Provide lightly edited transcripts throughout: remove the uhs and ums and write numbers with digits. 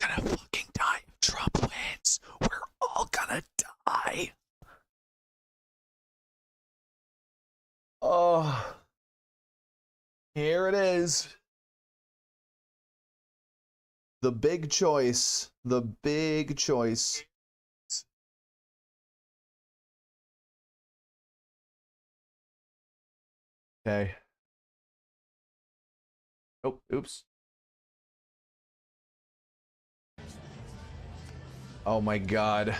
gonna fucking die if Trump wins. We're all gonna die. Oh, here it is. The big choice. The big choice. Okay. Oh, oops. Oh my god.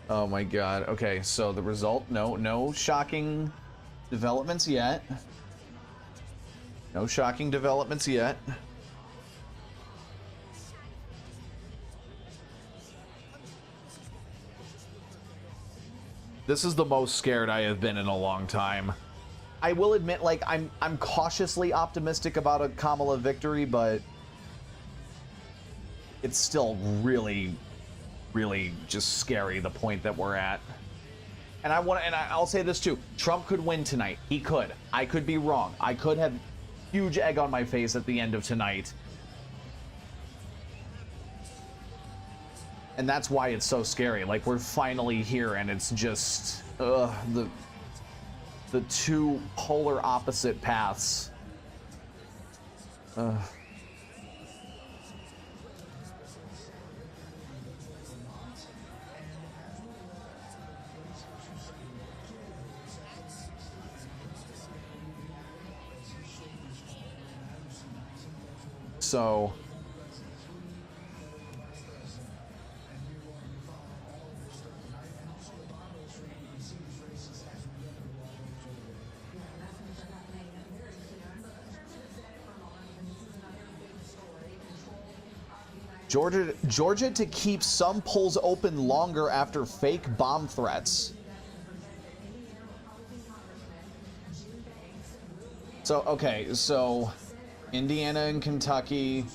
Oh my god. Okay, so the result, no shocking developments yet. No shocking developments yet. This is the most scared I have been in a long time. I will admit, like, I'm cautiously optimistic about a Kamala victory, but it's still really, really just scary, the point that we're at. And I'll say this too. Trump could win tonight. He could. I could be wrong. I could have huge egg on my face at the end of tonight. And that's why it's so scary. Like, we're finally here, and it's just the two polar opposite paths. So Georgia to keep some polls open longer after fake bomb threats. So, okay, so Indiana and Kentucky,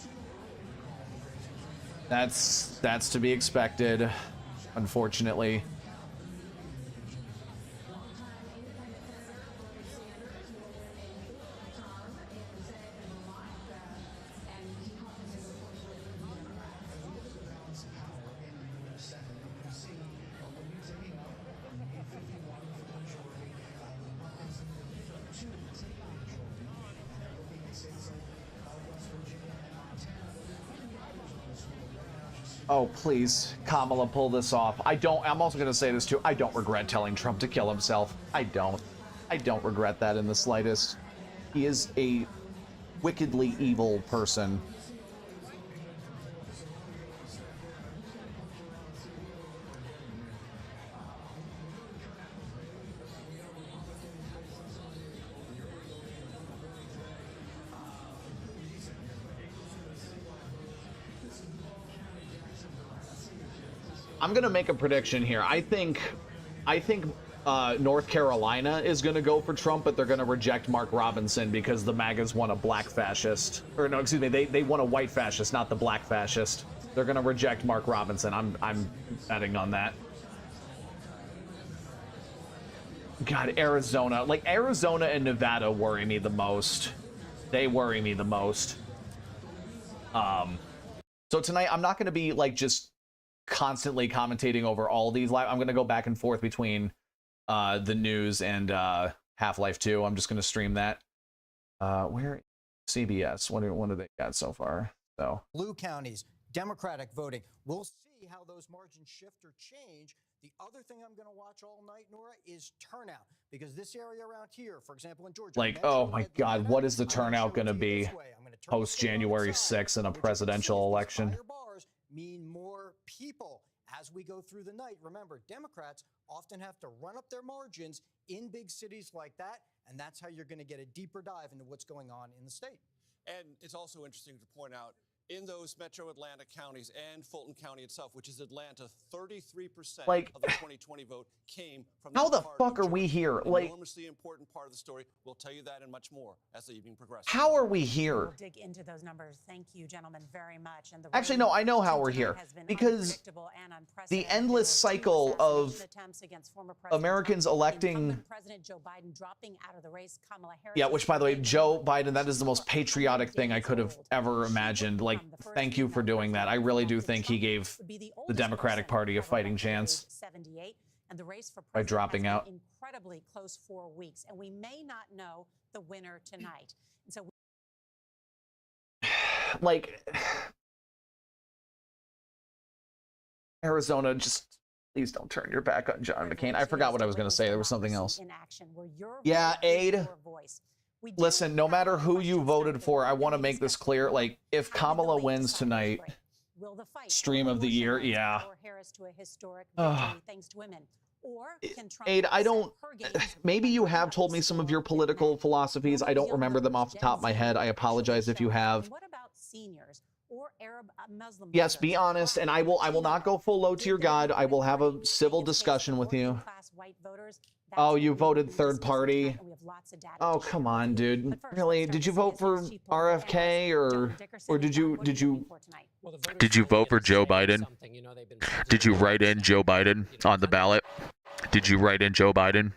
that's to be expected, unfortunately. Oh, please, Kamala, pull this off. I'm also going to say this too. I don't regret telling Trump to kill himself. I don't regret that in the slightest. He is a wickedly evil person. I'm gonna make a prediction here. I think North Carolina is gonna go for Trump, but they're gonna reject Mark Robinson because the MAGAs want a black fascist. Or no, excuse me, they want a white fascist, not the black fascist. They're gonna reject Mark Robinson. I'm betting on that. God, Arizona. Like, Arizona and Nevada worry me the most. They worry me the most. So tonight, I'm not gonna be, like, just constantly commentating over all these live. I'm going to go back and forth between the news and Half-Life 2. I'm just going to stream that. Where CBS? What do they got so far? So blue counties, Democratic voting. We'll see how those margins shift or change. The other thing I'm going to watch all night, Nora, is turnout, because this area around here, for example, in Georgia, like, oh my God, what is the turnout going to be post January 6th in a presidential election? Mean more people as we go through the night. Remember, Democrats often have to run up their margins in big cities like that, and that's how you're going to get a deeper dive into what's going on in the state. And it's also interesting to point out in those metro Atlanta counties and Fulton County itself, which is Atlanta, 33% Like, of the 2020 vote came from how that the part fuck of are we Georgia. here? An Like, enormously important part of the story. We'll tell you that and much more as the evening progresses. how are we here? We'll dig into those numbers. Thank you, gentlemen, very much. And the Actually, road no, I know how to we're tonight here has been because unpredictable and the unprecedented. endless There were two cycle of assassination attempts against former President Americans Trump, electing. incumbent President Joe Biden dropping out of the race, Kamala Harris. Yeah, which, by the way, surveyed the Joe number Biden, that is the most patriotic thing I could have ever imagined. Like, thank you for doing that. I really do think he gave the Democratic Party a fighting chance 78, and the race for by president dropping has out. been incredibly close 4 weeks, and we may not know the winner tonight. And so Like, Arizona, just please don't turn your back on John McCain. I forgot what I was going to say. There was something else. Yeah, Aid. Listen, no matter who you voted for, I want to make this clear. Like, if Kamala wins tonight, stream of the year, yeah. Aid, I don't. Maybe you have told me some of your political philosophies. I don't remember them off the top of my head. I apologize if you have. What about seniors or Arab Muslim? Yes, be honest, and I will not go full low to your God. I will have a civil discussion with you. Oh, you voted third party. Oh, come on, dude. Really? Did you vote for RFK or did you Did you vote for Joe Biden? Did you write in Joe Biden on the ballot? Did you write in Joe Biden?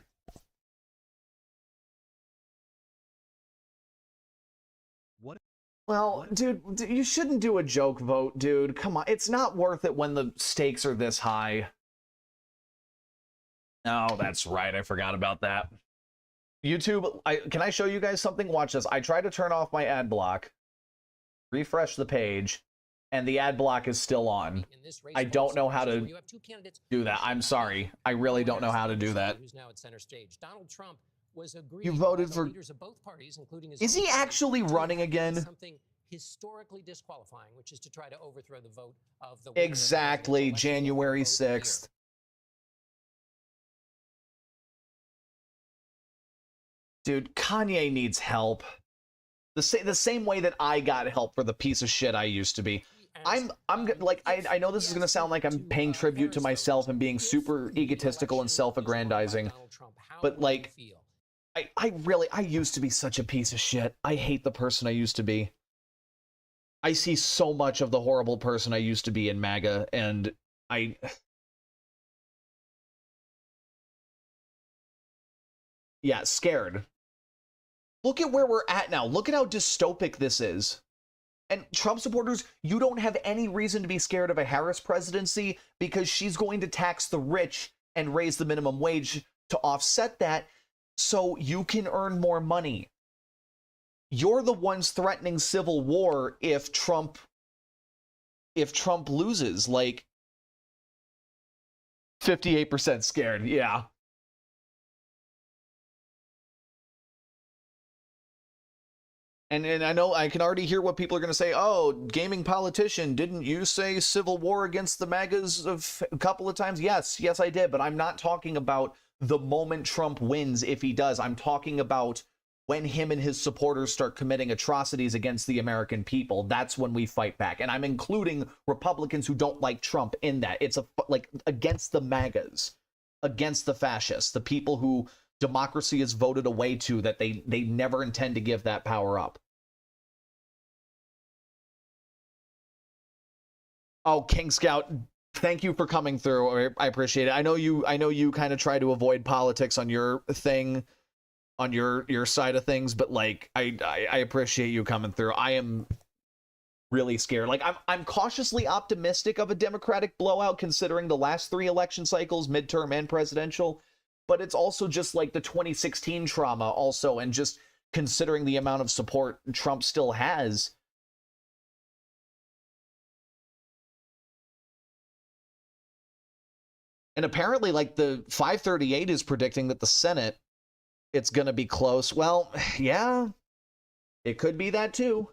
Well, dude, you shouldn't do a joke vote, dude. Come on. It's not worth it when the stakes are this high. Oh, that's right. I forgot about that. YouTube, can I show you guys something? Watch this. I tried to turn off my ad block, refresh the page, and the ad block is still on. I don't know how to do that. I'm sorry. I really don't know how to do that. You voted for... Is he actually running again? Historically disqualifying, which is to try to overthrow the vote of the exactly, January 6th. Dude, Kanye needs help. The same way that I got help for the piece of shit I used to be. I'm like, I know this is going to sound like I'm paying tribute to myself and being super egotistical and self-aggrandizing, but like, I used to be such a piece of shit. I hate the person I used to be. I see so much of the horrible person I used to be in MAGA, and yeah, scared. Look at where we're at now. Look at how dystopic this is. And Trump supporters, you don't have any reason to be scared of a Harris presidency because she's going to tax the rich and raise the minimum wage to offset that so you can earn more money. You're the ones threatening civil war if Trump loses. Like, 58% scared, yeah. And I know I can already hear what people are going to say. Oh, gaming politician, didn't you say civil war against the MAGAs a couple of times? Yes, I did. But I'm not talking about the moment Trump wins if he does. I'm talking about when him and his supporters start committing atrocities against the American people. That's when we fight back. And I'm including Republicans who don't like Trump in that. It's like against the MAGAs, against the fascists, the people who democracy is voted away to, that they never intend to give that power up. Oh, King Scout, thank you for coming through. I appreciate it. I know you kind of try to avoid politics on your thing, on your side of things, but like I appreciate you coming through. I am really scared. Like I'm cautiously optimistic of a Democratic blowout considering the last 3 election cycles, midterm and presidential. But it's also just like the 2016 trauma also, and just considering the amount of support Trump still has. And apparently, like, the 538 is predicting that the Senate, it's going to be close. Well, yeah, it could be that too.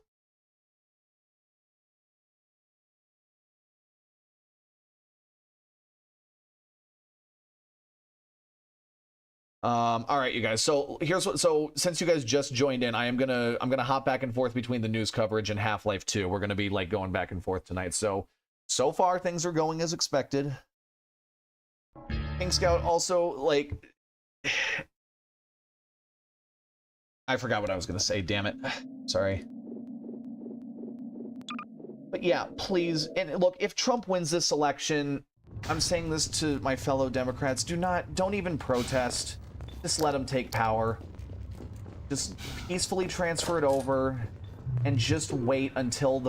All right, you guys. So here's what. So since you guys just joined in, I'm gonna hop back and forth between the news coverage and Half-Life 2. We're gonna be like going back and forth tonight. So far things are going as expected. King Scout also like. I forgot what I was gonna say. Damn it. Sorry. But yeah, please. And look, if Trump wins this election, I'm saying this to my fellow Democrats: don't even protest. Just let him take power. Just peacefully transfer it over, and just wait until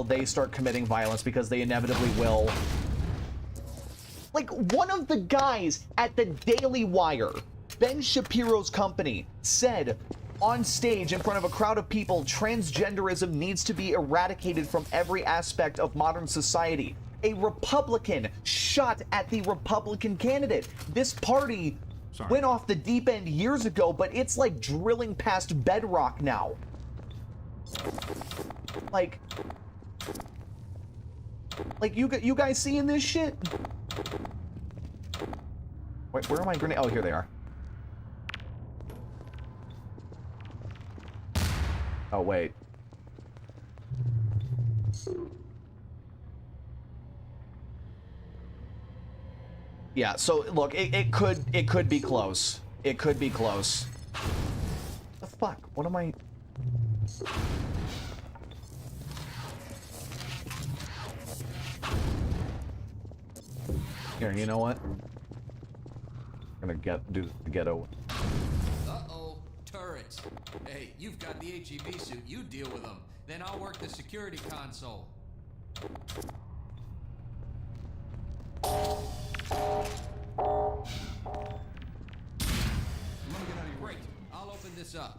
they start committing violence, because they inevitably will. Like, one of the guys at the Daily Wire, Ben Shapiro's company, said on stage in front of a crowd of people, transgenderism needs to be eradicated from every aspect of modern society. A Republican shot at the Republican candidate. This party went off the deep end years ago, but it's like drilling past bedrock now. Like you guys seeing this shit? Wait, where are my grenades? Oh, here they are. Oh, wait. Yeah, so look, it could be close. It could be close. The fuck? What am I? Here, you know what? I'm gonna do the ghetto. Uh-oh, turrets. Hey, you've got the HEV suit. You deal with them. Then I'll work the security console. Great. I'll open this up.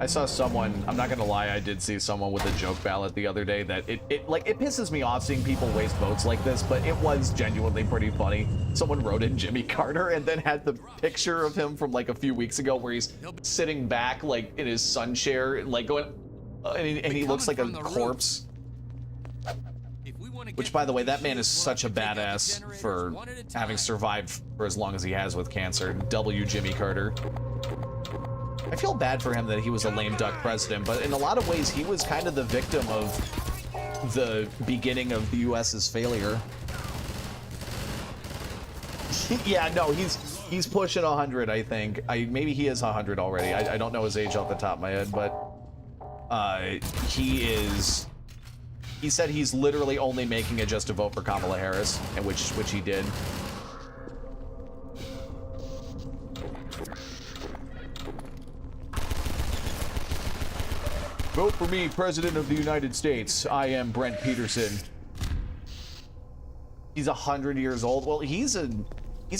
I saw someone, I'm not gonna lie, I did see someone with a joke ballot the other day that it pisses me off seeing people waste votes like this, but it was genuinely pretty funny. Someone wrote in Jimmy Carter and then had the picture of him from like a few weeks ago where he's sitting back like in his sun chair, like going, and he looks like a corpse. Which, by the way, that man is such a badass for having survived for as long as he has with cancer. W. Jimmy Carter. I feel bad for him that he was a lame duck president, but in a lot of ways, he was kind of the victim of the beginning of the U.S.'s failure. Yeah, no, he's pushing 100, I think. Maybe he is 100 already. I don't know his age off the top of my head, but he said he's literally only making it just to vote for Kamala Harris, and which he did. Vote for me, President of the United States. I am Brent Peterson. He's 100 years old. Well, he's a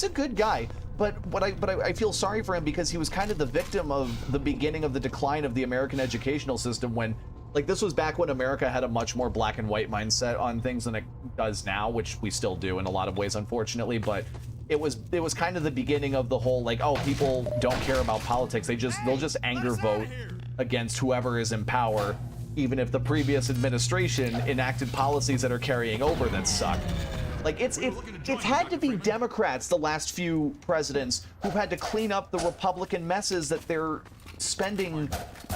good guy, but I feel sorry for him because he was kind of the victim of the beginning of the decline of the American educational system, when, like, this was back when America had a much more black and white mindset on things than it does now, which we still do in a lot of ways, unfortunately, but it was kind of the beginning of the whole, like, oh, people don't care about politics. They'll just anger vote against whoever is in power, even if the previous administration enacted policies that are carrying over that suck. Like, it's had to be Democrats, the last few presidents, who've had to clean up the Republican messes that they're spending,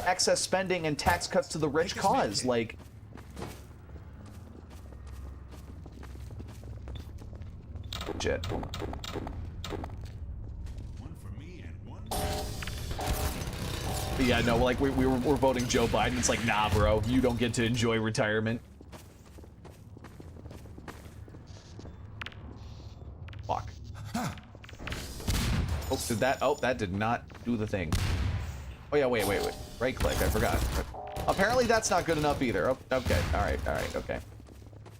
excess spending and tax cuts to the rich cause. Like, shit. One for me and one. Yeah, no, like we're voting Joe Biden. It's like, nah, bro, you don't get to enjoy retirement. Fuck. Oh, that did not do the thing. Oh yeah, wait. Right click, I forgot. Apparently that's not good enough either. Oh, okay, all right, okay.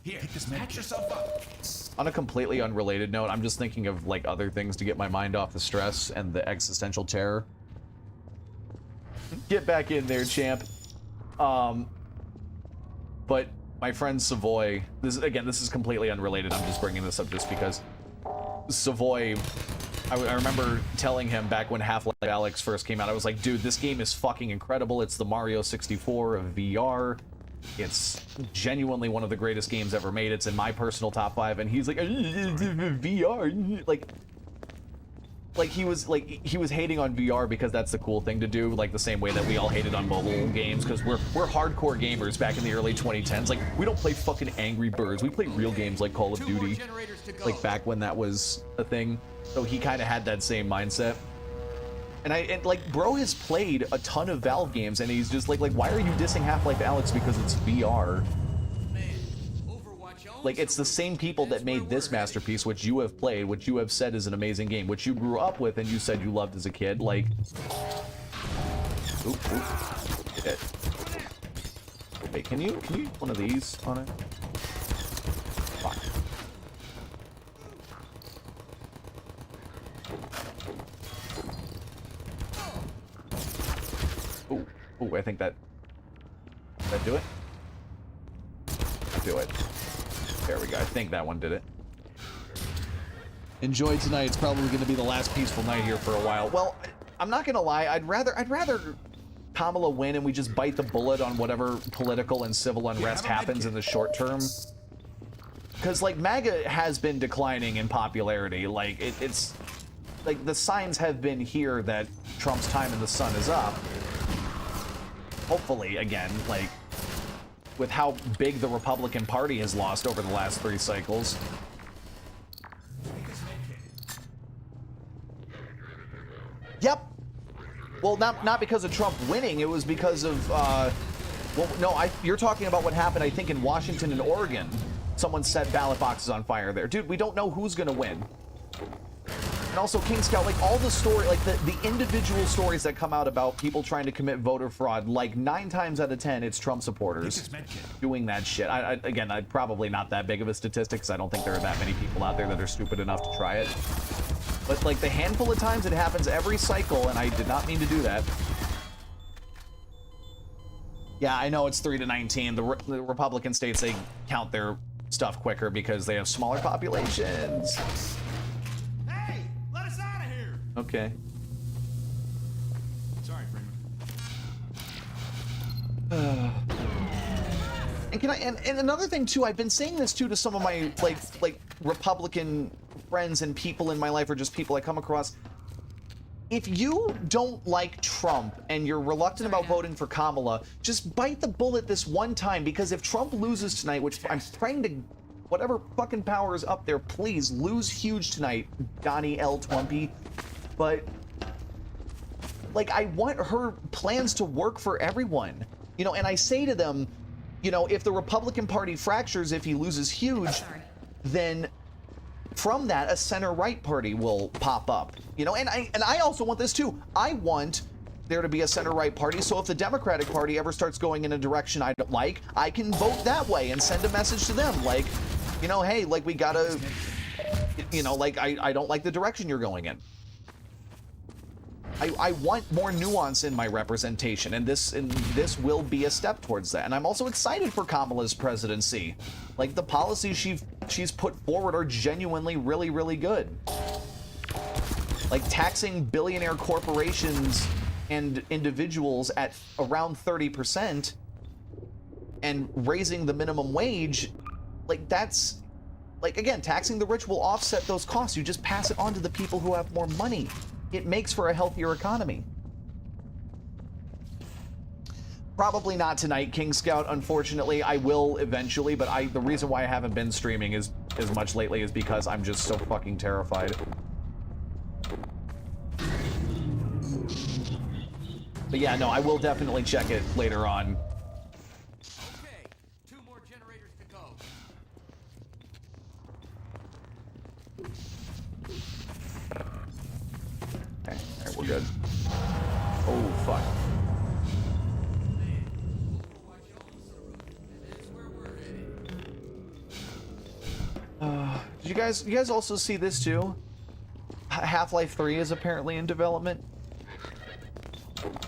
Here, just patch yourself up. On a completely unrelated note, I'm just thinking of like other things to get my mind off the stress and the existential terror. Get back in there, champ. But my friend Savoy, this is completely unrelated. I'm just bringing this up just because Savoy, I remember telling him back when Half-Life Alyx first came out, I was like, dude, this game is fucking incredible. It's the Mario 64 of VR. It's genuinely one of the greatest games ever made. It's in my personal top 5, and he's like, VR, like he was hating on VR because that's the cool thing to do, like the same way that we all hated on mobile games because we're hardcore gamers back in the early 2010s. Like, we don't play fucking Angry Birds. We play real games like Call of Duty, like back when that was a thing. So he kind of had that same mindset. And like, bro has played a ton of Valve games, and he's just like, why are you dissing Half-Life Alyx because it's VR? Like, it's the same people that made this masterpiece, which you have played, which you have said is an amazing game, which you grew up with and you said you loved as a kid. Like, oop. Hit. Hey, can you one of these on it? Fuck. Ooh, I think that... Did that do it? Do it. There we go. I think that one did it. Enjoy tonight. It's probably going to be the last peaceful night here for a while. Well, I'm not going to lie. I'd rather Kamala win and we just bite the bullet on whatever political and civil unrest happens in the short term. Because, like, MAGA has been declining in popularity. Like, it's... Like, the signs have been here that Trump's time in the sun is up. Hopefully, again, like, with how big the Republican Party has lost over the last 3 cycles. Yep. Well, not because of Trump winning. It was because of, well, no, you're talking about what happened, I think, in Washington and Oregon. Someone set ballot boxes on fire there. Dude, we don't know who's gonna win. And also, King Scout, like, all the story, like, the individual stories that come out about people trying to commit voter fraud, like, 9 times out of 10, it's Trump supporters doing that shit. Again, I'm probably not that big of a statistic, because I don't think there are that many people out there that are stupid enough to try it. But, like, the handful of times it happens every cycle, and I did not mean to do that. Yeah, I know it's 3-19. The Republican states, they count their stuff quicker because they have smaller populations. Okay. Sorry, Freeman. And can I and another thing too, I've been saying this too to some of my like Republican friends and people in my life, or just people I come across. If you don't like Trump and you're reluctant about voting for Kamala, just bite the bullet this one time, because if Trump loses tonight, which I'm praying to whatever fucking power is up there, please lose huge tonight, Donnie L. Twompy. But, like, I want her plans to work for everyone, you know, and I say to them, you know, if the Republican Party fractures, if he loses huge, then from that, a center-right party will pop up, you know, and I also want this too. I want there to be a center-right party, so if the Democratic Party ever starts going in a direction I don't like, I can vote that way and send a message to them, like, you know, hey, like, we gotta, you know, like, I don't like the direction you're going in. I want more nuance in my representation, and this will be a step towards that. And I'm also excited for Kamala's presidency. Like, the policies she's put forward are genuinely really, really good. Like, taxing billionaire corporations and individuals at around 30% and raising the minimum wage, like, that's, like, again, taxing the rich will offset those costs. You just pass it on to the people who have more money. It makes for a healthier economy. Probably not tonight, King Scout, unfortunately. I will eventually, but the reason why I haven't been streaming as much lately is because I'm just so fucking terrified. But yeah, no, I will definitely check it later on. Okay, 2 more generators to go. Okay, alright, we're good. Oh, fuck. Did you guys also see this too? Half-Life 3 is apparently in development.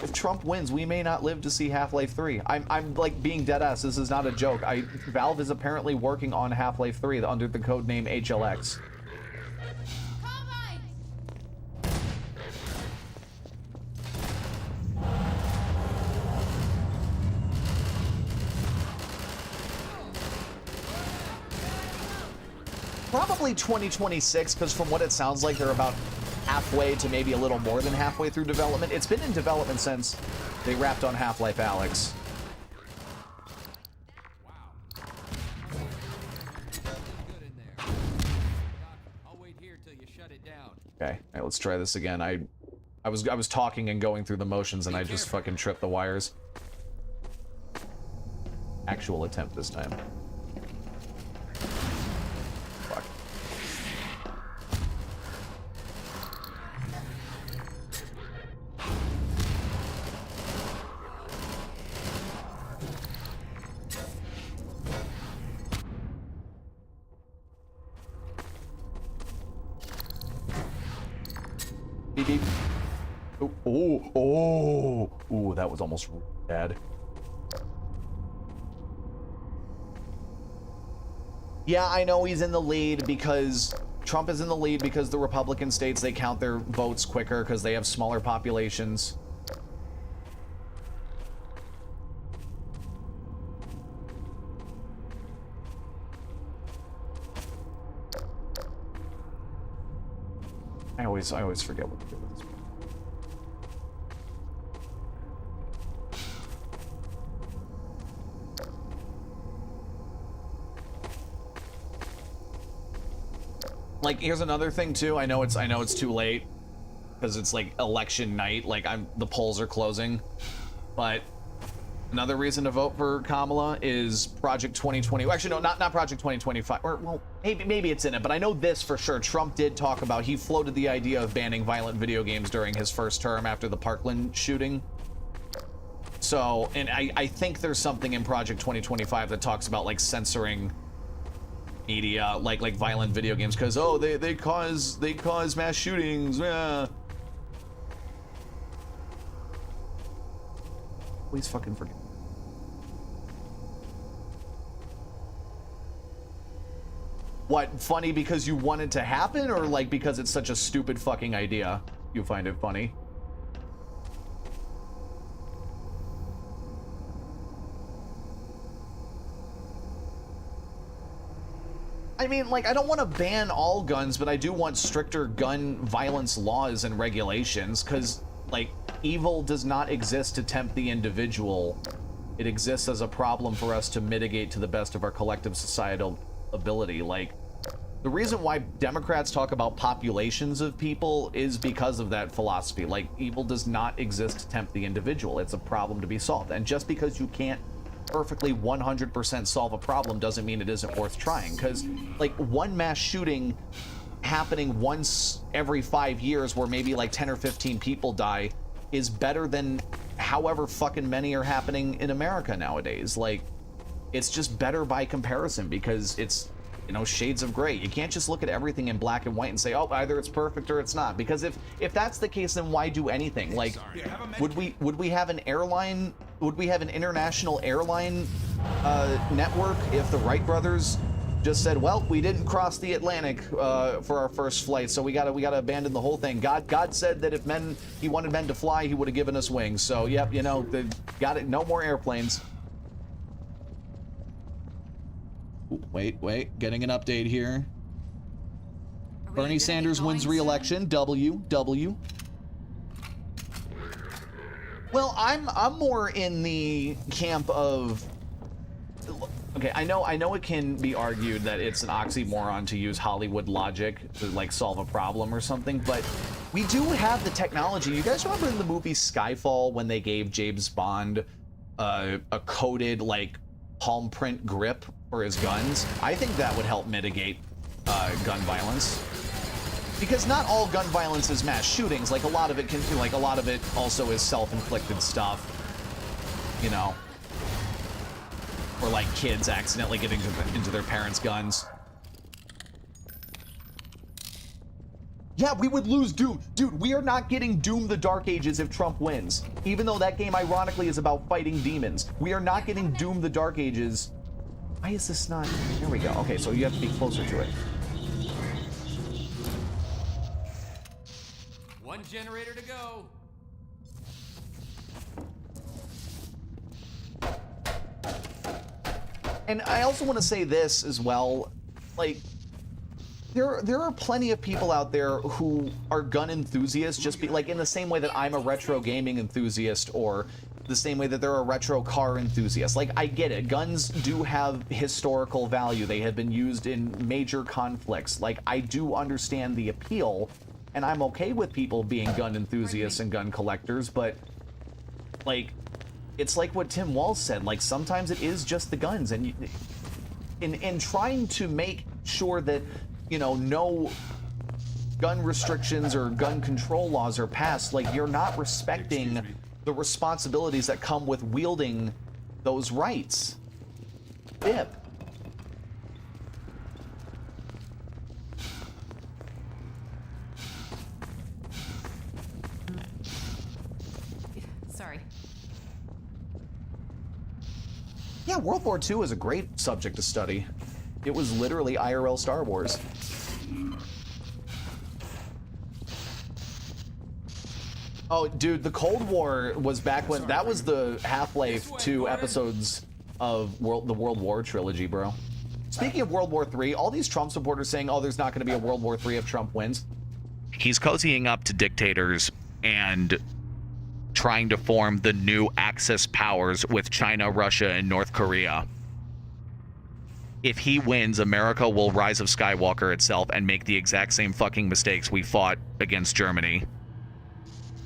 If Trump wins, we may not live to see Half-Life 3. I'm like being dead ass. This is not a joke. Valve is apparently working on Half-Life 3 under the codename HLX. Probably 2026, because from what it sounds like, they're about halfway to maybe a little more than halfway through development. It's been in development since they wrapped on Half-Life Alyx. Okay, all right, let's try this again. I was talking and going through the motions, and I just fucking tripped the wires. Actual attempt this time. Fuck. Beep beep. Oh, that was almost bad. Yeah, I know he's in the lead because Trump is in the lead because the Republican states, they count their votes quicker because they have smaller populations. I always forget what to do with this. Like, here's another thing too. I know it's too late because it's like election night. Like, the polls are closing, but another reason to vote for Kamala is Project 2020. Actually, no, not Project 2025. Or well, maybe it's in it, but I know this for sure. Trump did talk about, he floated the idea of banning violent video games during his first term after the Parkland shooting. So, and I think there's something in Project 2025 that talks about like censoring media, like violent video games, because they cause mass shootings. Yeah. Please fucking forget. What, funny because you want it to happen, or like because it's such a stupid fucking idea you find it funny? I mean, like, I don't want to ban all guns, but I do want stricter gun violence laws and regulations, because, like, evil does not exist to tempt the individual. It exists as a problem for us to mitigate to the best of our collective societal ability. Like, the reason why Democrats talk about populations of people is because of that philosophy. Like, evil does not exist to tempt the individual. It's a problem to be solved. And just because you can't perfectly 100% solve a problem doesn't mean it isn't worth trying, because like one mass shooting happening once every 5 years where maybe like 10 or 15 people die is better than however fucking many are happening in America nowadays. Like, it's just better by comparison because it's, you know, shades of gray. You can't just look at everything in black and white and say, oh, either it's perfect or it's not, because if that's the case, then why do anything? Like, would we have an airline, would we have an international airline network if the Wright brothers just said, well, we didn't cross the Atlantic for our first flight, so we gotta abandon the whole thing. God said that if he wanted men to fly, he would have given us wings. So yep, you know, got it. No more airplanes. Ooh, wait, getting an update here. Bernie Sanders wins re-election. W. Well, I'm more in the camp of, okay, I know it can be argued that it's an oxymoron to use Hollywood logic to like solve a problem or something, but we do have the technology. You guys remember in the movie Skyfall when they gave James Bond a coded like palm print grip for his guns? I think that would help mitigate gun violence, because not all gun violence is mass shootings. Like, a lot of it can, like, a lot of it also is self-inflicted stuff, you know, or like kids accidentally getting into their parents' guns. Yeah, we would lose Doom. Dude, we are not getting Doom the Dark Ages if Trump wins, even though that game ironically is about fighting demons. We are not getting Doom the Dark Ages. Why is this not? There we go. Okay, so you have to be closer to it. One generator to go. And I also want to say this as well, like, there are plenty of people out there who are gun enthusiasts, just like in the same way that I'm a retro gaming enthusiast, or the same way that there are retro car enthusiasts. Like, I get it. Guns do have historical value. They have been used in major conflicts. Like, I do understand the appeal, and I'm okay with people being gun enthusiasts and gun collectors, but, like, it's like what Tim Walz said. Like, sometimes it is just the guns, and in trying to make sure that, you know, no gun restrictions or gun control laws are passed, like, you're not respecting the responsibilities that come with wielding those rights. Bip. Sorry. Yeah, World War II is a great subject to study. It was literally IRL Star Wars. Oh, dude, the Cold War was back when that was the Half-Life 2 episodes of the World War trilogy, bro. Speaking of World War III, all these Trump supporters saying, oh, there's not going to be a World War III if Trump wins. He's cozying up to dictators and trying to form the new Axis powers with China, Russia, and North Korea. If he wins, America will Rise of Skywalker itself and make the exact same fucking mistakes we fought against Germany.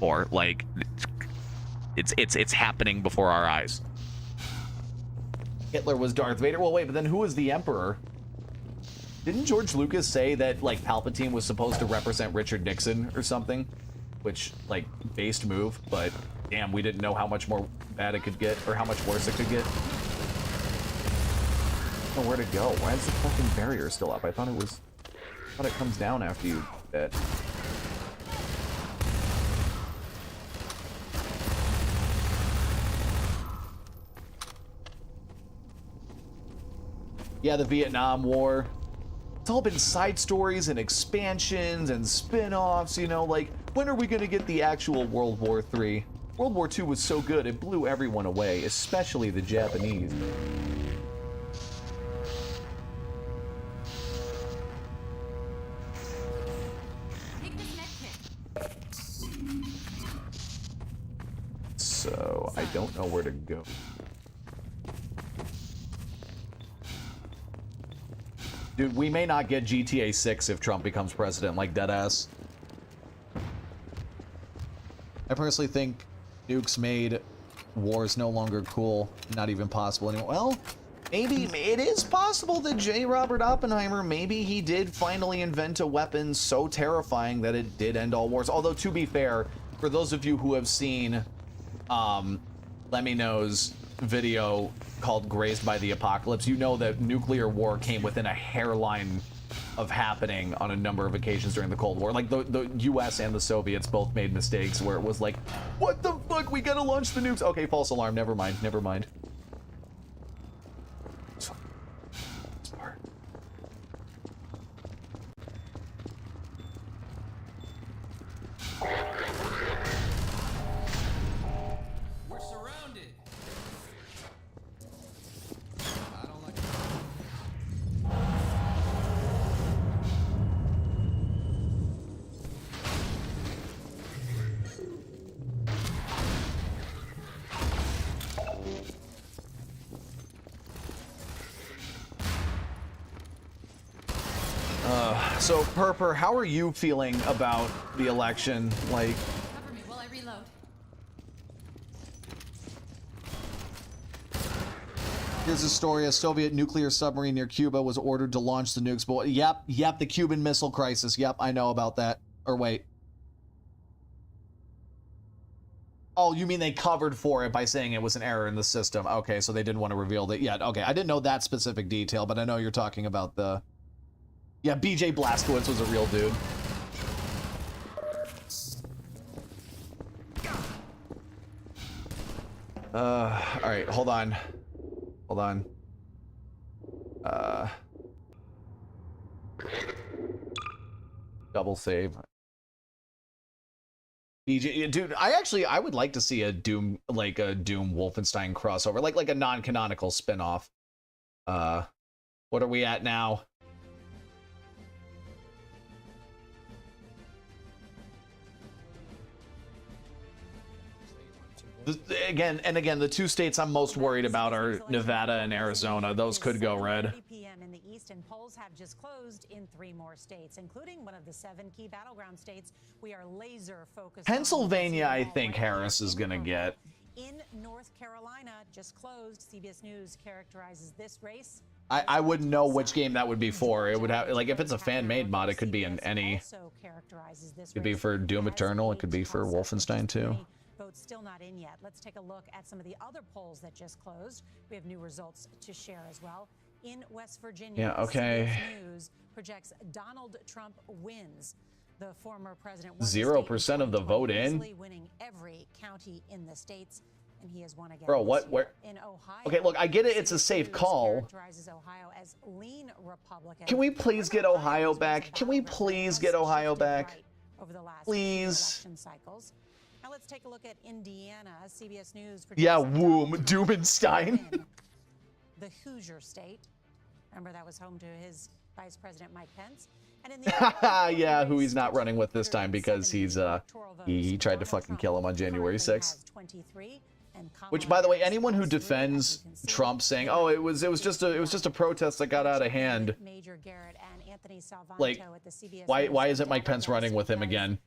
Or, like, it's happening before our eyes. Hitler was Darth Vader. Well, wait, but then who was the Emperor? Didn't George Lucas say that, like, Palpatine was supposed to represent Richard Nixon or something? Which, like, based move, but damn, we didn't know how much more bad it could get, or how much worse it could get. Oh, where to go? Why is the fucking barrier still up? I thought it comes down after you bet. Yeah, the Vietnam War. It's all been side stories and expansions and spin-offs, you know, like, when are we gonna get the actual World War III? World War II was so good, it blew everyone away, especially the Japanese. So, I don't know where to go. Dude, we may not get GTA 6 if Trump becomes president, like deadass. I personally think nukes made wars no longer cool, not even possible anymore. Well, maybe it is possible that J. Robert Oppenheimer, maybe he did finally invent a weapon so terrifying that it did end all wars. Although, to be fair, for those of you who have seen Lemmy Knows video called Grazed by the Apocalypse, you know that nuclear war came within a hairline of happening on a number of occasions during the Cold War. Like, the US and the Soviets both made mistakes where it was like, what the fuck, we gotta launch the nukes. Okay, false alarm, never mind, never mind. We're surrounded. I don't like So, Purper, how are you feeling about the election? Like, Cover me while I reload. here's a story. A Soviet nuclear submarine near Cuba was ordered to launch the nukes. But yep, the Cuban Missile Crisis. Yep, I know about that. Or wait. Oh, you mean they covered for it by saying it was an error in the system. Okay, so they didn't want to reveal that yet. Okay, I didn't know that specific detail, but I know you're talking about the... Yeah, BJ Blazkowicz was a real dude. Alright, hold on. Hold on. Double save. BJ, dude, I would like to see a Doom, like a Doom Wolfenstein crossover, like a non-canonical spin-off. What are we at now? Again, the two states I'm most worried about are Nevada and Arizona. Those could go red. 7:30 p.m. in the East, and polls have just closed in 3 more states, including one of the 7 key battleground states. We are laser focused. Pennsylvania, I think Harris is going to get. In North Carolina, just closed. CBS News characterizes this race. I wouldn't know which game that would be for. It would have, like, if it's a fan-made mod, it could be in any. It could be for Doom Eternal. It could be for Wolfenstein 2. Votes still not in yet. Let's take a look at some of the other polls that just closed. We have new results to share as well. In West Virginia, Yeah, okay. CBS News projects Donald Trump wins. The former president 0% of the vote in. Winning every county in the states, and he has won again. Bro, what? Where? In Ohio. Okay, look, I get it. It's a safe call. Characterizes Ohio as lean Republican. Can we please get Ohio back? Can we please get Ohio back? Over the last Please. election cycles. Now let's take a look at Indiana. CBS News. Yeah, projects womb, Donald Trump Doomenstein. win the Hoosier state. Remember, that was home to his Vice President Mike Pence. And in the Yeah, who he's not running with this time because he's he tried to fucking kill him on January 6th. Which, by the way, anyone who defends Trump saying, "Oh, it was just a protest that got out of hand," like, why isn't Mike Pence running with him again?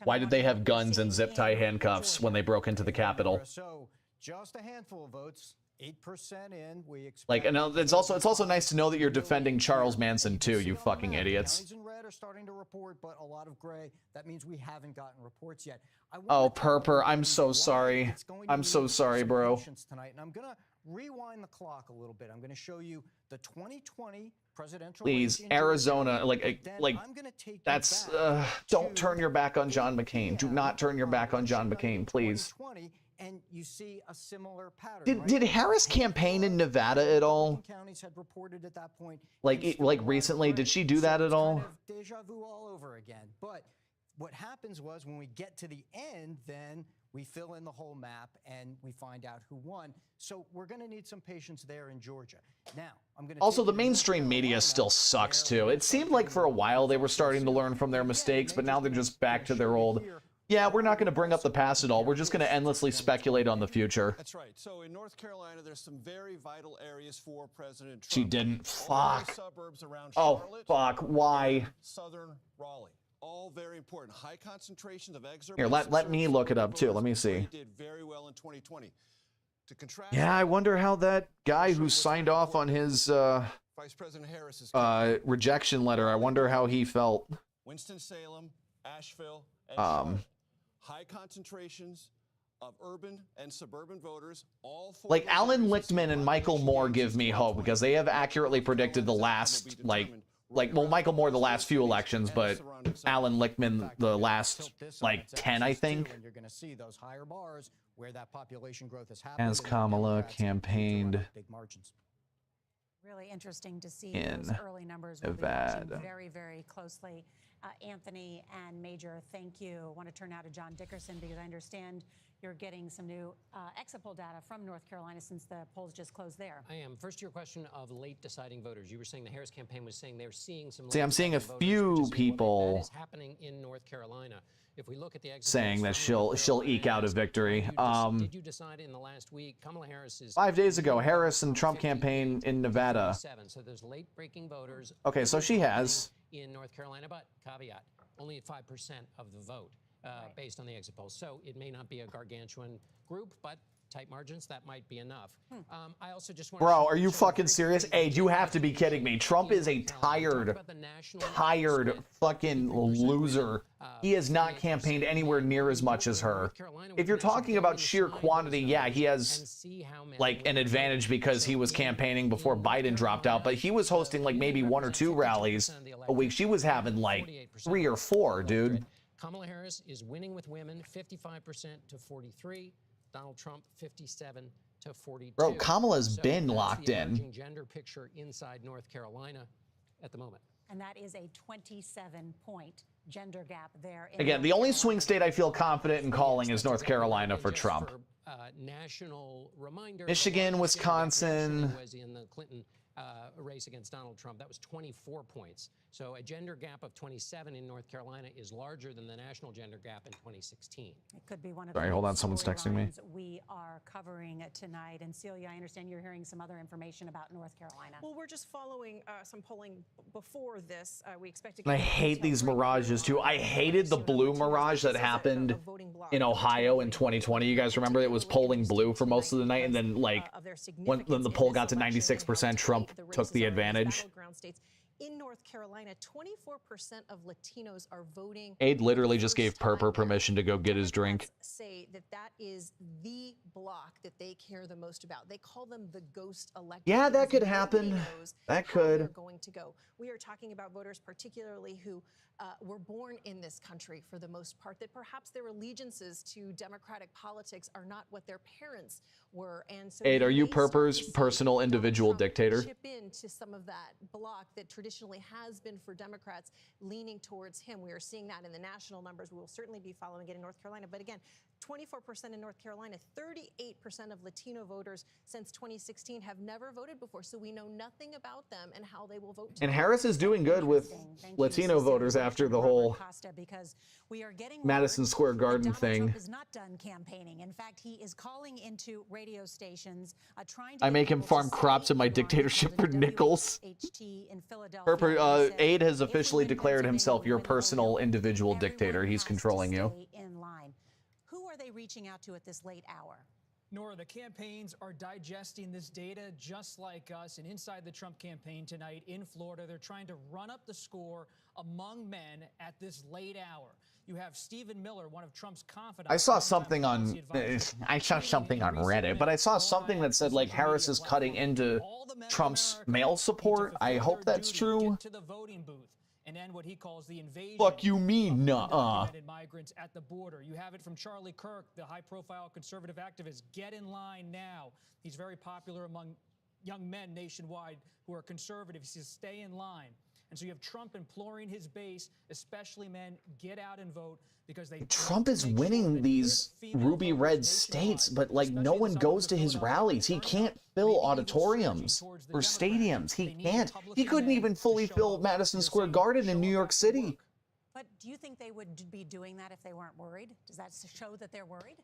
Why did they have guns and zip tie handcuffs when they broke into the Capitol? So just a handful of votes. 8% in. We expect Like, and it's also nice to know that you're defending Charles Manson too, you fucking idiots. Counties in red are starting to report, but a lot of gray. That means we haven't gotten reports yet. Oh, Purper, I'm so sorry. I'm so sorry, bro. Tonight, and I'm gonna rewind the clock a little bit. I'm gonna show you the 2020 presidential. Please, race in Arizona, Georgia. like I'm gonna take you that's back don't to turn your back on John McCain. Do not turn your back on John McCain, please. 2020, and you see a similar pattern. Did Harris campaign in Nevada at all? Counties had reported at that point. Like recently, did she do that at all? Kind of deja vu all over again. But what happens was when we get to the end, then we fill in the whole map and we find out who won. So we're going to need some patience there in Georgia. Now, I'm going to Also, the mainstream media still sucks too. It seemed like for a while they were starting to learn from their mistakes, but now they're just back to their old. Yeah, we're not going to bring up the past at all. We're just going to endlessly speculate on the future. That's right. So in North Carolina, there's some very vital areas for President Trump. She didn't. Fuck. Suburbs around Oh, Charlotte, fuck. Why? Southern Raleigh. All very important. High concentrations of exurbations. Here, let me look it up too. Let me see. Did very well in 2020. To contrast, Yeah, I wonder how that guy who signed off on his Vice President Harris's rejection letter, I wonder how he felt. Winston-Salem, Asheville, and Charlotte. High concentrations of urban and suburban voters, all four. Like Alan Lichtman and Michael Moore give me hope because they have accurately predicted the last well, Michael Moore the last few elections, but Alan Lichtman the last 10, I think. You're going to see those higher bars where that population growth has happened. Has Kamala campaigned big margins. Really interesting to see in those early numbers. We'll be watching Nevada? very, very closely. Anthony and Major, thank you. I want to turn now to John Dickerson because I understand you're getting some new exit poll data from North Carolina since the polls just closed there. I am. First, to your question of late deciding voters. You were saying the Harris campaign was saying they're seeing some. See, I'm seeing a late deciding few voters, which is people that is happening in North Carolina. If we look at the exit saying that polls from North she'll eke out a Carolina, victory. did you decide in the last week? Kamala Harris is 5 days ago, Harris and Trump campaign in Nevada. 7, so there's late breaking voters. Okay, so she has. In North Carolina, but caveat, only at 5% of the vote based on the exit polls. So it may not be a gargantuan group, but tight margins, that might be enough. I also just want Bro, are you fucking serious? Hey, you have to be kidding me. Trump is a tired fucking loser. He has not campaigned anywhere near as much as her. If you're talking about sheer quantity, yeah, he has like an advantage because he was campaigning before Biden dropped out, but he was hosting like maybe 1 or 2 rallies a week. She was having like 3 or 4, dude. Kamala Harris is winning with women 55% to 43. Donald Trump 57 to 42. Bro, Kamala's been that's locked the in. emerging gender picture inside North Carolina at the moment. And that is a 27-point gender gap there. In Again, the North only Carolina. swing state I feel confident in calling is North Carolina for Trump. National reminder, Michigan, the largest share Wisconsin. was in the Clinton race against Donald Trump, that was 24 points. So a gender gap of 27 in North Carolina is larger than the national gender gap in 2016. It could be one of Sorry, the hold on, someone's texting me. storylines we are covering tonight. And Celia, I understand you're hearing some other information about North Carolina. Well, we're just following some polling before this. We expect to And I hate these mirages too. I hated the blue mirage that happened in Ohio in 2020. You guys remember it was polling blue for most of the night, and then like when the poll got to 96%, Trump took the advantage. In North Carolina, 24% of Latinos are voting. Aid literally just gave Purper permission to go get his drink. Say that that is the block that they care the most about. They call them the ghost electorate. Yeah, that could happen. That could. They're going to go. We are talking about voters, particularly who were born in this country for the most part, that perhaps their allegiances to democratic politics are not what their parents were. And so Aid, are you Purper's personal individual dictator? Chip into some of that block that traditionally has been for Democrats leaning towards him. We are seeing that in the national numbers. We will certainly be following it in North Carolina. But again, 24% in North Carolina, 38% of Latino voters since 2016 have never voted before. So we know nothing about them and how they will vote. And Harris is doing good with Latino voters after the whole Madison Square Garden thing. Trump is not done campaigning. In fact, he is calling into radio stations, trying to I make him farm crops in my dictatorship for nickels. Purper, Aid has officially declared himself your personal individual dictator. He's controlling you. Who are they reaching out to at this late hour? Nora, the campaigns are digesting this data just like us. And inside the Trump campaign tonight in Florida, they're trying to run up the score among men at this late hour. You have Stephen Miller, one of Trump's confidants. I saw something on Reddit, but I saw something that said like Harris is cutting into Trump's mail support. I hope that's true. To the voting booth and end what he calls the invasion. Fuck you mean, nuh-uh. Migrants at the border. You have it from Charlie Kirk, the high-profile conservative activist. Get in line now. He's very popular among young men nationwide who are conservative. He says, stay in line. And so you have Trump imploring his base, especially men, get out and vote because they. Trump is winning these ruby red states, but like no one goes to his rallies. He can't fill auditoriums or stadiums. He can't. He couldn't even fully fill Madison Square Garden in New York City. But do you think they would be doing that if they weren't worried? Does that show that they're worried?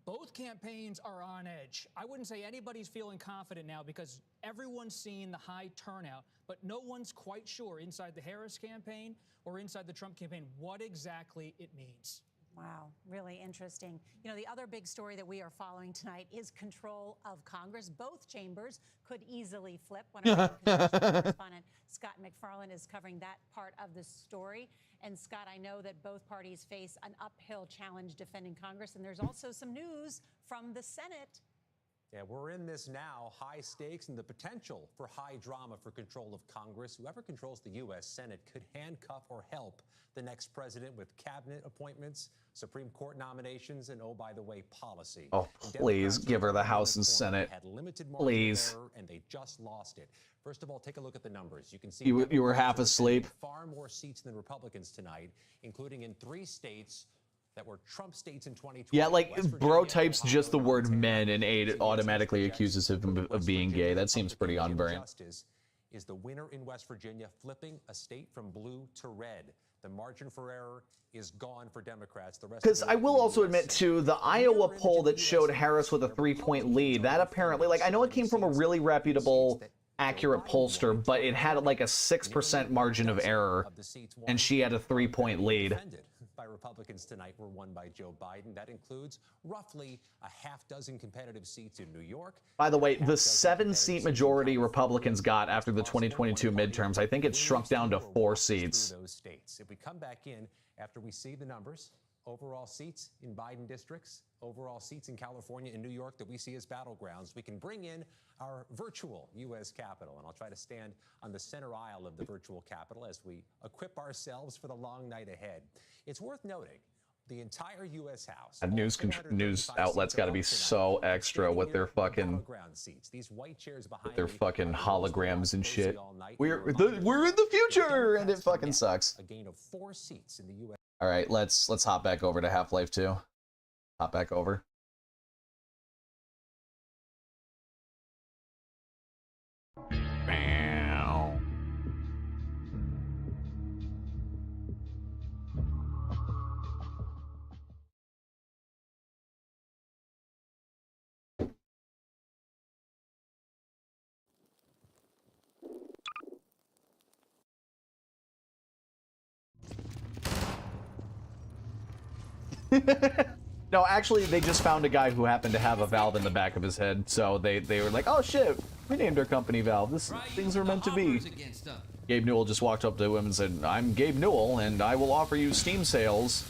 Both campaigns are on edge. I wouldn't say anybody's feeling confident now because everyone's seeing the high turnout, but no one's quite sure inside the Harris campaign or inside the Trump campaign what exactly it means. Wow, really interesting. You know, the other big story that we are following tonight is control of Congress. Both chambers could easily flip. One of our correspondent, Scott McFarland, is covering that part of the story. And Scott, I know that both parties face an uphill challenge defending Congress, and there's also some news from the Senate. Yeah, we're in this now, high stakes and the potential for high drama for control of Congress. Whoever controls the U.S. Senate could handcuff or help the next president with cabinet appointments, Supreme Court nominations, and, oh, by the way, policy. Oh, please give her the House and Senate. Had limited please. Error, and they just lost it. First of all, take a look at the numbers. You can see you were half asleep. Far more seats than Republicans tonight, including in 3 states that were Trump states in 2020. Yeah, like, bro types just the word men and Aid automatically accuses him of being gay. That seems pretty on brand. Is the winner in West Virginia flipping a state from blue to red. The margin for error is gone for Democrats. Because I will also admit, too, the Iowa poll that showed Harris with a 3-point lead, that apparently, like, I know it came from a really reputable, accurate pollster, but it had like a 6% margin of error, and she had a 3-point lead. By Republicans tonight were won by Joe Biden. That includes roughly a half dozen competitive seats in New York. By the way, the 7-seat majority Republicans got after the 2022 midterms, I think it's shrunk down to 4 seats. Those states. If we come back in after we see the numbers, overall seats in Biden districts, overall seats in California and New York that we see as battlegrounds, we can bring in our virtual U.S. Capitol. And I'll try to stand on the center aisle of the virtual Capitol as we equip ourselves for the long night ahead. It's worth noting the entire U.S. House. News outlets got to be so extra with their fucking holograms and shit. We're in the future, and it fucking sucks. A gain of 4 seats in the U.S. All right, let's hop back over to Half-Life 2. Hop back over. No, actually, they just found a guy who happened to have a valve in the back of his head, so they were like, oh shit, we named our company Valve. Things were meant to be. Gabe Newell just walked up to him and said, I'm Gabe Newell, and I will offer you Steam sales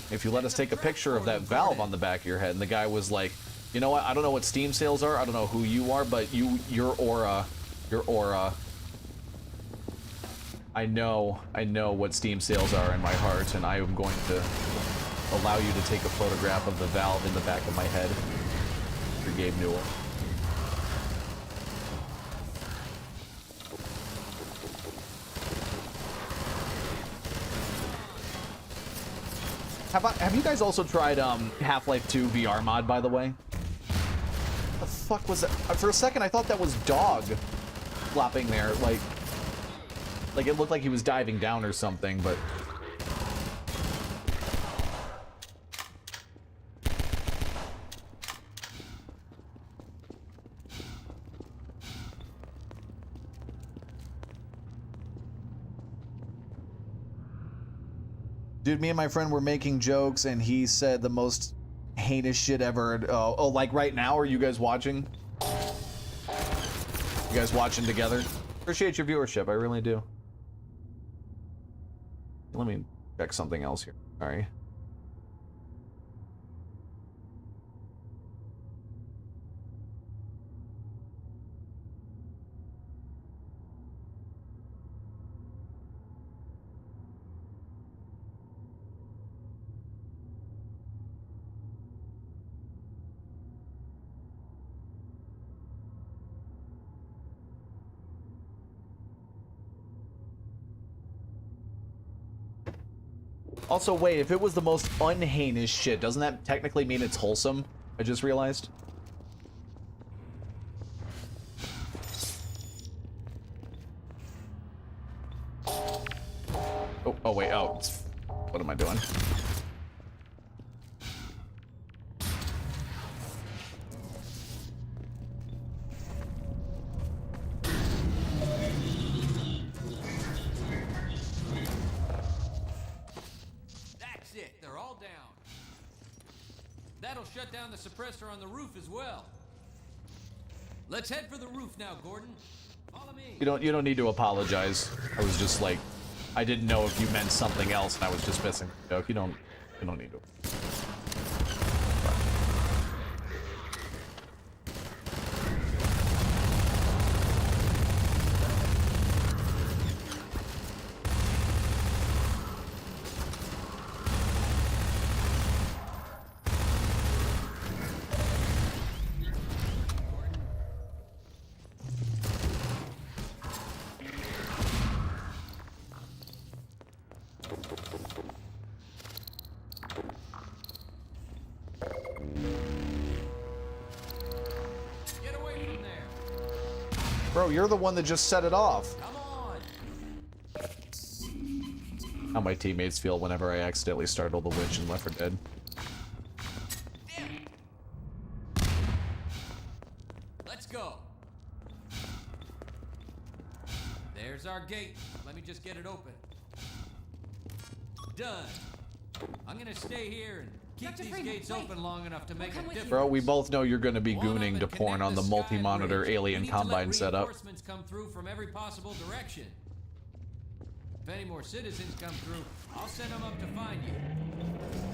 if you let us take a picture of that valve on the back of your head. And the guy was like, you know what, I don't know what Steam sales are, I don't know who you are, but your aura, I know what Steam sales are in my heart, and I am going to allow you to take a photograph of the valve in the back of my head for Gabe Newell. Have you guys also tried Half-Life 2 VR mod, by the way? What the fuck was that? For a second I thought that was Dog flopping there, like it looked like he was diving down or something, but dude, me and my friend were making jokes, and he said the most heinous shit ever. Oh, like right now? Are you guys watching? You guys watching together? Appreciate your viewership, I really do. Let me check something else here. Sorry. Also, wait, if it was the most unheinous shit, doesn't that technically mean it's wholesome? I just realized. Oh wait, oh. What am I doing? That'll shut down the suppressor on the roof as well. Let's head for the roof now, Gordon. Follow me. You don't need to apologize. I was just like, I didn't know if you meant something else, and I was just missing the joke. You don't need to. Bro, you're the one that just set it off. Come on. How my teammates feel whenever I accidentally startle the witch in Left 4 Dead. Let's go. There's our gate. Let me just get it open. Done. I'm gonna stay here and keep these gates open long enough to make a difference. Bro, we both know you're gonna be gooning to porn on the multi-monitor alien combine setup. Reinforcements come through from every possible direction. If any more citizens come through, I'll send them up to find you.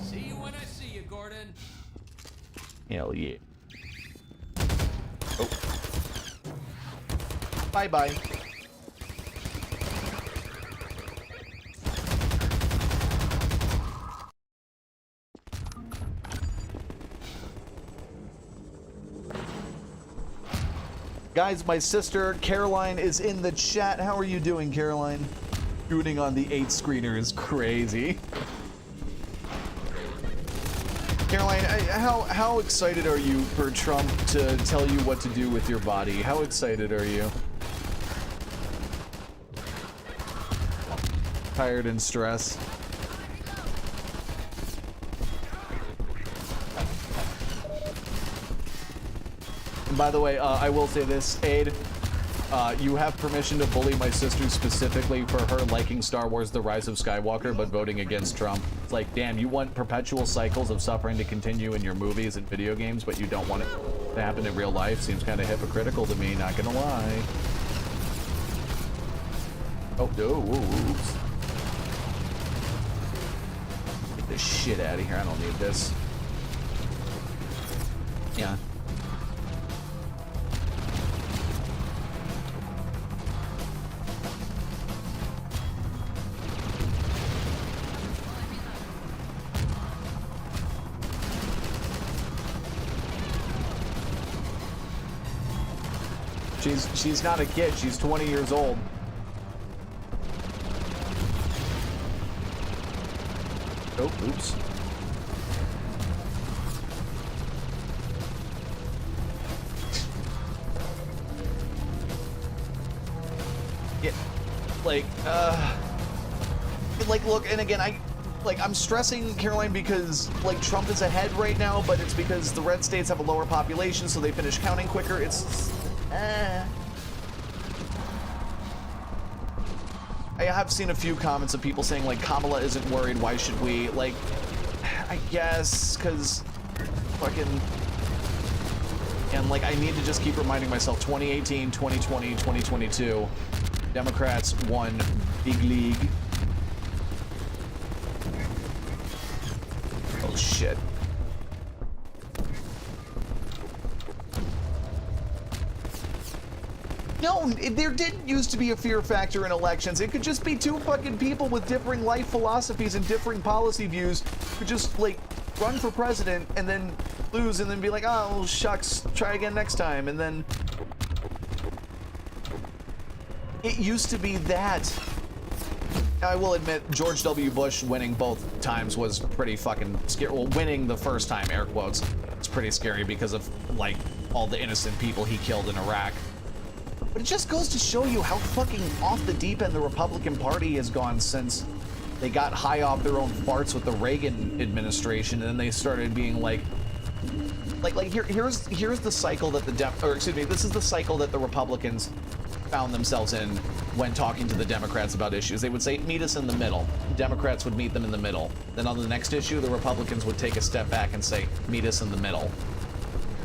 See you when I see you, Gordon. Hell yeah. Oh. Bye-bye. Guys, my sister Caroline is in the chat. How are you doing, Caroline? Shooting on the 8-screener is crazy. Caroline, how excited are you for Trump to tell you what to do with your body? How excited are you? Tired and stressed. And by the way, I will say this, Aid, you have permission to bully my sister specifically for her liking Star Wars The Rise of Skywalker, but voting against Trump. It's like, damn, you want perpetual cycles of suffering to continue in your movies and video games, but you don't want it to happen in real life? Seems kind of hypocritical to me, not gonna lie. Oh, no, oops. Get this shit out of here, I don't need this. Yeah. She's not a kid, she's 20 years old. Oh, oops. Yeah, like, look, and again, I'm stressing Caroline because, like, Trump is ahead right now, but it's because the red states have a lower population, so they finish counting quicker. It's, I have seen a few comments of people saying, like, Kamala isn't worried, why should we? Like, I guess, because fucking... And, like, I need to just keep reminding myself, 2018, 2020, 2022, Democrats won big league. Oh, shit. No, there didn't used to be a fear factor in elections. It could just be two fucking people with differing life philosophies and differing policy views who just, like, run for president and then lose and then be like, oh, shucks, try again next time. And then it used to be that. I will admit, George W. Bush winning both times was pretty fucking scary. Well, winning the first time, air quotes, it's pretty scary because of, like, all the innocent people he killed in Iraq. But it just goes to show you how fucking off the deep end the Republican Party has gone since they got high off their own farts with the Reagan administration, and then they started being like here's the cycle that this is the cycle that the Republicans found themselves in when talking to the Democrats about issues. They would say, meet us in the middle. Democrats would meet them in the middle. Then on the next issue, the Republicans would take a step back and say, meet us in the middle.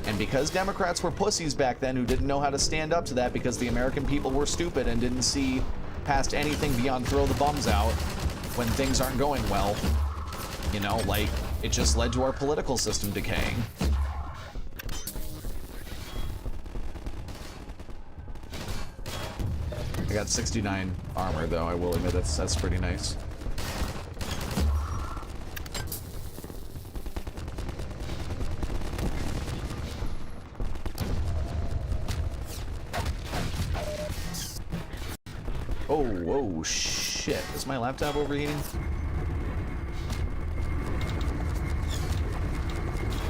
And because Democrats were pussies back then who didn't know how to stand up to that because the American people were stupid and didn't see past anything beyond throw the bums out when things aren't going well, you know, like, it just led to our political system decaying. I got 69 armor, though, I will admit that's pretty nice. Oh, whoa, shit. Is my laptop overheating?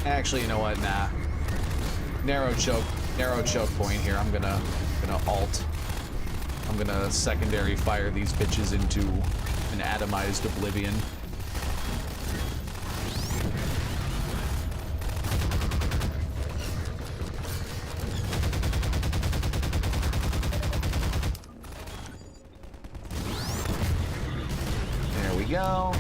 Actually, you know what? Nah. Narrow choke point here. I'm gonna alt. I'm gonna secondary fire these bitches into an atomized oblivion. There we go.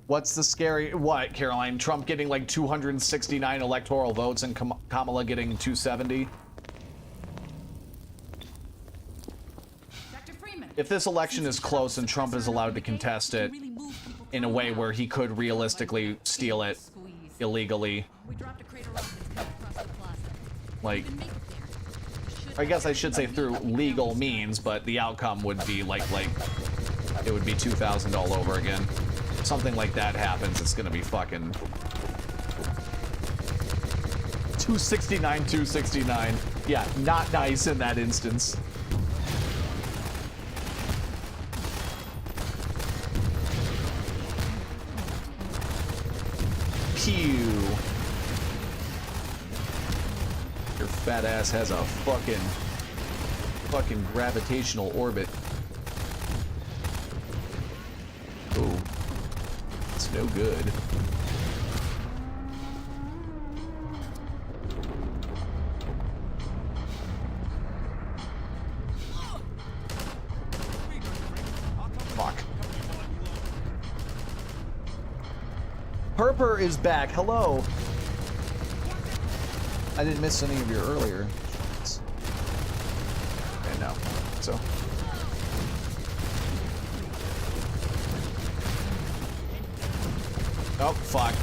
What's the scary, what, Caroline? Trump getting like 269 electoral votes and Kamala getting 270? If this election is close and Trump is allowed to contest it in a way where he could realistically steal it illegally, like, I guess I should say through legal means, but the outcome would be like it would be 2000 all over again. Something like that happens, it's gonna be fucking 269. Yeah, not nice in that instance. Pew. Your fat ass has a fucking fucking gravitational orbit. Ooh. It's no good. Fuck. Herper is back. Hello. I didn't miss any of your earlier. Okay, no. So. Oh, fuck.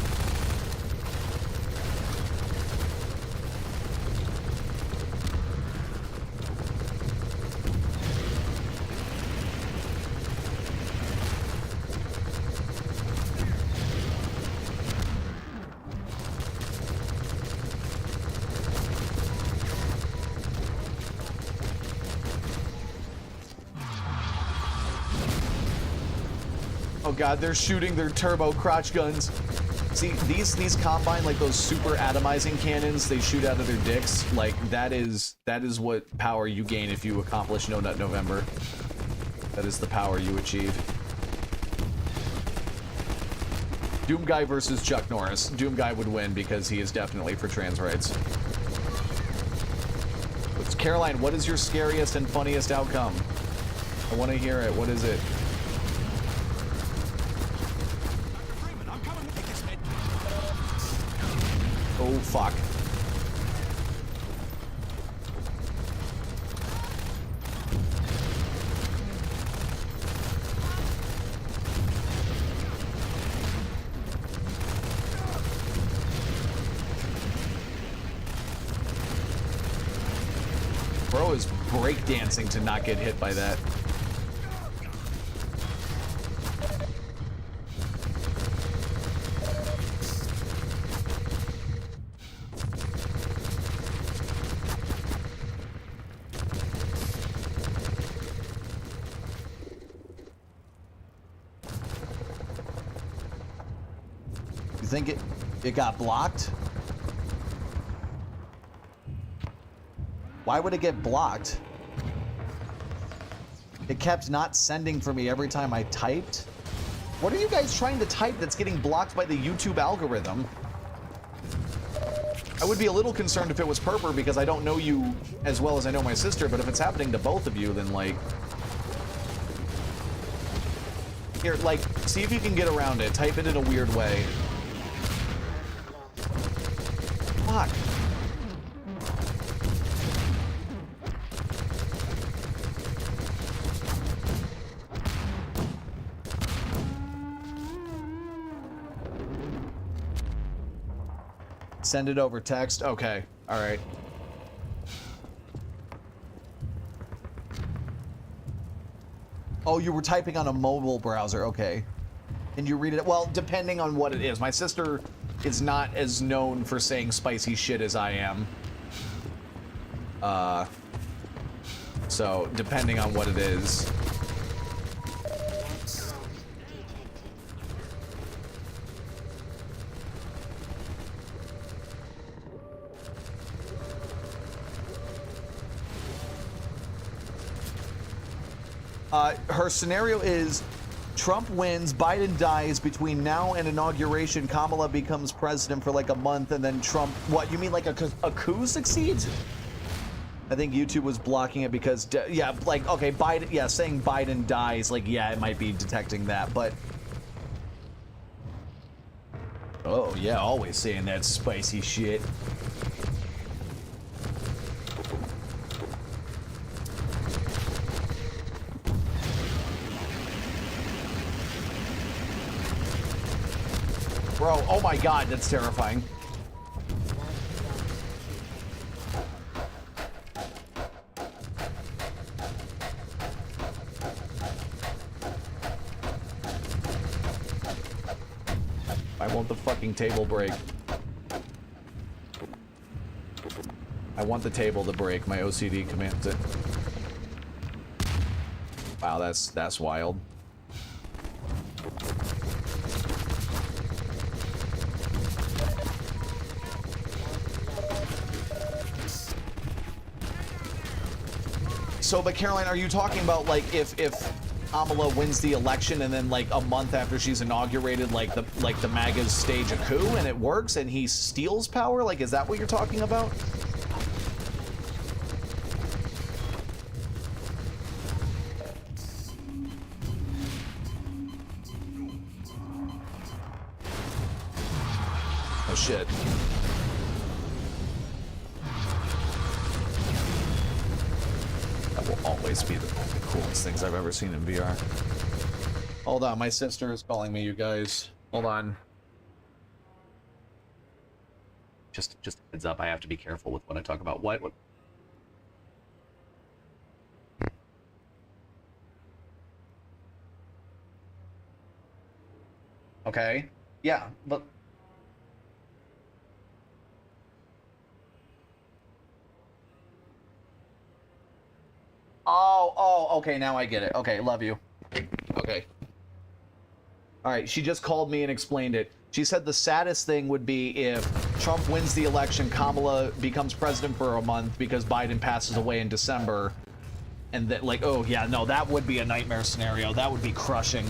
Oh god, they're shooting their turbo crotch guns. See, these combine, like those super atomizing cannons they shoot out of their dicks, like that is what power you gain if you accomplish No Nut November. That is the power you achieve. Doom Guy versus Chuck Norris. Doom Guy would win because he is definitely for trans rights. Caroline, what is your scariest and funniest outcome? I want to hear it. What is it? Oh, fuck. Bro is breakdancing to not get hit by that. You think it got blocked? Why would it get blocked? It kept not sending for me every time I typed. What are you guys trying to type that's getting blocked by the YouTube algorithm? I would be a little concerned if it was Perper because I don't know you as well as I know my sister, but if it's happening to both of you, then like... Here, like, see if you can get around it. Type it in a weird way. Fuck. Send it over text. Okay. All right. Oh, you were typing on a mobile browser. Okay. Can you read it? Well, depending on what it is. My sister is not as known for saying spicy shit as I am. So depending on what it is. Her scenario is Trump wins, Biden dies. Between now and inauguration, Kamala becomes president for like a month, and then Trump... What, you mean like a coup succeeds? I think YouTube was blocking it because... yeah, like, okay, Biden... Yeah, saying Biden dies, like, yeah, it might be detecting that, but... Oh, yeah, always saying that spicy shit. Bro, oh my god, that's terrifying. I want the fucking table break. I want the table to break. My OCD commands it. Wow, that's wild. So, but Caroline, are you talking about like if Kamala wins the election and then like a month after she's inaugurated, like the MAGAs stage a coup and it works and he steals power? Like, is that what you're talking about? Oh shit. That will always be the coolest things I've ever seen in VR. Hold on, my sister is calling me, you guys. Hold on. Just heads up, I have to be careful with what I talk about. What? Okay. Yeah, but oh, okay, now I get it. Okay, love you. Okay. All right, she just called me and explained it. She said the saddest thing would be if Trump wins the election, Kamala becomes president for a month because Biden passes away in December. And that, like, oh, yeah, no, that would be a nightmare scenario. That would be crushing.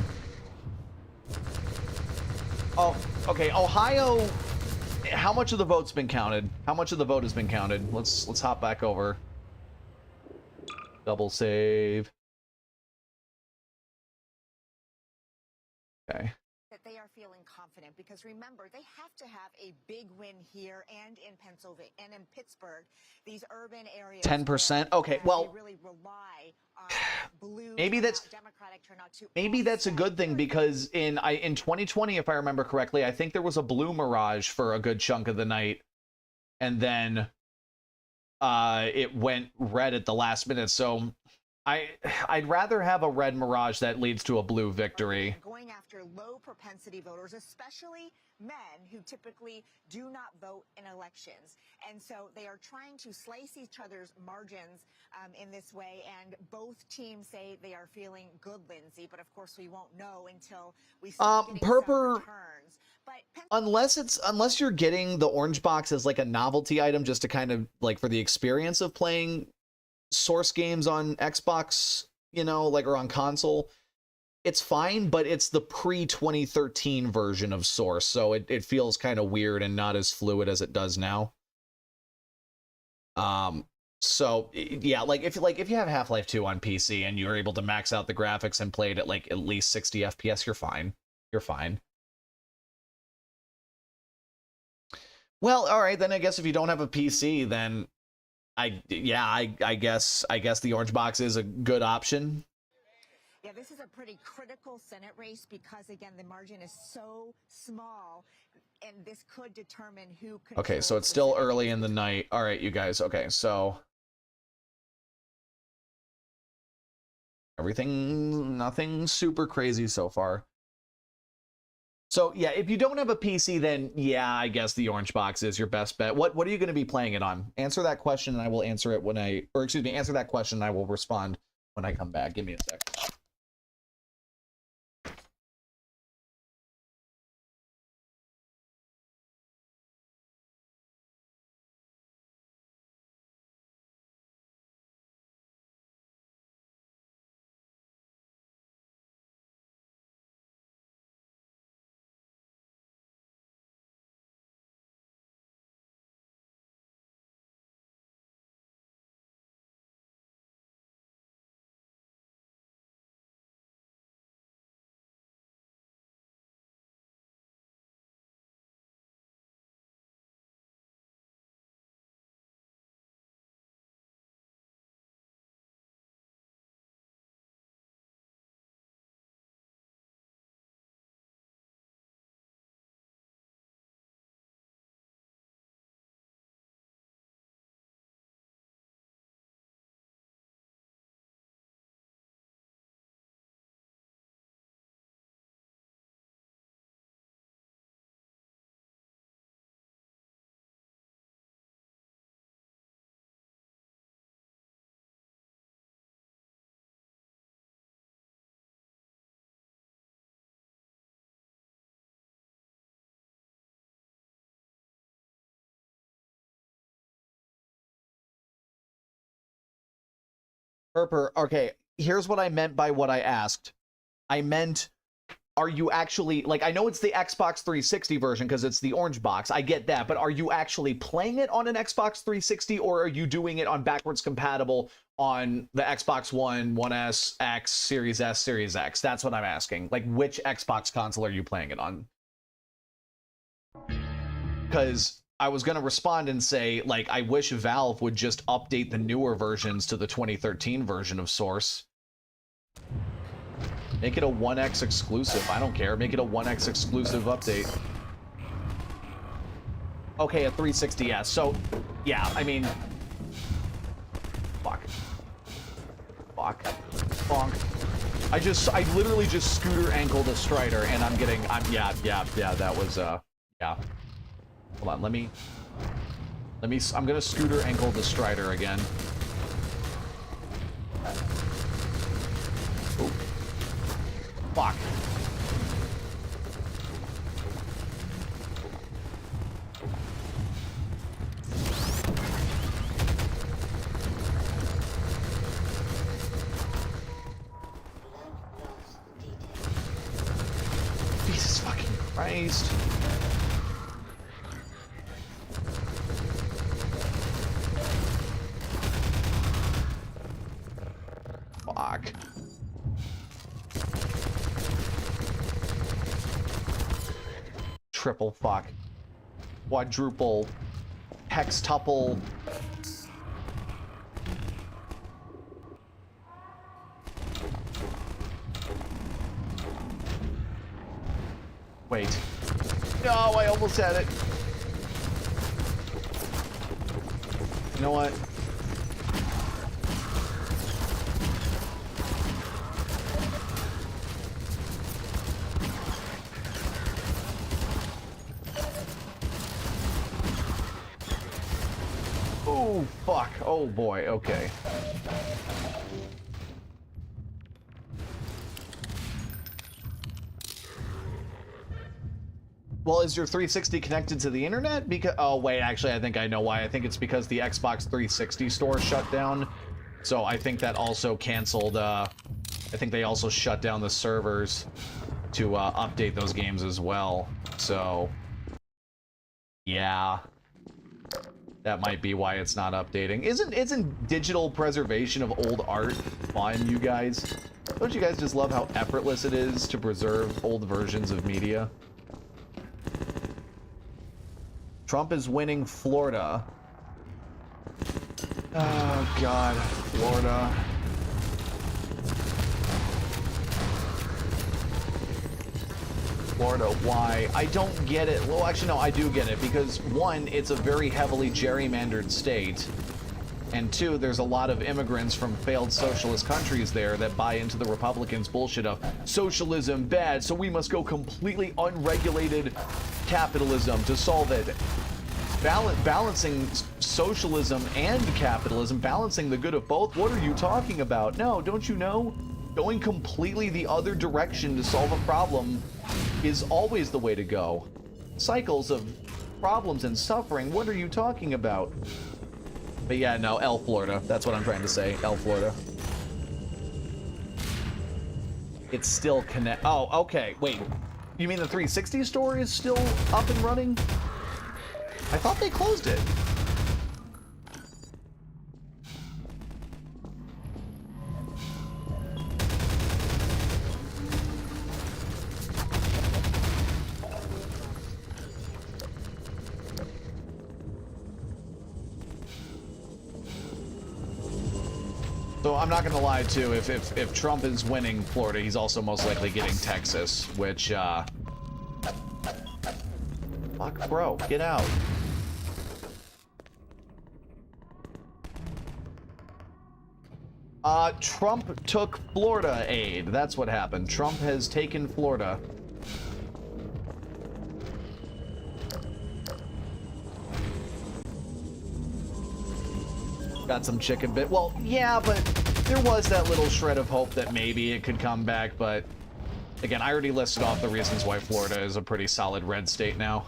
Oh, okay, Ohio, how much of the vote's been counted? How much of the vote has been counted? Let's hop back over. Double save. Okay. That they are feeling confident because remember, they have to have a big win here and in Pennsylvania and in Pittsburgh, these urban areas. 10%. Okay, well, they really rely on blue maybe that's Democratic turnout to maybe that's a good thing because in 2020, if I remember correctly, I think there was a blue mirage for a good chunk of the night, and then it went red at the last minute. So I'd rather have a red mirage that leads to a blue victory. Going after low propensity voters, especially men who typically do not vote in elections. And so they are trying to slice each other's margins in this way. And both teams say they are feeling good, Lindsay. But of course, we won't know until we start getting some returns. But Unless you're getting the orange box as like a novelty item just to kind of like for the experience of playing Source games on Xbox, you know, like, or on console, it's fine, but it's the pre-2013 version of Source, so it feels kind of weird and not as fluid as it does now. So yeah, like if you have Half-Life 2 on PC and you're able to max out the graphics and play it at like at least 60 FPS, you're fine. You're fine. Well, all right, then I guess if you don't have a PC, then I guess the orange box is a good option. Yeah, this is a pretty critical Senate race because, again, the margin is so small, and this could determine who controls. Okay, so it's still early in the night. All right, you guys. Okay, so nothing super crazy so far. So yeah, if you don't have a PC, then yeah, I guess the orange box is your best bet. What are you going to be playing it on? Answer that question and I will answer it answer that question and I will respond when I come back. Give me a sec. Herper, okay, here's what I meant by what I asked. I meant, are you actually, like, I know it's the Xbox 360 version because it's the orange box. I get that, but are you actually playing it on an Xbox 360, or are you doing it on backwards compatible on the Xbox One, 1S, X, Series S, Series X? That's what I'm asking. Like, which Xbox console are you playing it on? Because I was going to respond and say, like, I wish Valve would just update the newer versions to the 2013 version of Source. Make it a 1X exclusive. I don't care. Make it a 1X exclusive update. Okay, a 360S. So, yeah, I mean... Fuck. Fuck. Bonk. I literally just scooter ankled a Strider, and I'm getting... yeah, that was, yeah. Hold on, let me... I'm gonna scooter ankle the Strider again. Ooh. Fuck. Jesus fucking Christ. Fuck. Triple fuck. Quadruple. Hextuple. Wait. No, I almost had it. You know what? Oh, fuck. Oh, boy. Okay. Well, is your 360 connected to the internet? Because oh wait, actually I think I know why. I think it's because the Xbox 360 store shut down. So I think that also canceled, I think they also shut down the servers to update those games as well. So yeah. That might be why it's not updating. Isn't digital preservation of old art fun, you guys? Don't you guys just love how effortless it is to preserve old versions of media? Trump is winning Florida. Oh, God. Florida. Florida, why? I don't get it. Well, actually, no, I do get it. Because, one, it's a very heavily gerrymandered state. And two, there's a lot of immigrants from failed socialist countries there that buy into the Republicans' bullshit of socialism bad, so we must go completely unregulated capitalism to solve it. Balancing socialism and capitalism, balancing the good of both, what are you talking about? No, don't you know? Going completely the other direction to solve a problem is always the way to go. Cycles of problems and suffering, what are you talking about? But yeah, no, L Florida. That's what I'm trying to say. L Florida. It's still connect. Oh, okay. Wait. You mean the 360 store is still up and running? I thought they closed it. So I'm not gonna lie too, if Trump is winning Florida, he's also most likely getting Texas, which fuck, bro, get out. Trump took Florida aid. That's what happened. Trump has taken Florida. Got some chicken bit. Well, yeah, but there was that little shred of hope that maybe it could come back, but again, I already listed off the reasons why Florida is a pretty solid red state now.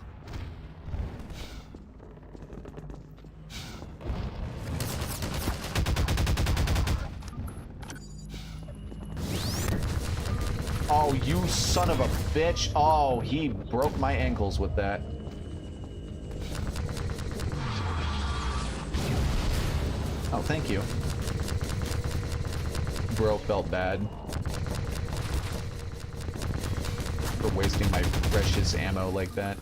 Oh, you son of a bitch. Oh, he broke my ankles with that. Oh, thank you. Bro felt bad for wasting my precious ammo like that.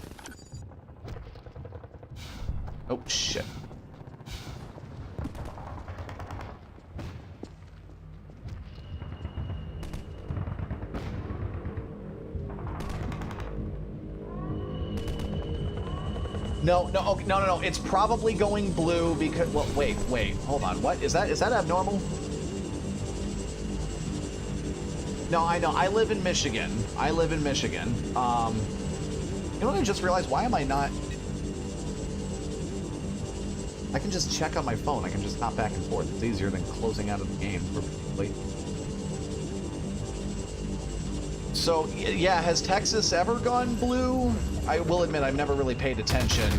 Oh, shit. No, okay, no. It's probably going blue because, well, wait, hold on. What is that? Is that abnormal? No, I know. I live in Michigan. You know what I just realized? Why am I not? I can just check on my phone. I can just hop back and forth. It's easier than closing out of the game perfectly. So, yeah, has Texas ever gone blue? I will admit I've never really paid attention.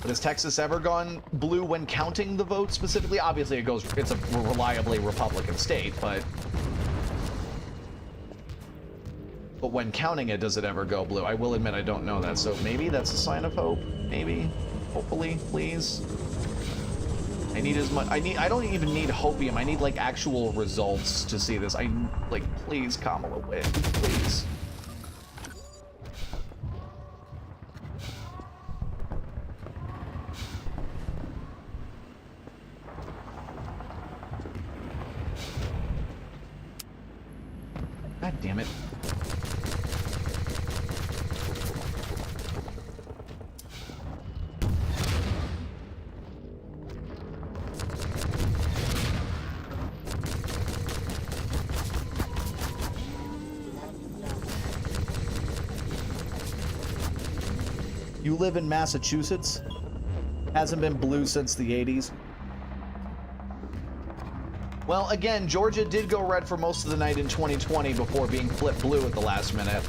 But has Texas ever gone blue when counting the votes specifically? Obviously, it's a reliably Republican state, but when counting it, does it ever go blue? I will admit I don't know that, so maybe that's a sign of hope. Maybe. Hopefully, please. I need as much. I don't even need hopium. I need like actual results to see this. Please, Kamala win. Please. God damn it. You live in Massachusetts? Hasn't been blue since the 80s. Well, again, Georgia did go red for most of the night in 2020 before being flipped blue at the last minute.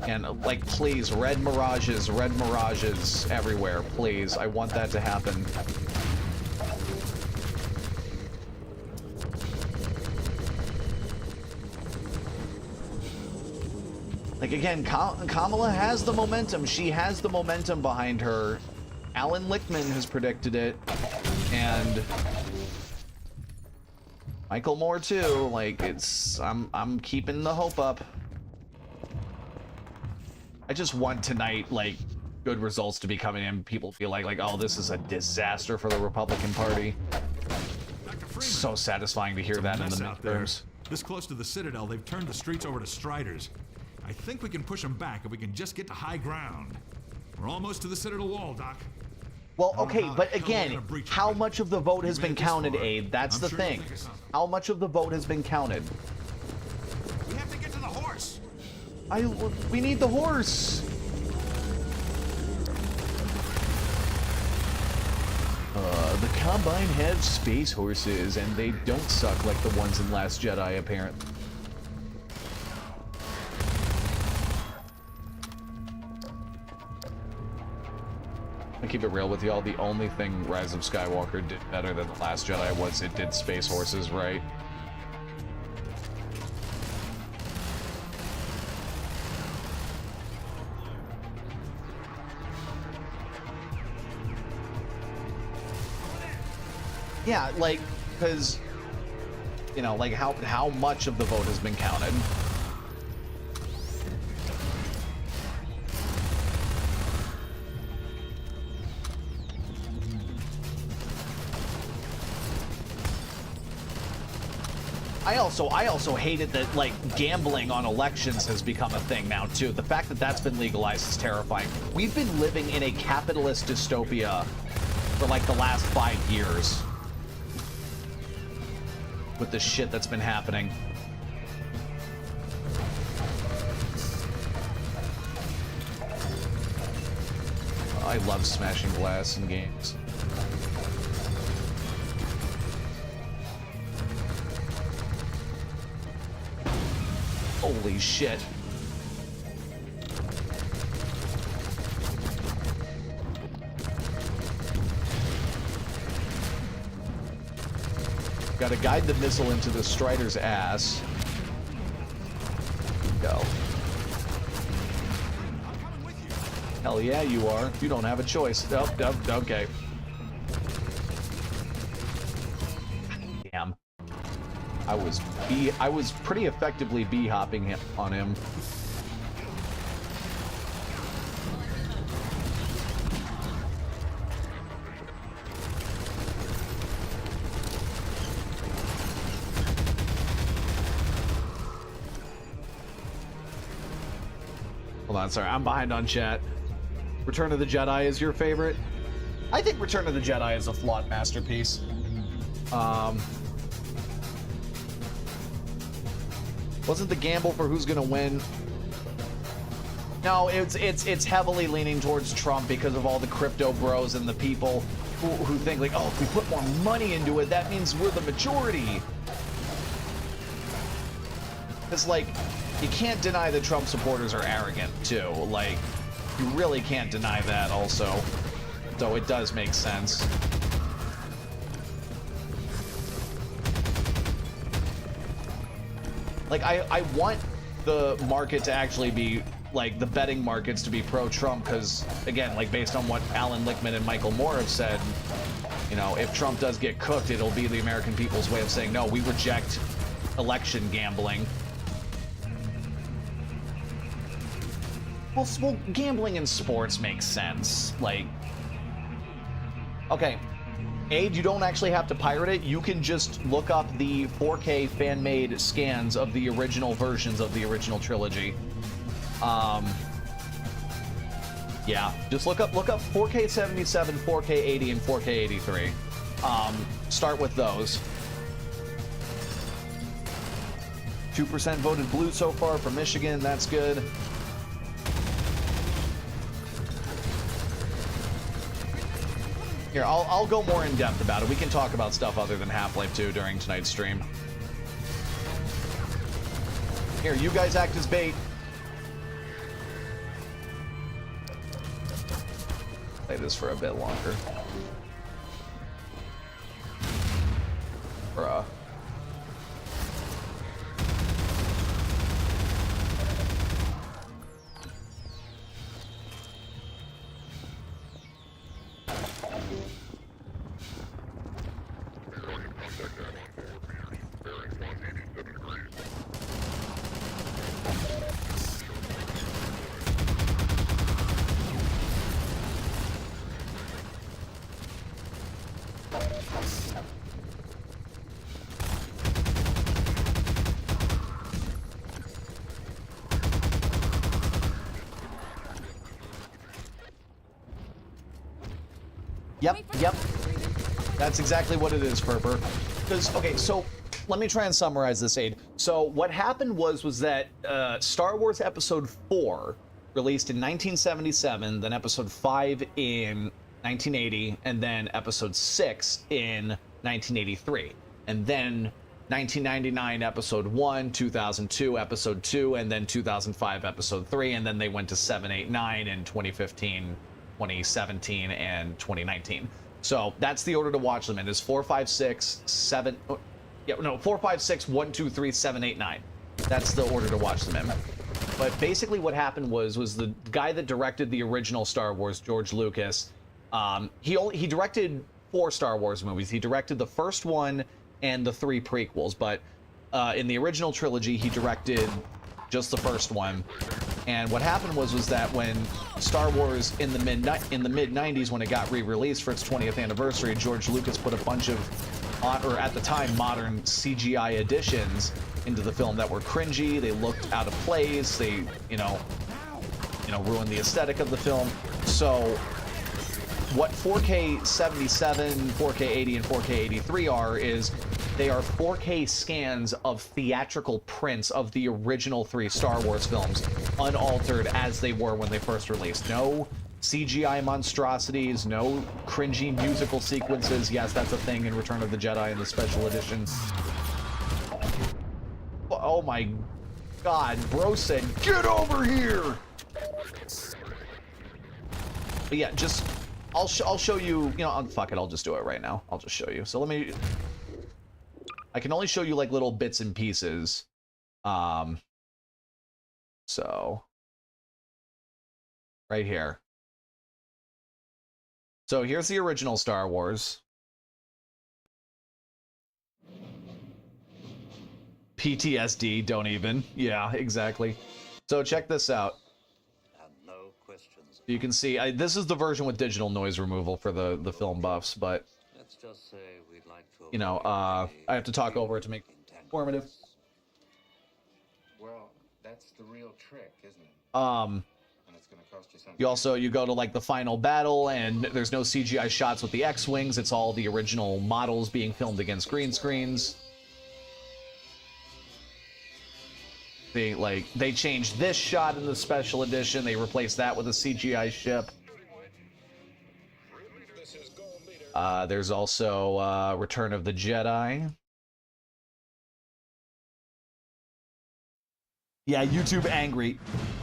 And, like, please, red mirages everywhere, please. I want that to happen. Like, again, Kamala has the momentum. She has the momentum behind her. Alan Lichtman has predicted it. And Michael Moore, too. Like, I'm keeping the hope up. I just want tonight, like, good results to be coming in. People feel like, oh, this is a disaster for the Republican Party. So satisfying to hear that in the midterms. This close to the Citadel, they've turned the streets over to Striders. I think we can push them back if we can just get to high ground. We're almost to the Citadel wall, Doc. Well, okay, but again, how much of the vote has been counted, Abe? That's the thing. How much of the vote has been counted? We have to get to the horse. We need the horse. The Combine have space horses, and they don't suck like the ones in Last Jedi, apparently. I keep it real with y'all. The only thing Rise of Skywalker did better than The Last Jedi was it did space horses right. Yeah, like, because, you know, like how much of the vote has been counted? I also hate it that, like, gambling on elections has become a thing now, too. The fact that that's been legalized is terrifying. We've been living in a capitalist dystopia for, like, the last 5 years with the shit that's been happening. I love smashing glass in games. Holy shit. Gotta guide the missile into the Strider's ass. go. Hell yeah, you are. You don't have a choice. Nope, nope, okay. Damn. I was pretty effectively b-hopping on him. Hold on, sorry, I'm behind on chat. Return of the Jedi is your favorite? I think Return of the Jedi is a flawed masterpiece. Wasn't the gamble for who's gonna win? No, it's heavily leaning towards Trump because of all the crypto bros and the people who think like, oh, if we put more money into it, that means we're the majority. It's like, you can't deny that Trump supporters are arrogant too. Like, you really can't deny that also. So it does make sense. Like, I want the market to actually be, like, the betting markets to be pro-Trump, because, again, like, based on what Alan Lichtman and Michael Moore have said, you know, if Trump does get cooked, it'll be the American people's way of saying, no, we reject election gambling. Well, gambling in sports makes sense. Like, okay, Aid, you don't actually have to pirate it. You can just look up the 4K fan-made scans of the original versions of the original trilogy. Yeah, just look up 4K 77, 4K 80, and 4K 83. Start with those. 2% voted blue so far for Michigan. That's good. Here, I'll go more in depth about it. We can talk about stuff other than Half-Life 2 during tonight's stream. Here, you guys act as bait. Play this for a bit longer. Bruh. Yep. That's exactly what it is, Ferber. Because, okay, so let me try and summarize this, Aid. So what happened was that Star Wars Episode 4 released in 1977, then Episode 5 in 1980, and then Episode 6 in 1983. And then 1999 Episode 1, 2002 Episode 2, and then 2005 Episode 3, and then they went to 7, 8, 9 in 2015, 2017, and 2019. So that's the order to watch them in, is 4, 5, 6, 7... Yeah, no, 4, 5, 6, 1, 2, 3, 7, 8, 9. That's the order to watch them in. But basically what happened was the guy that directed the original Star Wars, George Lucas, he directed 4 Star Wars movies. He directed the first one and the 3 prequels, but in the original trilogy, he directed just the first one. And what happened was that when Star Wars in the mid 90s, when it got re-released for its 20th anniversary, George Lucas put a bunch of, or at the time, modern CGI additions into the film that were cringy. They looked out of place. They, you know, ruined the aesthetic of the film. So what 4K 77, 4K 80, and 4K 83 are is they are 4K scans of theatrical prints of the original 3 Star Wars films, unaltered as they were when they first released. No CGI monstrosities, no cringy musical sequences. Yes, that's a thing in Return of the Jedi in the special edition. Oh my god, bro said, get over here! But yeah, just, I'll show you, fuck it, I'll just do it right now. I'll just show you. So I can only show you like little bits and pieces. So, right here. So here's the original Star Wars. PTSD, don't even. Yeah, exactly. So check this out. No questions. You can see, this is the version with digital noise removal for the film buffs, but, Let's just say we'd like to, you know, I have to talk over it to make it informative. Well, that's the real trick, isn't it? And it's gonna cost you something. You go to like the final battle, and there's no CGI shots with the X-Wings. It's all the original models being filmed against green screens. They changed this shot in the special edition. They replaced that with a CGI ship. There's also Return of the Jedi. Yeah, YouTube angry.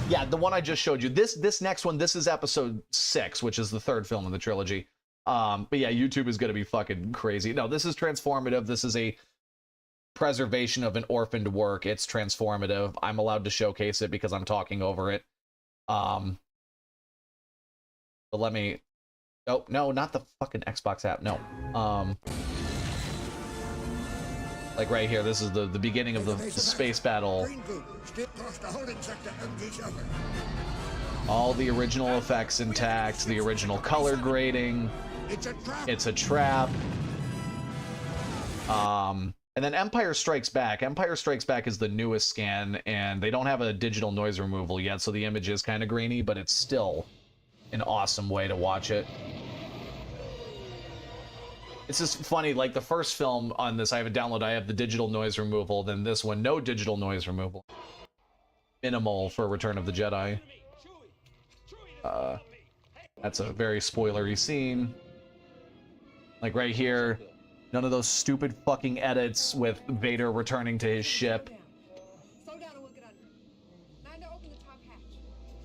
Yeah, the one I just showed you. This next one, this is episode 6, which is the third film in the trilogy. But yeah, YouTube is gonna be fucking crazy. No, this is transformative. This is a preservation of an orphaned work. It's transformative. I'm allowed to showcase it because I'm talking over it. But let me... Oh, no, not the fucking Xbox app. No. Like right here, this is the beginning of the space battle. All the original effects intact, the original color grading. It's a trap. And then Empire Strikes Back. Empire Strikes Back is the newest scan, and they don't have a digital noise removal yet, so the image is kind of grainy, but it's still an awesome way to watch it. It's just funny, like the first film on this, I have a download, I have the digital noise removal, then this one, no digital noise removal. Minimal for Return of the Jedi. That's a very spoilery scene. Like right here, none of those stupid fucking edits with Vader returning to his ship.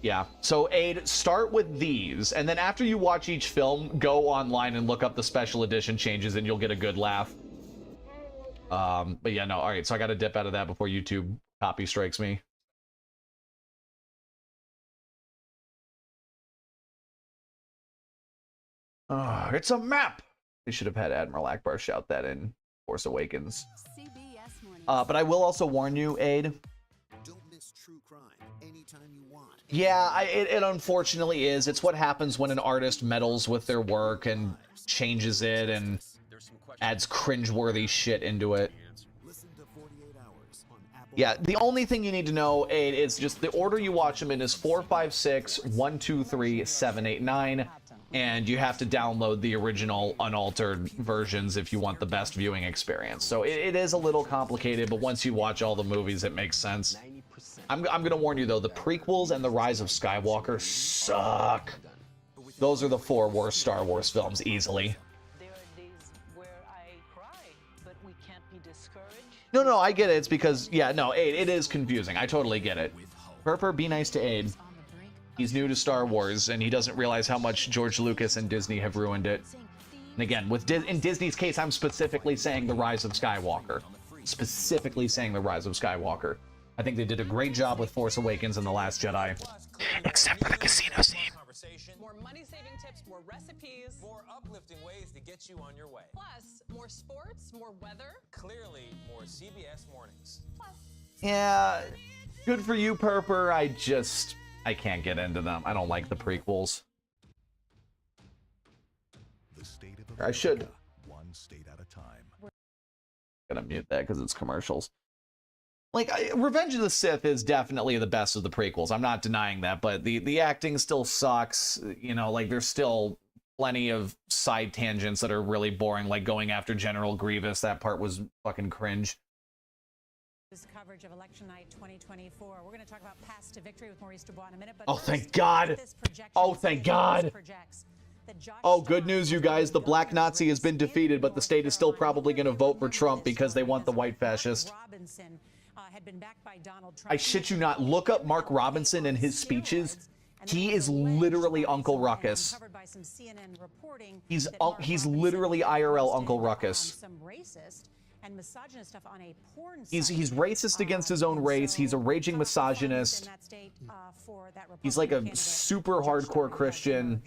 Yeah, so Aid, start with these, and then after you watch each film, go online and look up the special edition changes and you'll get a good laugh. But yeah, no, alright, so I gotta dip out of that before YouTube copy strikes me. It's a map! They should have had Admiral Akbar shout that in Force Awakens. But I will also warn you, Aid. Don't miss true crime anytime you want. Yeah, it unfortunately is. It's what happens when an artist meddles with their work and changes it and adds cringeworthy shit into it. Yeah, the only thing you need to know, Aid, is just the order you watch them in is 4, 5, 6, 1, 2, 3, 7, 8, 9. And you have to download the original unaltered versions if you want the best viewing experience. So it is a little complicated, but once you watch all the movies, it makes sense. I'm gonna warn you though, the prequels and The Rise of Skywalker suck. Those are the 4 worst Star Wars films, easily. No, I get it. It's because, yeah, no, Aid, it is confusing. I totally get it. Purper, be nice to Aid. He's new to Star Wars, and he doesn't realize how much George Lucas and Disney have ruined it. And again, in Disney's case, I'm specifically saying The Rise of Skywalker. Specifically saying The Rise of Skywalker. I think they did a great job with Force Awakens and The Last Jedi. Except for the casino scene. More money-saving tips, more recipes, More uplifting ways to get you on your way. plus more sports, more weather. Clearly, more CBS mornings. Yeah, good for you, Purper. I can't get into them. I don't like the prequels. I should. One state at a time. Gonna mute that because it's commercials. Like, Revenge of the Sith is definitely the best of the prequels. I'm not denying that, but the acting still sucks. You know, like, there's still plenty of side tangents that are really boring, like going after General Grievous. That part was fucking cringe. Coverage of election night 2024. We're going to talk about Path to Victory with Maurice Dubois in a minute. But Oh, thank God. Oh, thank God. Oh, good news, you guys. The Black Nazi has been defeated, but the state is still probably going to vote for Trump because they want the white fascist. I shit you not. Look up Mark Robinson and his speeches. He is literally Uncle Ruckus. He's literally IRL Uncle Ruckus. and misogynist stuff on a porn He's site. racist against his own race. He's a raging misogynist. In that state, for that He's like a Republican super hardcore Christian.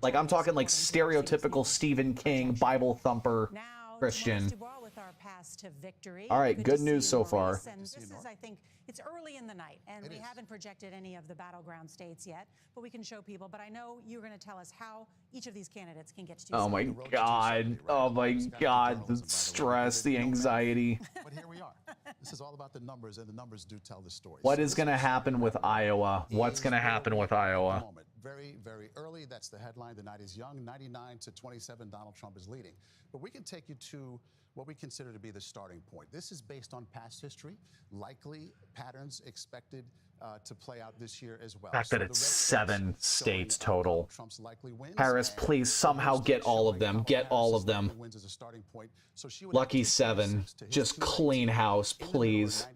Like, I'm talking like stereotypical Stephen King, Bible thumper Christian. with our path to victory. All right, good to news see you, so far. Maurice. And this is, I think, it's early in the night, and we haven't projected any of the battleground states yet, but we can show people. But I know you're going to tell us how each of these candidates can get to. Oh my God! Oh my God! The stress, the anxiety. But here we are. This is all about the numbers, and the numbers do tell the story. What is going to happen with Iowa? What's going to happen with Iowa? Very, very early. That's the headline. The night is young. 99 to 27. Donald Trump is leading. But we can take you to what we consider to be the starting point. This is based on past history, likely patterns expected to play out this year as well. The fact that it's 7 states total. Harris, please somehow get all of them. Get all of them. Lucky 7. Just clean house, please.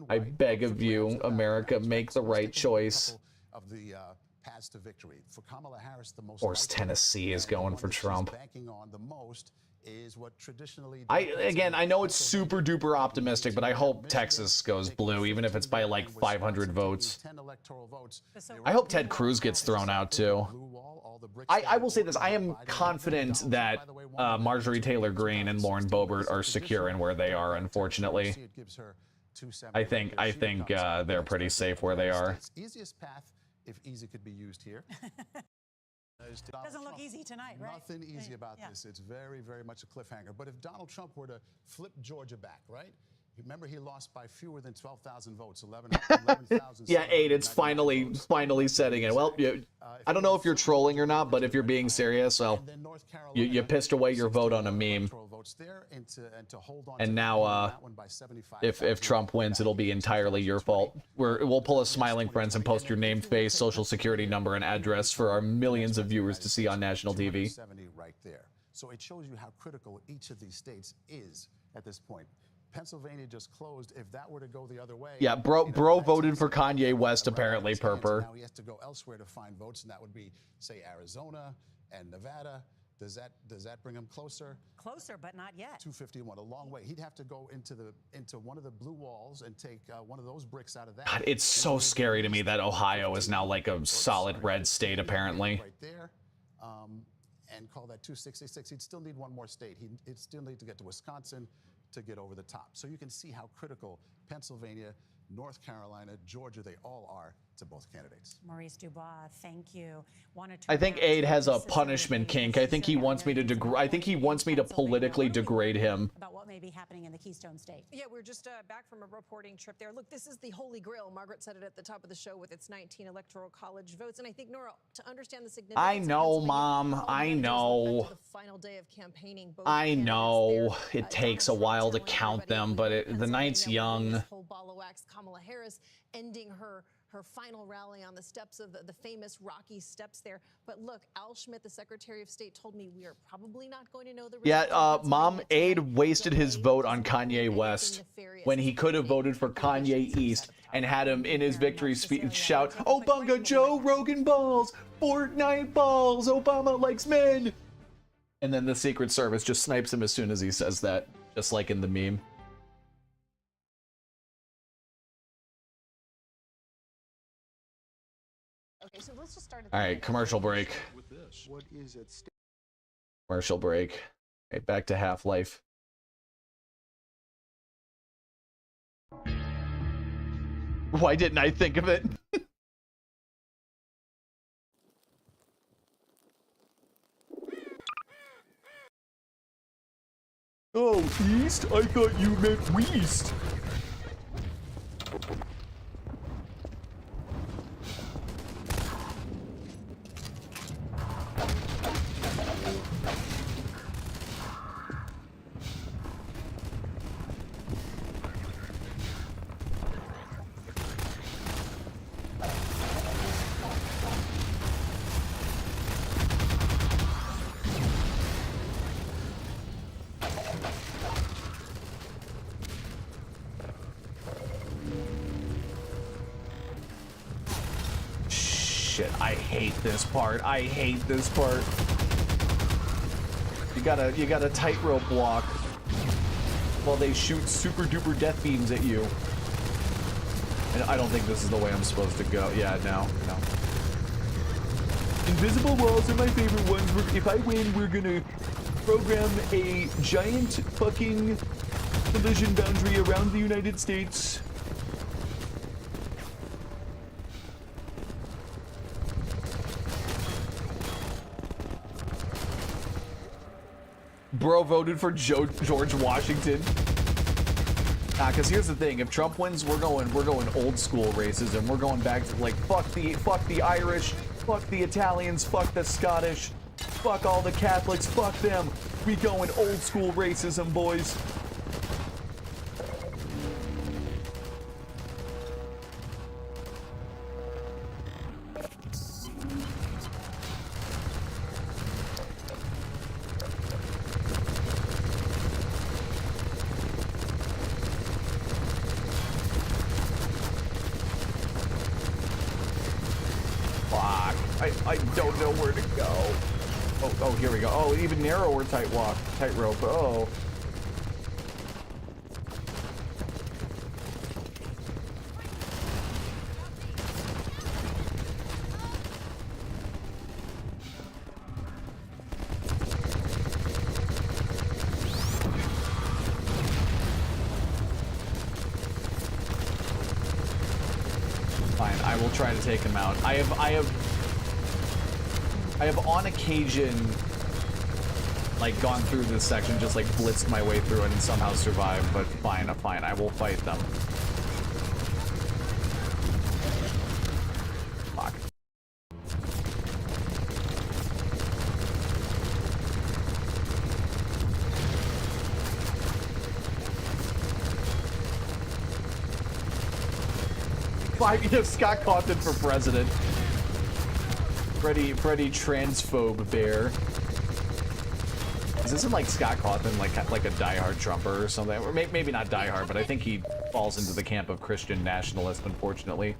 I beg of you, America, make the right choice. Of the paths to victory. For Kamala Harris, the most. Of course, Tennessee is going for Trump. Banking on the most is what traditionally. I know it's super duper optimistic, but I hope Texas goes blue, even if it's by like 500 votes. I hope Ted Cruz gets thrown out too. I will say this: I am confident that Marjorie Taylor Greene and Lauren Boebert are secure in where they are. Unfortunately, I think they're pretty safe where they are. Easiest path, if easy could be used here. Doesn't look easy tonight, right? Nothing easy about this. It's very, very much a cliffhanger. But if Donald Trump were to flip Georgia back, right? Remember, he lost by fewer than 12,000 votes, 11,000. Yeah, 8. It's finally setting in. Well, I don't know if you're trolling or not, but if you're being serious, well, you pissed away your vote on a meme. And now, if Trump wins, it'll be entirely your fault. We'll pull a Smiling Friends and post your name, face, social security number, and address for our millions of viewers to see on national TV. Right there. So it shows you how critical each of these states is at this point. Pennsylvania just closed. If that were to go the other way, yeah, bro voted for Kanye West apparently. Purper. Now he has to go elsewhere to find votes, and that would be, say, Arizona and Nevada. Does that bring him closer? Closer, but not yet. 251, a long way. He'd have to go into one of the blue walls and take one of those bricks out of that. God, it's so scary to me that Ohio is now like a solid red state apparently. Right there. And call that 266. He'd still need one more state. He'd still need to get to Wisconsin to get over the top. So you can see how critical Pennsylvania, North Carolina, Georgia, they all are to both candidates. Maurice Dubois, thank you. I think Aid has a punishment kink. I think he wants me to I think he wants me to politically degrade him. About what may be happening in the Keystone State. Yeah, we're just back from a reporting trip there. Look, this is the holy grail. Margaret said it at the top of the show with its 19 electoral college votes. And I think, Nora, to understand the significance. I know, Mom. I know. The final day of campaigning. I know. It takes a while to count them, but the night's young. Kamala Harris ending her final rally on the steps of the famous Rocky Steps there. But look, Al Schmidt, the Secretary of State, told me we are probably not going to know the results. Yeah, Mom, Aid wasted his vote on Kanye West when he could have voted for Kanye East and had him in his victory speech shout, "Oh, bunga Joe Rogan balls, Fortnite balls, Obama likes men." And then the Secret Service just snipes him as soon as he says that, just like in the meme. Okay, so let's just start at All right, commercial break. What is at stake? Commercial break. Right, back to Half-Life. Why didn't I think of it? Oh, East? I thought you meant Weast. I hate this part. I hate this part. You gotta tightrope walk. while they shoot super duper death beams at you. And I don't think this is the way I'm supposed to go. Yeah, no. Invisible walls are my favorite ones. If I win, we're gonna program a giant fucking collision boundary around the United States. Bro voted for George Washington. Cause here's the thing: if Trump wins, we're going old school racism. We're going back to like fuck the Irish, fuck the Italians, fuck the Scottish, fuck all the Catholics, fuck them. We going old school racism, boys. I don't know where to go. Oh, here we go. Oh, even narrower tightrope. Oh. Fine, I will try to take him out. I have on occasion, like, gone through this section, just like blitzed my way through it and somehow survived, but fine, I will fight them. Fuck. Scott Cawthon for president. Freddie transphobe bear. Isn't like Scott Cawthon like a diehard Trumper or something? Or maybe not diehard, but I think he falls into the camp of Christian nationalist, unfortunately.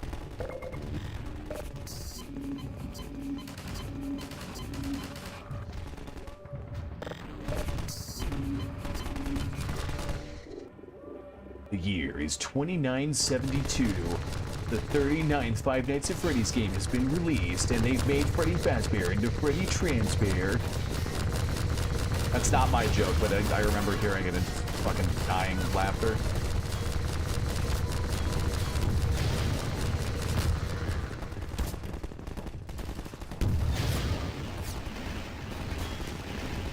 The year is 2972. The 39th Five Nights at Freddy's game has been released, and they've made Freddy Fazbear into Freddy Transbear. That's not my joke, but I remember hearing it and fucking dying of laughter.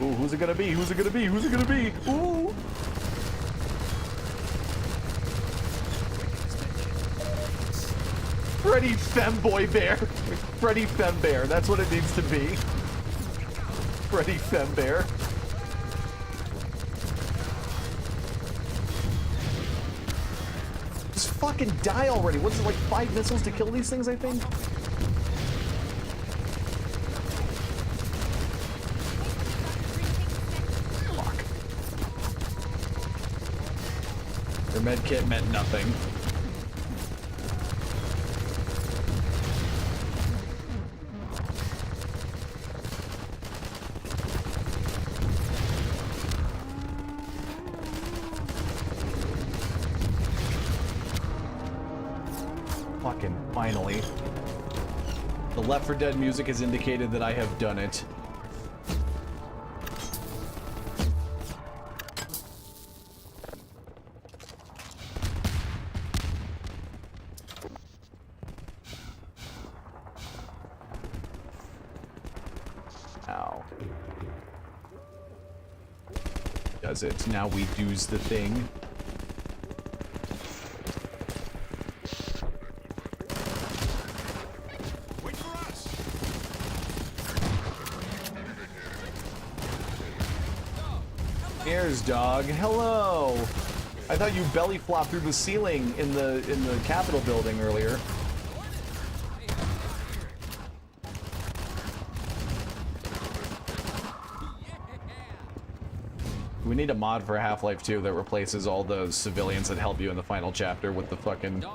Ooh, who's it gonna be? Who's it gonna be? Who's it gonna be? Ooh! Freddy Femboy Bear. Freddy Fembear. That's what it needs to be. Freddy Fembear. Just fucking die already. What's it, like 5 missiles to kill these things, I think? Fuck. Their med kit meant nothing. Finally. The Left 4 Dead music has indicated that I have done it. Ow. Does it. Now we do's the thing. Here's dog. Hello. I thought you belly flopped through the ceiling in the Capitol building earlier. We need a mod for Half-Life 2 that replaces all the civilians that help you in the final chapter with the fucking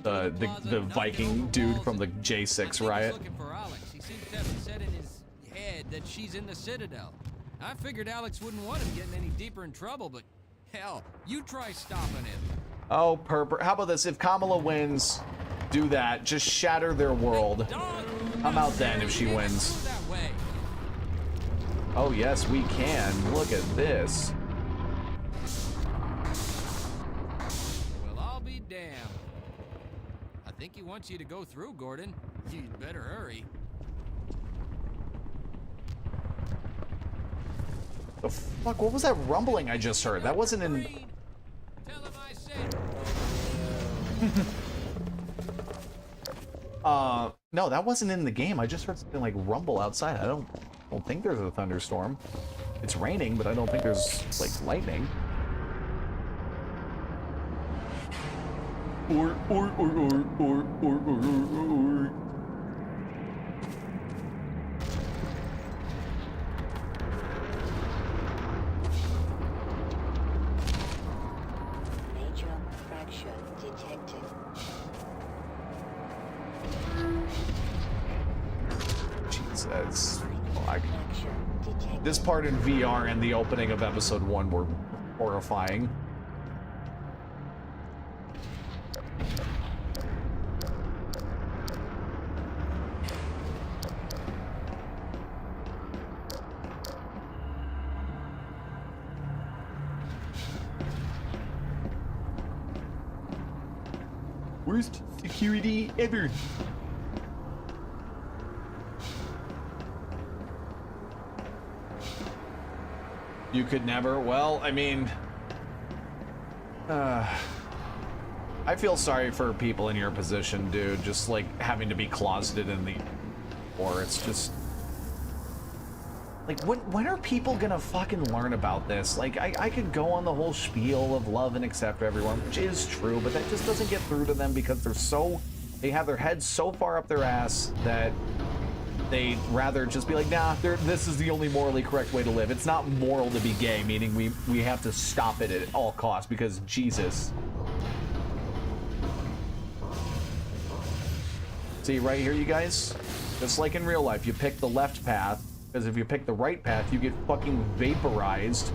the Viking dude from the J6 riot. Looking for Alex. He seems to have said in his head that she's in the Citadel. I figured Alex wouldn't want him getting any deeper in trouble, but Hell, you try stopping him. Oh, Perper. How about this? If Kamala wins, do that. Just shatter their world. I'm out then if she wins. That way. Oh, yes, we can. Look at this. Well, I'll be damned. I think he wants you to go through, Gordon. You'd better hurry. The fuck? What was that rumbling I just heard? That wasn't in... Tell him I said. No, that wasn't in the game. I just heard something like rumble outside. I don't think there's a thunderstorm. It's raining, but I don't think there's like lightning. Or. Major fracture detected. Jesus. Fuck. This part in VR and the opening of episode 1 were horrifying. Worst security ever. You could never. Well, I mean, I feel sorry for people in your position, dude. Just like having to be closeted in the war. It's just like, when are people gonna fucking learn about this? Like, I could go on the whole spiel of love and accept everyone, which is true, but that just doesn't get through to them because they have their heads so far up their ass that they'd rather just be like, nah, this is the only morally correct way to live. It's not moral to be gay, meaning we have to stop it at all costs because Jesus. See, right here, you guys? Just like in real life, you pick the left path, because if you pick the right path, you get fucking vaporized.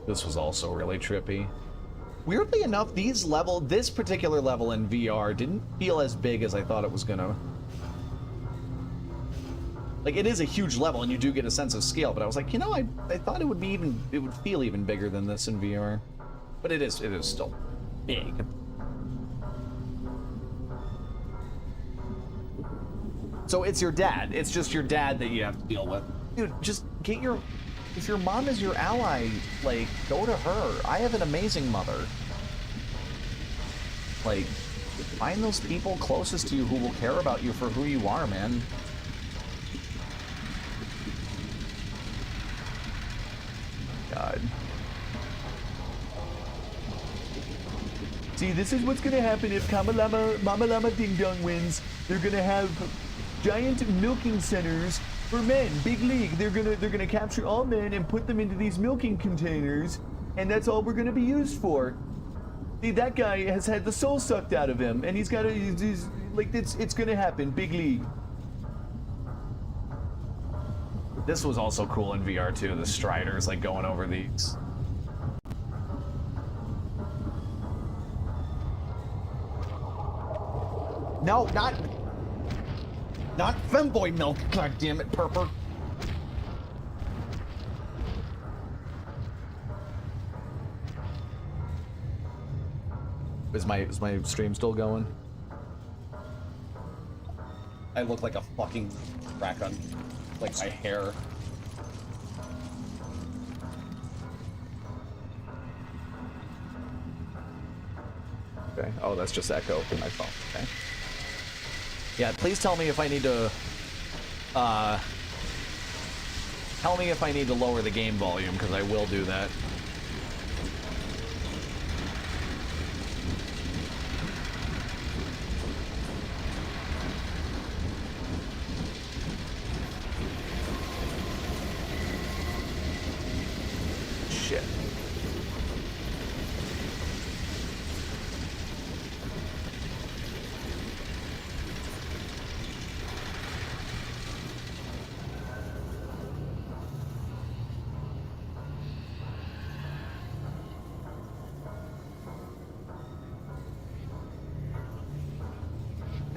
This was also really trippy. Weirdly enough, this particular level in VR didn't feel as big as I thought it was gonna. Like, it is a huge level and you do get a sense of scale, but I was like, you know, I thought it would feel even bigger than this in VR. But it is still big. So it's your dad. It's just your dad that you have to deal with. Dude, just get your... If your mom is your ally, like, go to her. I have an amazing mother. Like, find those people closest to you who will care about you for who you are, man. God. See, this is what's gonna happen if Mama Llama Ding Dong wins. They're gonna have giant milking centers for men, big league. They're gonna capture all men and put them into these milking containers, and that's all we're gonna be used for. See, that guy has had the soul sucked out of him, and he's like, it's gonna happen, big league. This was also cool in VR too. The Striders like going over these. No, not femboy milk, god damn it, Purper. Is my stream still going? I look like a fucking crack on like my hair. Okay. Oh, that's just echo from my phone. Okay. Yeah, please tell me if I need to lower the game volume, because I will do that.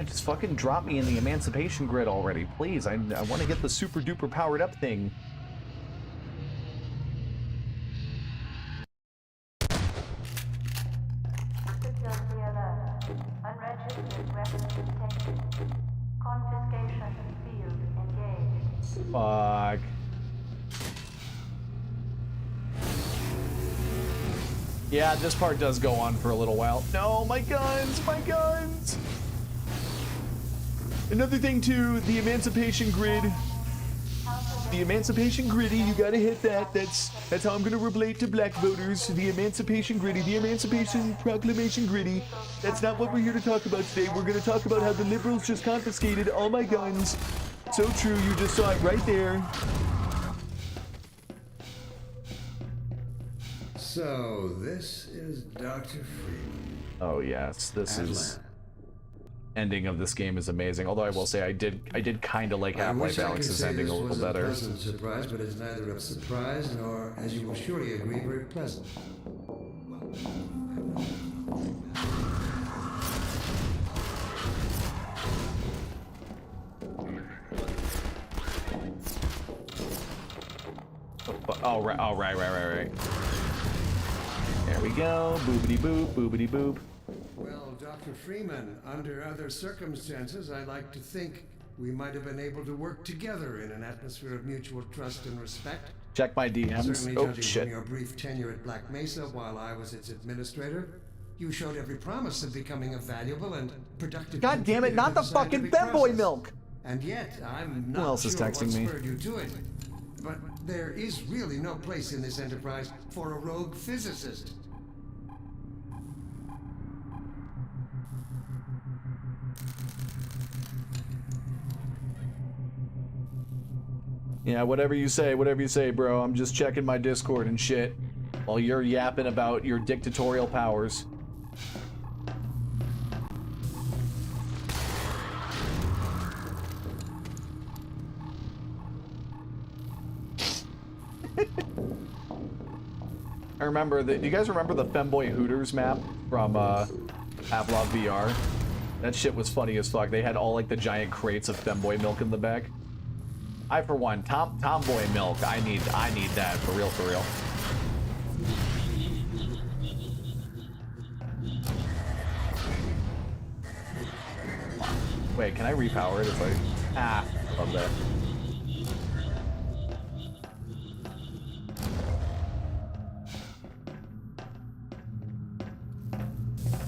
Just fucking drop me in the emancipation grid already, please. I want to get the super duper powered up thing. Fuck. Yeah, this part does go on for a little while. No, my guns, my guns! Another thing too, the emancipation grid. The emancipation griddy, you gotta hit that. That's how I'm gonna relate to black voters. The emancipation griddy, the emancipation proclamation griddy. That's not what we're here to talk about today. We're gonna talk about how the liberals just confiscated all my guns. So true, you just saw it right there. So, this is Dr. Freeman. Oh yes, this is... Ending of this game is amazing. Although I will say I did kind of like Half-Life Alyx's ending a little better. This was a pleasant surprise, but it's neither a surprise nor, as you will surely agree, very pleasant. Oh right. There we go. Boobity boop, boobity boop. Well, Dr. Freeman, under other circumstances, I like to think we might have been able to work together in an atmosphere of mutual trust and respect. Check my DMs. Certainly, Oh judging shit. from your brief tenure at Black Mesa while I was its administrator, you showed every promise of becoming a valuable and productive. God damn it! Not the fucking femboy milk. And yet, I'm Who not else sure is texting what me? spurred you to it. But there is really no place in this enterprise for a rogue physicist. Yeah, whatever you say, bro. I'm just checking my Discord and shit while you're yapping about your dictatorial powers. I remember that. You guys remember the Femboy Hooters map from Pavlov VR? That shit was funny as fuck. They had all like the giant crates of Femboy milk in the back. I, for one, Tomboy milk. I need that for real, for real. Wait, can I repower it if I... love that.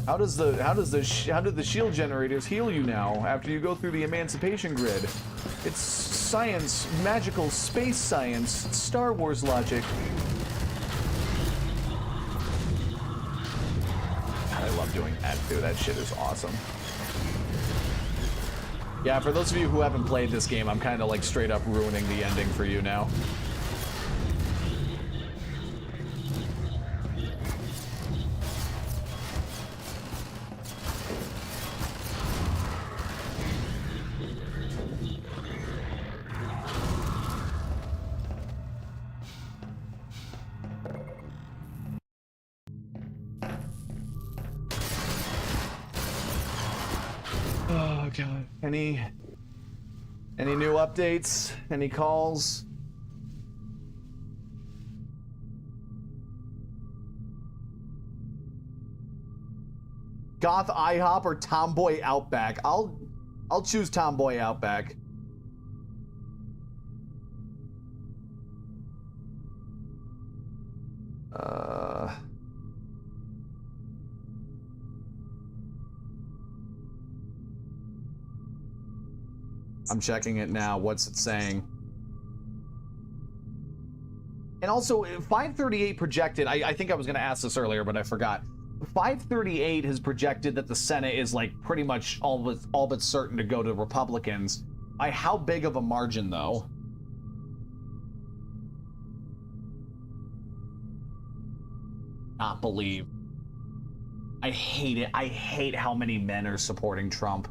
How do the shield generators heal you now after you go through the emancipation grid? It's science, magical space science, Star Wars logic. God, I love doing that too. That shit is awesome. Yeah, for those of you who haven't played this game, I'm kind of like straight up ruining the ending for you now. Oh god. Any new updates? Any calls? Goth IHOP or Tomboy Outback? I'll choose Tomboy Outback. I'm checking it now. What's it saying? And also, 538 projected, I think I was going to ask this earlier, but I forgot. 538 has projected that the Senate is like pretty much all but certain to go to Republicans. By how big of a margin, though? Not believe. I hate it. I hate how many men are supporting Trump.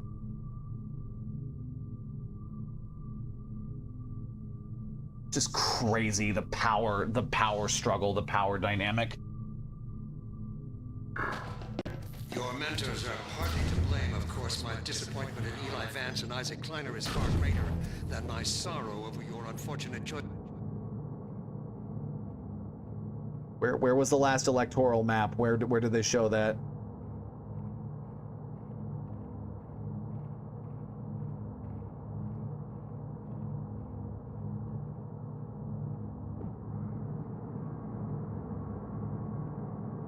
Just crazy, the power struggle, the power dynamic. Your mentors are partly to blame, of course. My disappointment in Eli Vance and Isaac Kleiner is far greater than my sorrow over your unfortunate choice. Where was the last electoral map? Where did they show that?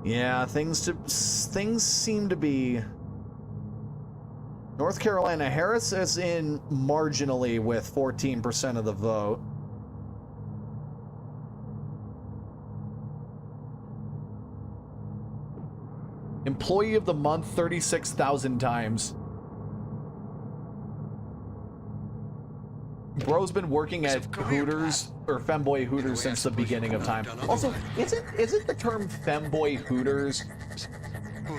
Yeah, things seem to be. North Carolina, Harris is in marginally with 14% of the vote. Employee of the month 36,000 times. Bro's been working at Hooters or Femboy Hooters since the beginning of time. Also, isn't the term Femboy Hooters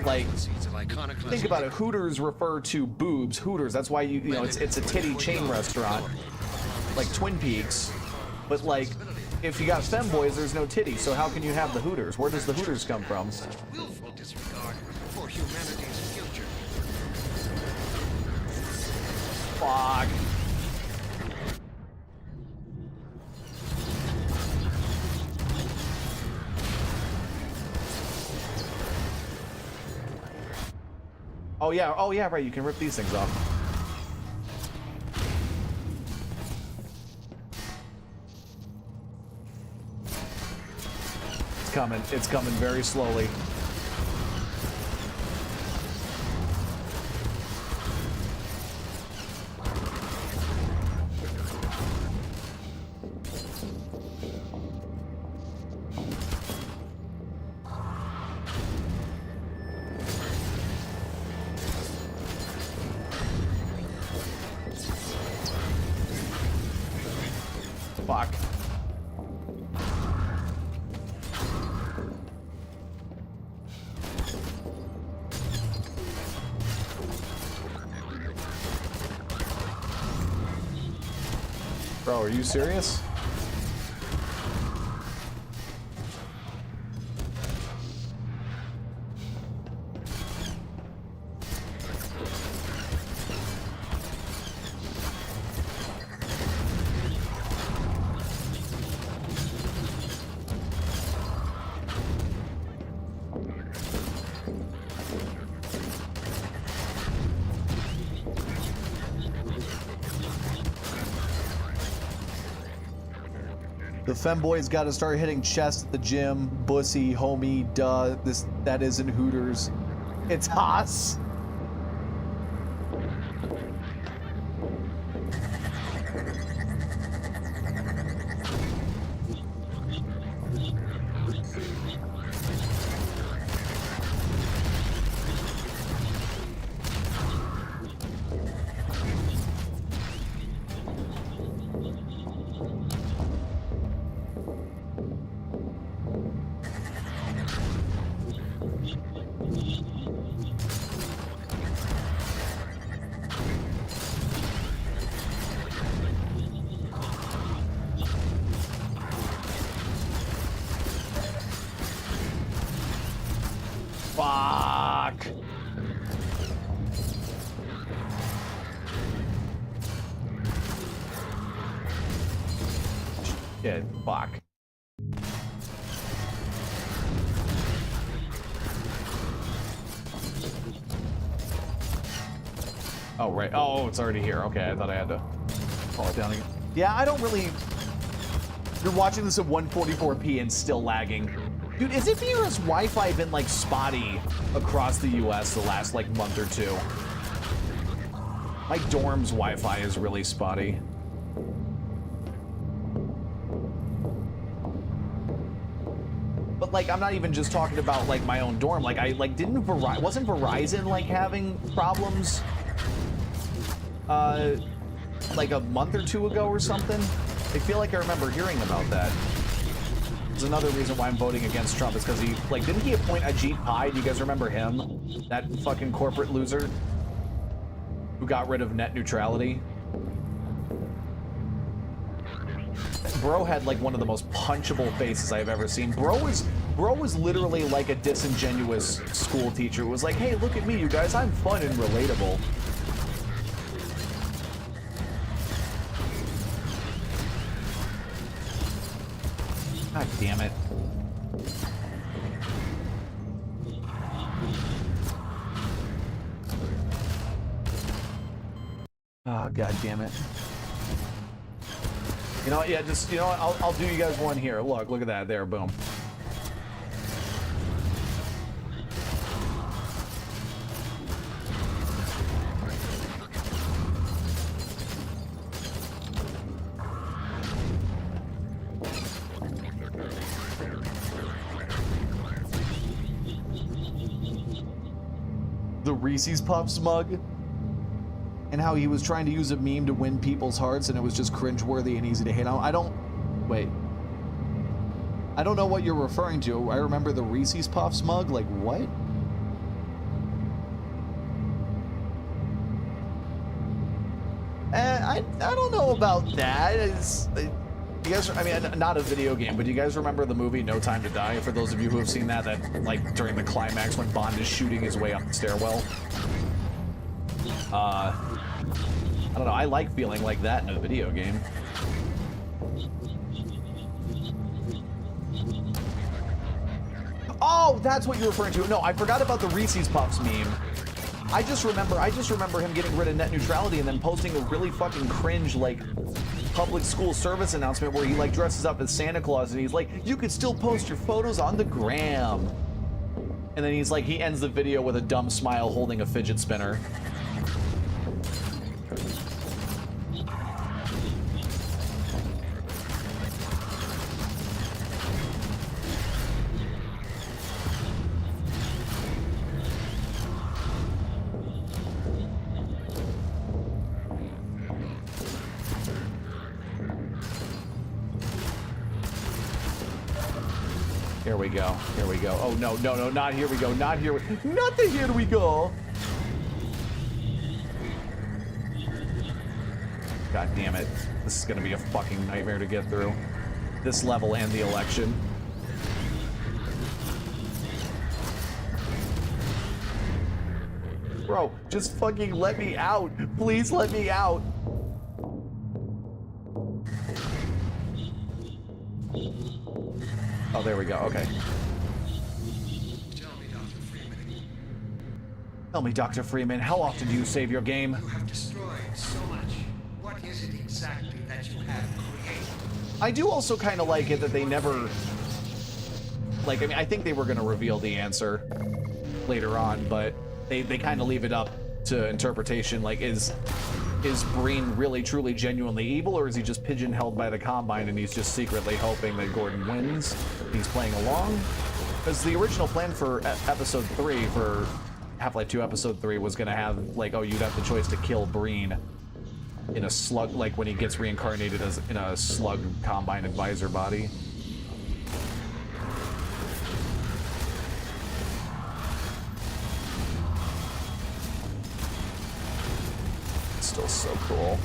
like, think about it, Hooters refer to boobs, Hooters, that's why you know it's a titty chain restaurant like Twin Peaks, but like if you got femboys there's no titty, so how can you have the Hooters? Where does the Hooters come from? Willful disregard for humanity's future. Fuck. Oh yeah, right, you can rip these things off. It's coming very slowly. Fuck. Bro, are you serious? The femboys got to start hitting chest at the gym. Bussy, homie, duh. That isn't Hooters. It's Haas. Fuck. Shit, fuck. Oh, right. Oh, it's already here. Okay, I thought I had to pull it down again. Yeah, I don't really... You're watching this at 144p and still lagging. Dude, is it because Wi-Fi been, like, spotty across the US the last, like, month or two? My dorm's Wi-Fi is really spotty. But, like, I'm not even just talking about, like, my own dorm. Like, wasn't Verizon, like, having problems, like, a month or two ago or something? I feel like I remember hearing about that. It's another reason why I'm voting against Trump is because he, like, didn't he appoint Ajit Pai? Do you guys remember him? That fucking corporate loser who got rid of net neutrality? Bro had like one of the most punchable faces I've ever seen. Bro was literally like a disingenuous school teacher. It was like, hey, look at me, you guys, I'm fun and relatable. God damn it. Oh, God damn it. You know, yeah, just, you know what, I'll do you guys one here. Look at that. There, boom. The Reese's Puffs mug. And how he was trying to use a meme to win people's hearts, and it was just cringeworthy and easy to hate on. I don't know what you're referring to. I remember the Reese's Puffs mug. Like, what? I don't know about that. You guys, I mean, not a video game, but do you guys remember the movie No Time to Die? For those of you who have seen that, like during the climax when Bond is shooting his way up the stairwell. I don't know, I like feeling like that in a video game. Oh, that's what you're referring to. No, I forgot about the Reese's Puffs meme. I just remember him getting rid of net neutrality and then posting a really fucking cringe, like, public school service announcement where he, like, dresses up as Santa Claus and he's like, you could still post your photos on the gram. And then he's like, he ends the video with a dumb smile holding a fidget spinner. Here we go. Here we go. Oh, no, no, no, not here we go. Not here. Not the here we go. God damn it. This is going to be a fucking nightmare to get through. This level and the election. Bro, just fucking let me out. Please let me out. Oh, there we go. Okay. Tell me, Dr. Freeman, how often do you save your game? You have destroyed so much. What is it exactly that you have created? I do also kind of like it that they never... Like, I mean, I think they were going to reveal the answer later on, but they kind of leave it up to interpretation. Like, is Breen really, truly, genuinely evil, or is he just pigeon-held by the Combine and he's just secretly hoping that Gordon wins? He's playing along? Because the original plan for Episode 3, for Half-Life 2 Episode 3, was going to have, like, oh, you'd have the choice to kill Breen in a slug, like when he gets reincarnated as in a slug Combine advisor body. Still so cool.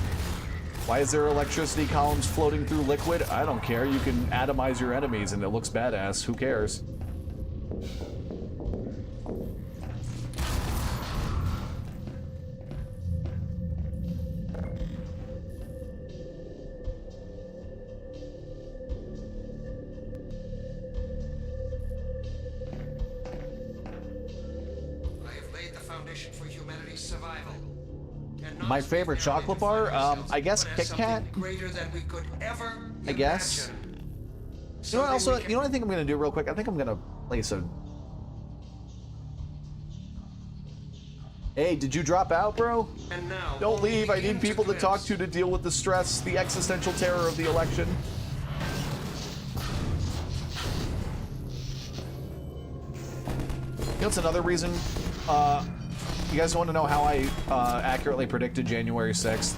Why is there electricity columns floating through liquid? I don't care. You can atomize your enemies and it looks badass. Who cares? I have laid the foundation for humanity's survival. My favorite chocolate bar? I guess Kit Kat? Greater than we could ever I guess. You know what also, you know what I think I'm gonna do real quick? I think I'm gonna place a... Hey, did you drop out, bro? And now, don't leave, I need people to talk to deal with the stress, the existential terror of the election. You know what's another reason? You guys want to know how I accurately predicted January 6th?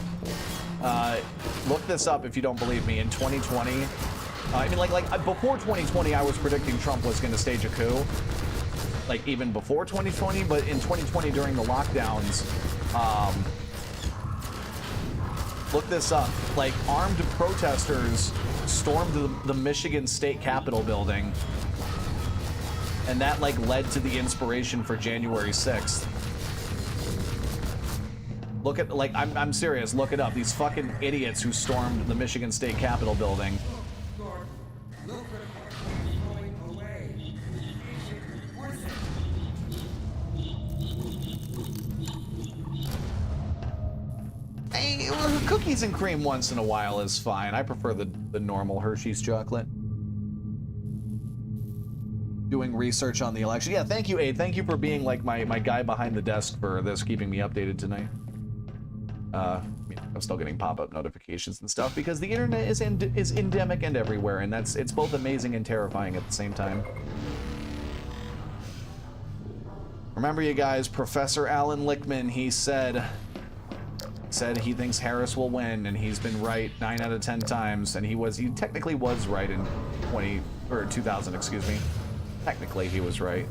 Look this up if you don't believe me. In 2020, I mean, like before 2020, I was predicting Trump was going to stage a coup. Like even before 2020, but in 2020 during the lockdowns, Look this up. Like, armed protesters stormed the Michigan State Capitol building, and that like led to the inspiration for January 6th. Look at, like, I'm serious. Look it up. These fucking idiots who stormed the Michigan State Capitol building. Hey, cookies and cream once in a while is fine. I prefer the normal Hershey's chocolate. Doing research on the election. Yeah, thank you, Aid. Thank you for being like my guy behind the desk for this, keeping me updated tonight. I'm still getting pop-up notifications and stuff because the internet is endemic and everywhere, and it's both amazing and terrifying at the same time. Remember, you guys, Professor Alan Lichtman, he said he thinks Harris will win, and he's been right 9 out of 10 times, and he technically was right in 2000, excuse me. Technically, he was right.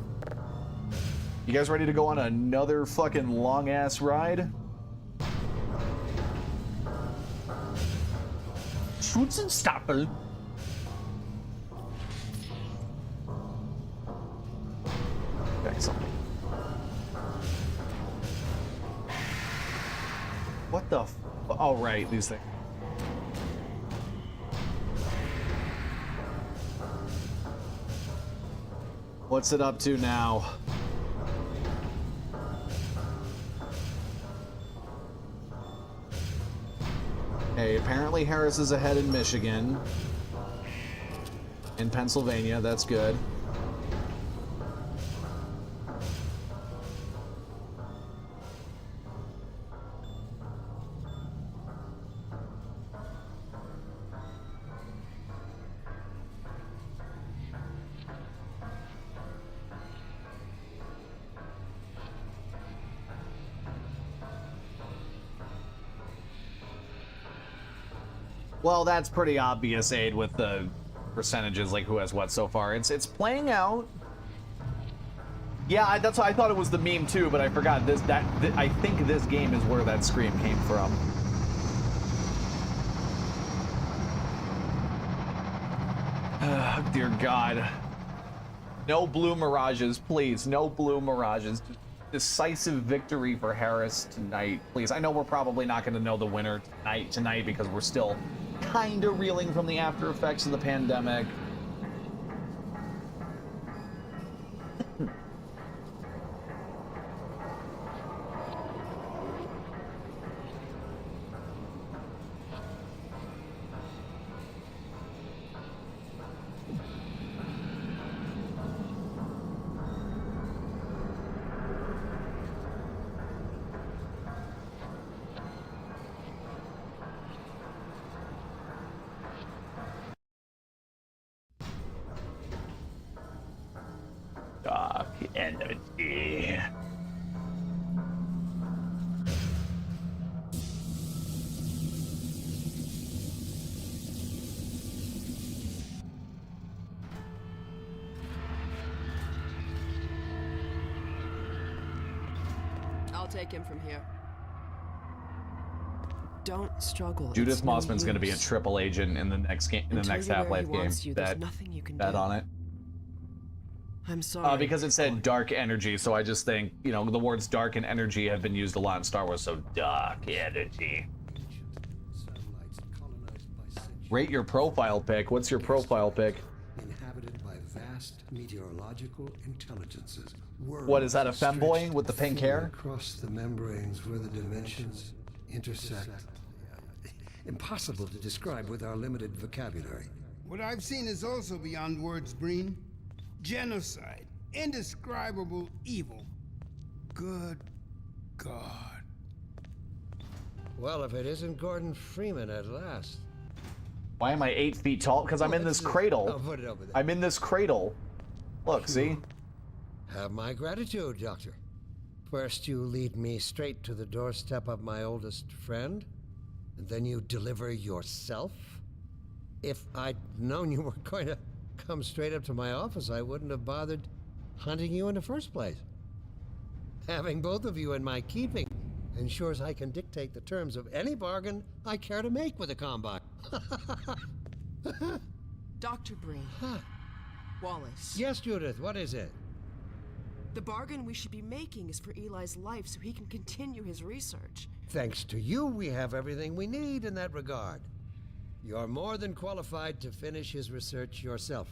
You guys ready to go on another fucking long-ass ride? Schutzenstaffel. Excellent. What the f- oh, right, these things. What's it up to now? Hey, apparently Harris is ahead in Michigan. In Pennsylvania, that's good. Well, that's pretty obvious, Aid, with the percentages, like who has what so far. It's playing out. Yeah, that's why I thought it was the meme too, but I forgot I think this game is where that scream came from. Dear God. No blue mirages, please. No blue mirages. Decisive victory for Harris tonight, please. I know we're probably not going to know the winner tonight because we're still kind of reeling from the after effects of the pandemic. Dark energy. I'll take him from here. Don't struggle. Judith Mossman's going to be a triple agent in the next game, in the next Half-Life game. Bet on it. I'm sorry. Because it said dark energy, so I just think, you know, the words dark and energy have been used a lot in Star Wars, so dark energy. Rate your profile pic. What's your profile pic? Inhabited by vast meteorological intelligences. What is that, a femboy with the pink hair? Across the membranes where the dimensions intersect. Impossible to describe with our limited vocabulary. What I've seen is also beyond words, Breen. Genocide, indescribable evil. Good God. Well, if it isn't Gordon Freeman at last. Why am I 8 feet tall? Because I'm in this cradle. I'll put it over there. I'm in this cradle. Look, see? Have my gratitude, Doctor. First you lead me straight to the doorstep of my oldest friend, and then you deliver yourself? If I'd known you were going to come straight up to my office, I wouldn't have bothered hunting you in the first place. Having both of you in my keeping ensures I can dictate the terms of any bargain I care to make with the Combine. Dr. Breen. Wallace. Yes, Judith, what is it? The bargain we should be making is for Eli's life so he can continue his research. Thanks to you, we have everything we need in that regard. You're more than qualified to finish his research yourself.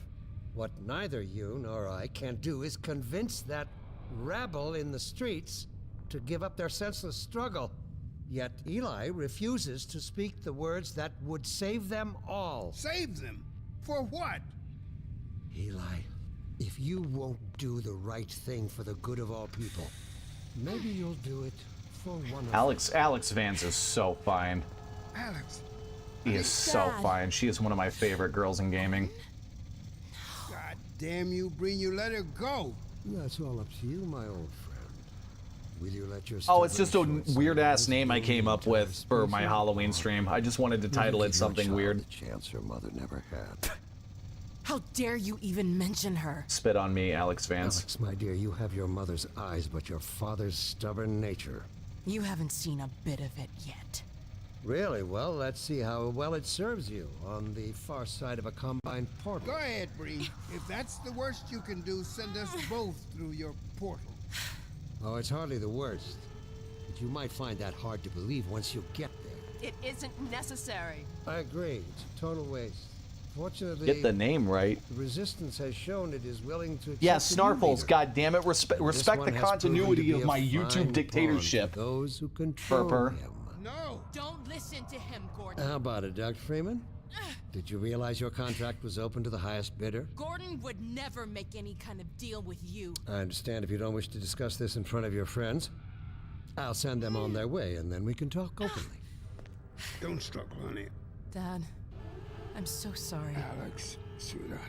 What neither you nor I can do is convince that rabble in the streets to give up their senseless struggle. Yet Eli refuses to speak the words that would save them all. Save them? For what? Eli, if you won't do the right thing for the good of all people, maybe you'll do it for one of Alex Vance is so fine. Alex. He is so fine. She is one of my favorite girls in gaming. God damn you, Breen, you let her go. That's all up to you, my old friend. Will you let your Oh, it's just a weird-ass name I came up with for my Halloween stream. I just wanted to title it something weird. The chance her mother never had. How dare you even mention her? Spit on me, Alex Vance. Alex, my dear, you have your mother's eyes, but your father's stubborn nature. You haven't seen a bit of it yet. Really? Well, let's see how well it serves you on the far side of a Combine portal. Go ahead, Breen. If that's the worst you can do, send us both through your portal. Oh, it's hardly the worst. But you might find that hard to believe once you get there. It isn't necessary. I agree. It's a total waste. Fortunately, Get the name right. the Resistance has shown it is willing to accept Yeah, a new Snarfles, leader. goddammit, respect one the has continuity proven to of be my a YouTube fine dictatorship. pawn to those who control Purper. him. No. Don't listen to him, Gordon. How about it, Dr. Freeman? Did you realize your contract was open to the highest bidder? Gordon would never make any kind of deal with you. I understand if you don't wish to discuss this in front of your friends. I'll send them on their way, and then we can talk openly. Don't struggle, honey. Dad, I'm so sorry. Alex, sweetheart.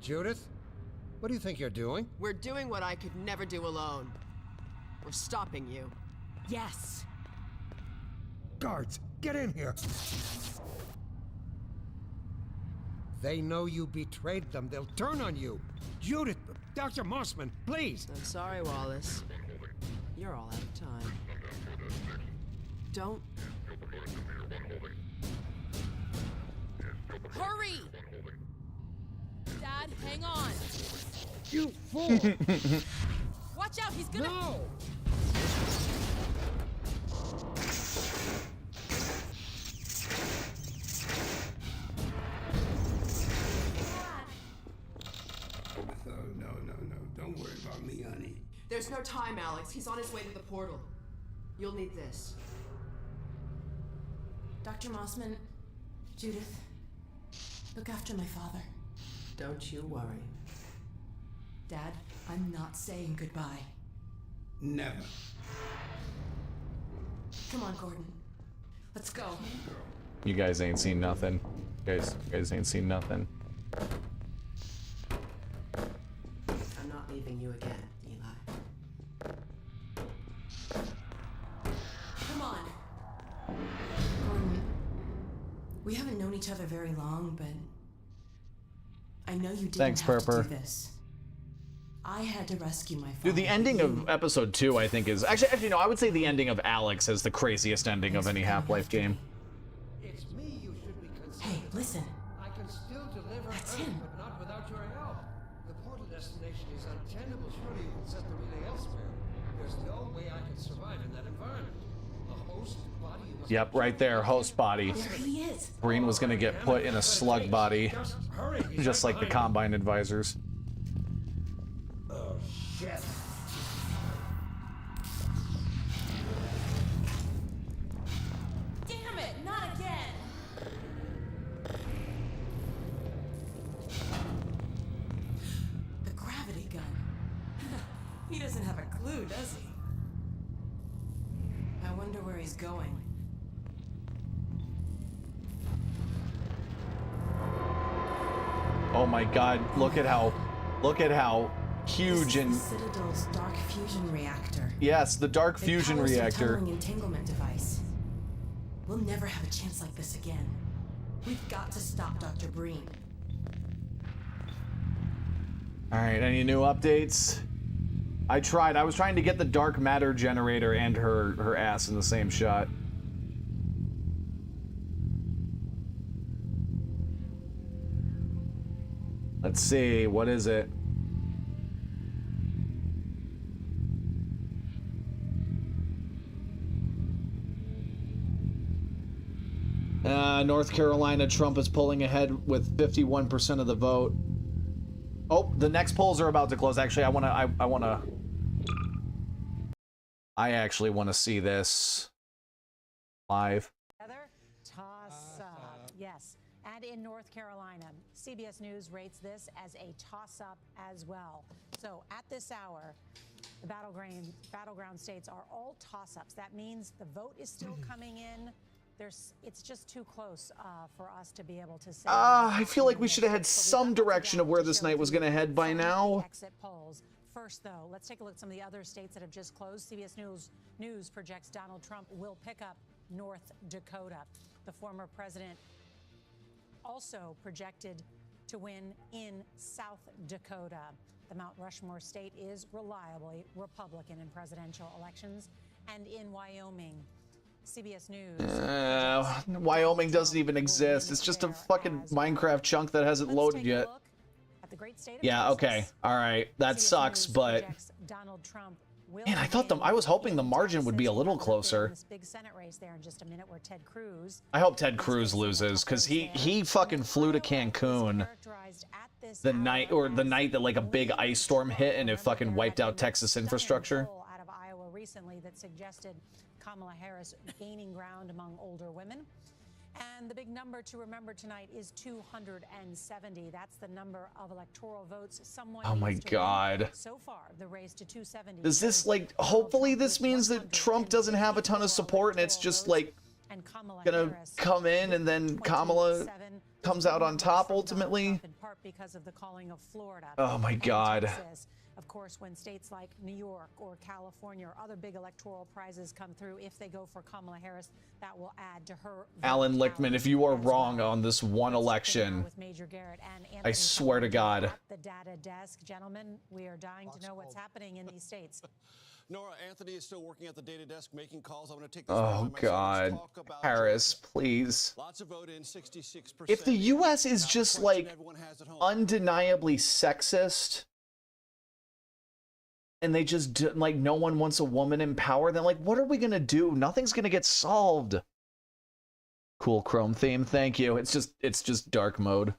Judith, what do you think you're doing? We're doing what I could never do alone. We're stopping you. Yes. Guards, get in here! They know you betrayed them. They'll turn on you. Judith, Dr. Mossman, please. I'm sorry, Wallace. You're all out of time. Don't... Hurry! Dad, hang on. You fool! Watch out, he's gonna... No! No. Don't worry about me, honey. There's no time, Alex. He's on his way to the portal. You'll need this. Dr. Mossman, Judith, look after my father. Don't you worry. Dad, I'm not saying goodbye. Never. Come on, Gordon. Let's go. You guys ain't seen nothing. You guys ain't seen nothing. I'm not leaving you again, Eli. Come on. Gordon, we haven't known each other very long, but I know you didn't have to do this. I had to rescue my father. Dude, the ending of episode 2, I think, is actually no. I would say the ending of Alex is the craziest ending of any Half-Life game. It's me you should be concerned. Hey, listen. I can still deliver That's Earth, him. but not without your help. The portal destination is untenable. Surely you can set the relay elsewhere. There's no way I can survive in that environment. A host body you must... Yep, right there, host body. There he is. Breen was gonna get put in a slug body, just like the Combine advisors. Oh, shit. Damn it, not again. The gravity gun. He doesn't have a clue, does he? I wonder where he's going. Oh my God! Look at how huge and This is the Citadel's dark fusion reactor. yes, the dark fusion It powers the reactor. tunneling entanglement device. We'll never have a chance like this again. We've got to stop Dr. Breen. All right, any new updates? I tried. I was trying to get the dark matter generator and her ass in the same shot. Let's see. What is it? North Carolina, Trump is pulling ahead with 51% of the vote. Oh, the next polls are about to close. Actually, I actually want to see this live. Toss up. Yes. And in North Carolina, CBS News rates this as a toss-up as well. So at this hour, the battleground states are all toss-ups. That means the vote is still coming in. It's just too close for us to be able to say. I feel like we should have had some direction of where this night was going to head by now. Exit polls. First, though, let's take a look at some of the other states that have just closed. CBS News projects Donald Trump will pick up North Dakota. The former president also projected to win in South Dakota. The Mount Rushmore state is reliably Republican in presidential elections. And in Wyoming, CBS News. Wyoming doesn't even exist. It's just a fucking Minecraft chunk that hasn't loaded yet. Yeah, okay. All right. That sucks, but man, I was hoping the margin would be a little closer. Big Senate race there in just a minute where Ted Cruz. I hope Ted Cruz loses cuz he fucking flew to Cancun the night that like a big ice storm hit and it fucking wiped out Texas infrastructure. Out of Iowa recently that suggested Kamala Harris gaining ground among older women. And the big number to remember tonight is 270. That's the number of electoral votes someone Oh my God. So far, the race to 270. Does this like hopefully this means that Trump doesn't have a ton of support and it's just like gonna come in and then Kamala comes out on top ultimately? In part because of the calling of Florida. Oh my God. Of course, when states like New York or California or other big electoral prizes come through, if they go for Kamala Harris, that will add to her. Alan Lichtman, if you are wrong on this one election, I swear to God. At the data desk, gentlemen, we are dying to know what's happening in these states. Nora, Anthony is still working at the data desk making calls. I'm going to take this Oh God, Harris, please. Lots of vote in, 66%. If the U.S. is just like undeniably sexist, and they just like no one wants a woman in power, then like what are we gonna do? Nothing's gonna get solved. Cool Chrome theme, thank you. It's just dark mode.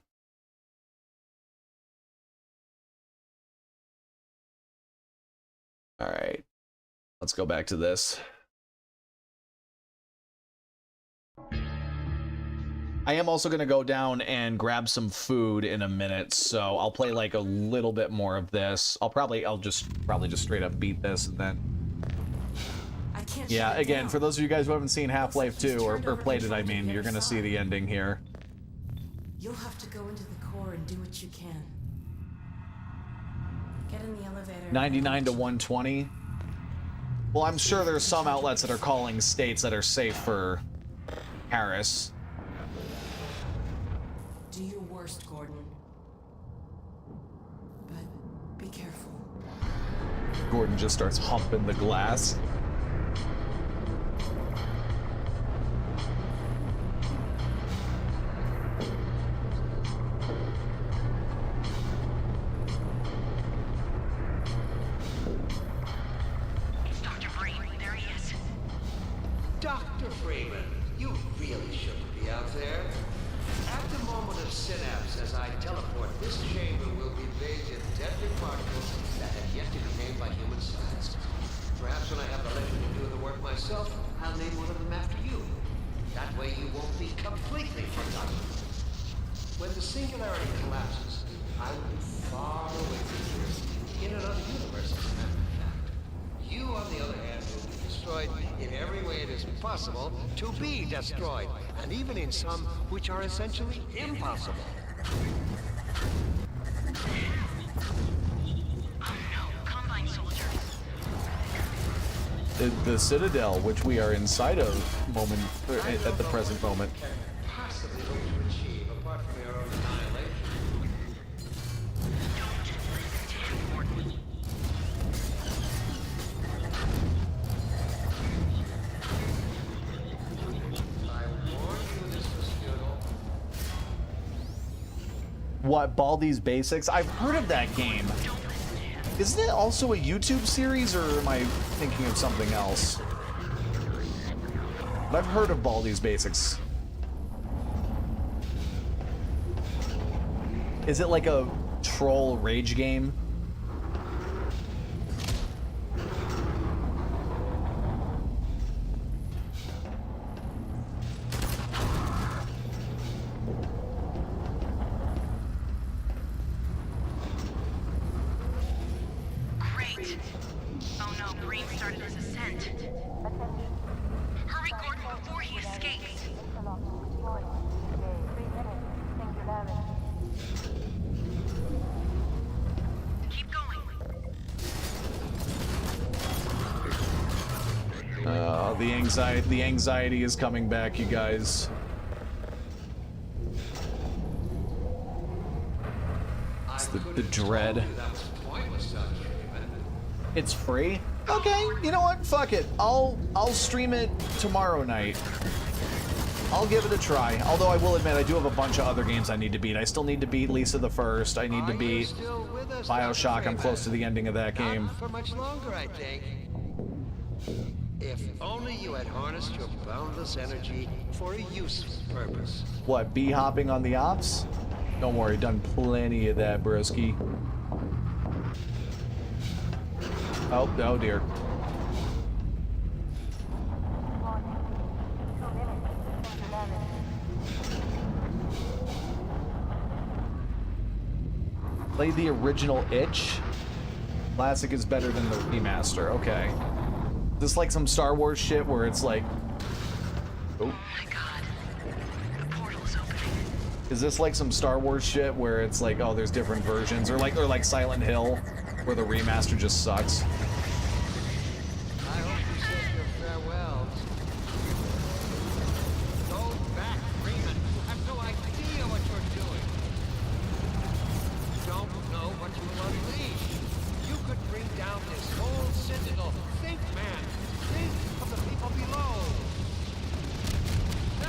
All right, let's go back to this. I am also gonna go down and grab some food in a minute, so I'll play like a little bit more of this. I'll probably just straight up beat this and then. Yeah, again, for those of you guys who haven't seen Half-Life 2 or played it, I mean, you're gonna see the ending here. You'll have to go into the core and do what you can. Get in the elevator. 99 to 120. Well, I'm sure there's some outlets that are calling states that are safe for Harris. Do your worst, Gordon. But be careful. Gordon just starts humping the glass. Dr. Freeman, there he is. Dr. Freeman, you really shouldn't be out there. At the moment of synapse, as I teleport, this chamber will be bathed in deadly particles that have yet to be named by human science. Perhaps when I have the leisure to do the work myself, I'll name one of them after you. That way you won't be completely forgotten. When the singularity collapses, I will be far away from here, in another universe, as a matter of fact. You, on the other hand, will be destroyed in every way it is possible to be destroyed, and even in some which are essentially impossible. The Citadel, which we are inside of at the present moment. Possibly hope to achieve, apart from your own annihilation. What, Baldi's Basics? I've heard of that game. Isn't it also a YouTube series, or am I thinking of something else? But I've heard of Baldi's Basics. Is it like a troll rage game? The anxiety is coming back, you guys. It's the dread. It's free? Okay, you know what? Fuck it. I'll stream it tomorrow night. I'll give it a try. Although I will admit I do have a bunch of other games I need to beat. I still need to beat Lisa the First. I need to beat BioShock. I'm close to the ending of that game. Not for much longer, I think. If only you had harnessed your boundless energy for a useful purpose. What, bee hopping on the ops? Don't worry, done plenty of that, broski. Oh dear. Play the original Itch. Classic is better than the remaster. Okay. This like some Star Wars shit where it's like, oh my god, the portal's opening. Is this like some Star Wars shit where it's like, oh, there's different versions, or like Silent Hill, where the remaster just sucks? I hope you said your farewells. Go back, Freeman. You have no idea what you're doing. You don't know what you will unleash. You could bring down this whole Citadel. Think, man. Think of the people below.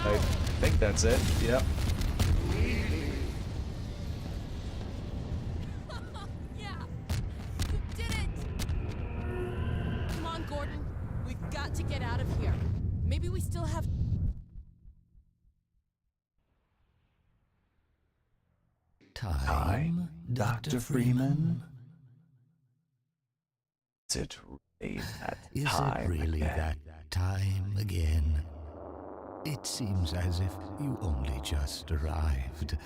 I think that's it. Yep. Yeah, you did it. Come on, Gordon. We've got to get out of here. Maybe we still have. Time, Dr. Freeman? Is it really that Is time it really again? that time again? It seems as if you only just arrived.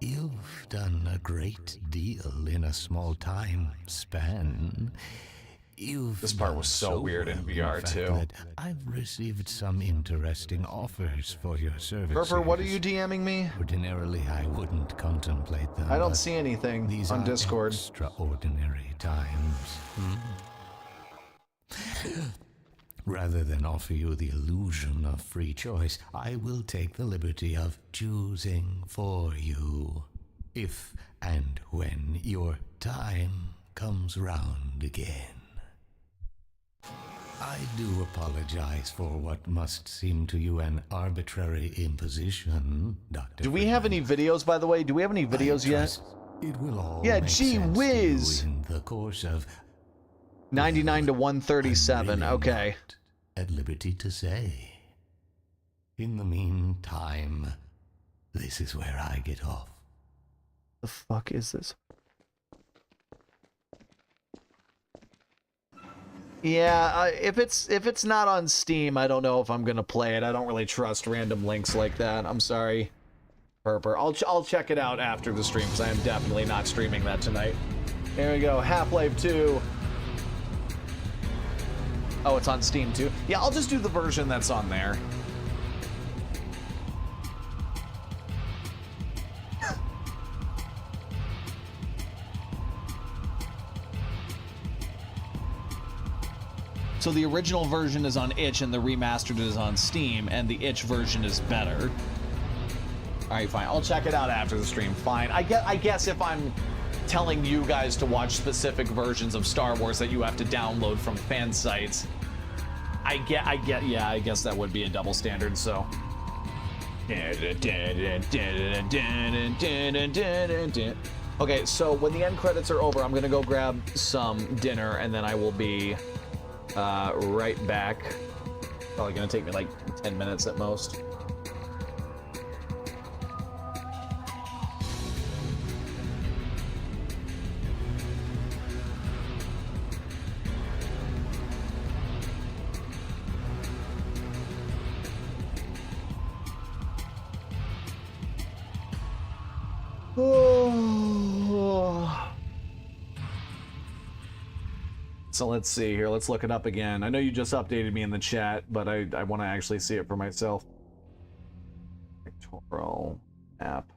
You've done a great deal in a small time span. This part was so weird in VR too. That I've received some interesting offers for your services. Purper, what are you DMing me? Ordinarily, I wouldn't contemplate them. I don't but see anything these on are Discord. Extraordinary times. Rather than offer you the illusion of free choice, I will take the liberty of choosing for you. If and when your time comes round again. I do apologize for what must seem to you an arbitrary imposition, Dr. Do we have any videos, by the way? Do we have any videos yet? It will all yeah, make gee sense whiz. to you in the course of 99 to 137. really Okay. At liberty to say. In the meantime, this is where I get off. The fuck is this? Yeah, if it's not on Steam, I don't know if I'm gonna play it. I don't really trust random links like that. I'm sorry, Purper. I'll check it out after the stream because I am definitely not streaming that tonight. Here we go, Half-Life 2. Oh, it's on Steam too. Yeah, I'll just do the version that's on there. So the original version is on itch and the remastered is on Steam, and the itch version is better. All right, fine. I'll check it out after the stream. Fine. I guess if I'm telling you guys to watch specific versions of Star Wars that you have to download from fan sites, I guess that would be a double standard. So Okay, so when the end credits are over, I'm gonna go grab some dinner, and then I will be right back. Probably gonna take me like 10 minutes at most. So let's see here. Let's look it up again. I know you just updated me in the chat, but I want to actually see it for myself. Pictorial app.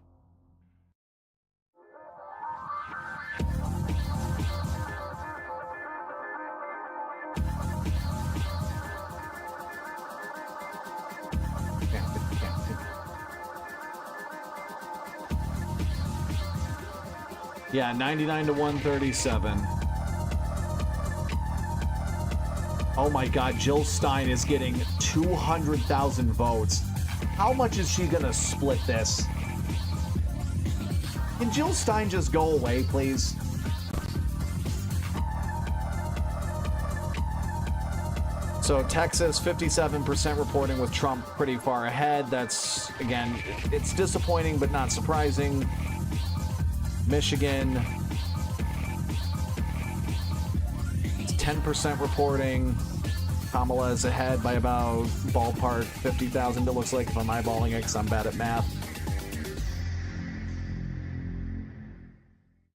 Yeah, 99 to 137. Oh my god, Jill Stein is getting 200,000 votes. How much is she gonna split this? Can Jill Stein just go away, please? So Texas, 57% reporting with Trump pretty far ahead. That's, again, it's disappointing but not surprising. Michigan, 10% reporting. Kamala is ahead by about ballpark 50,000, it looks like, if I'm eyeballing it because I'm bad at math.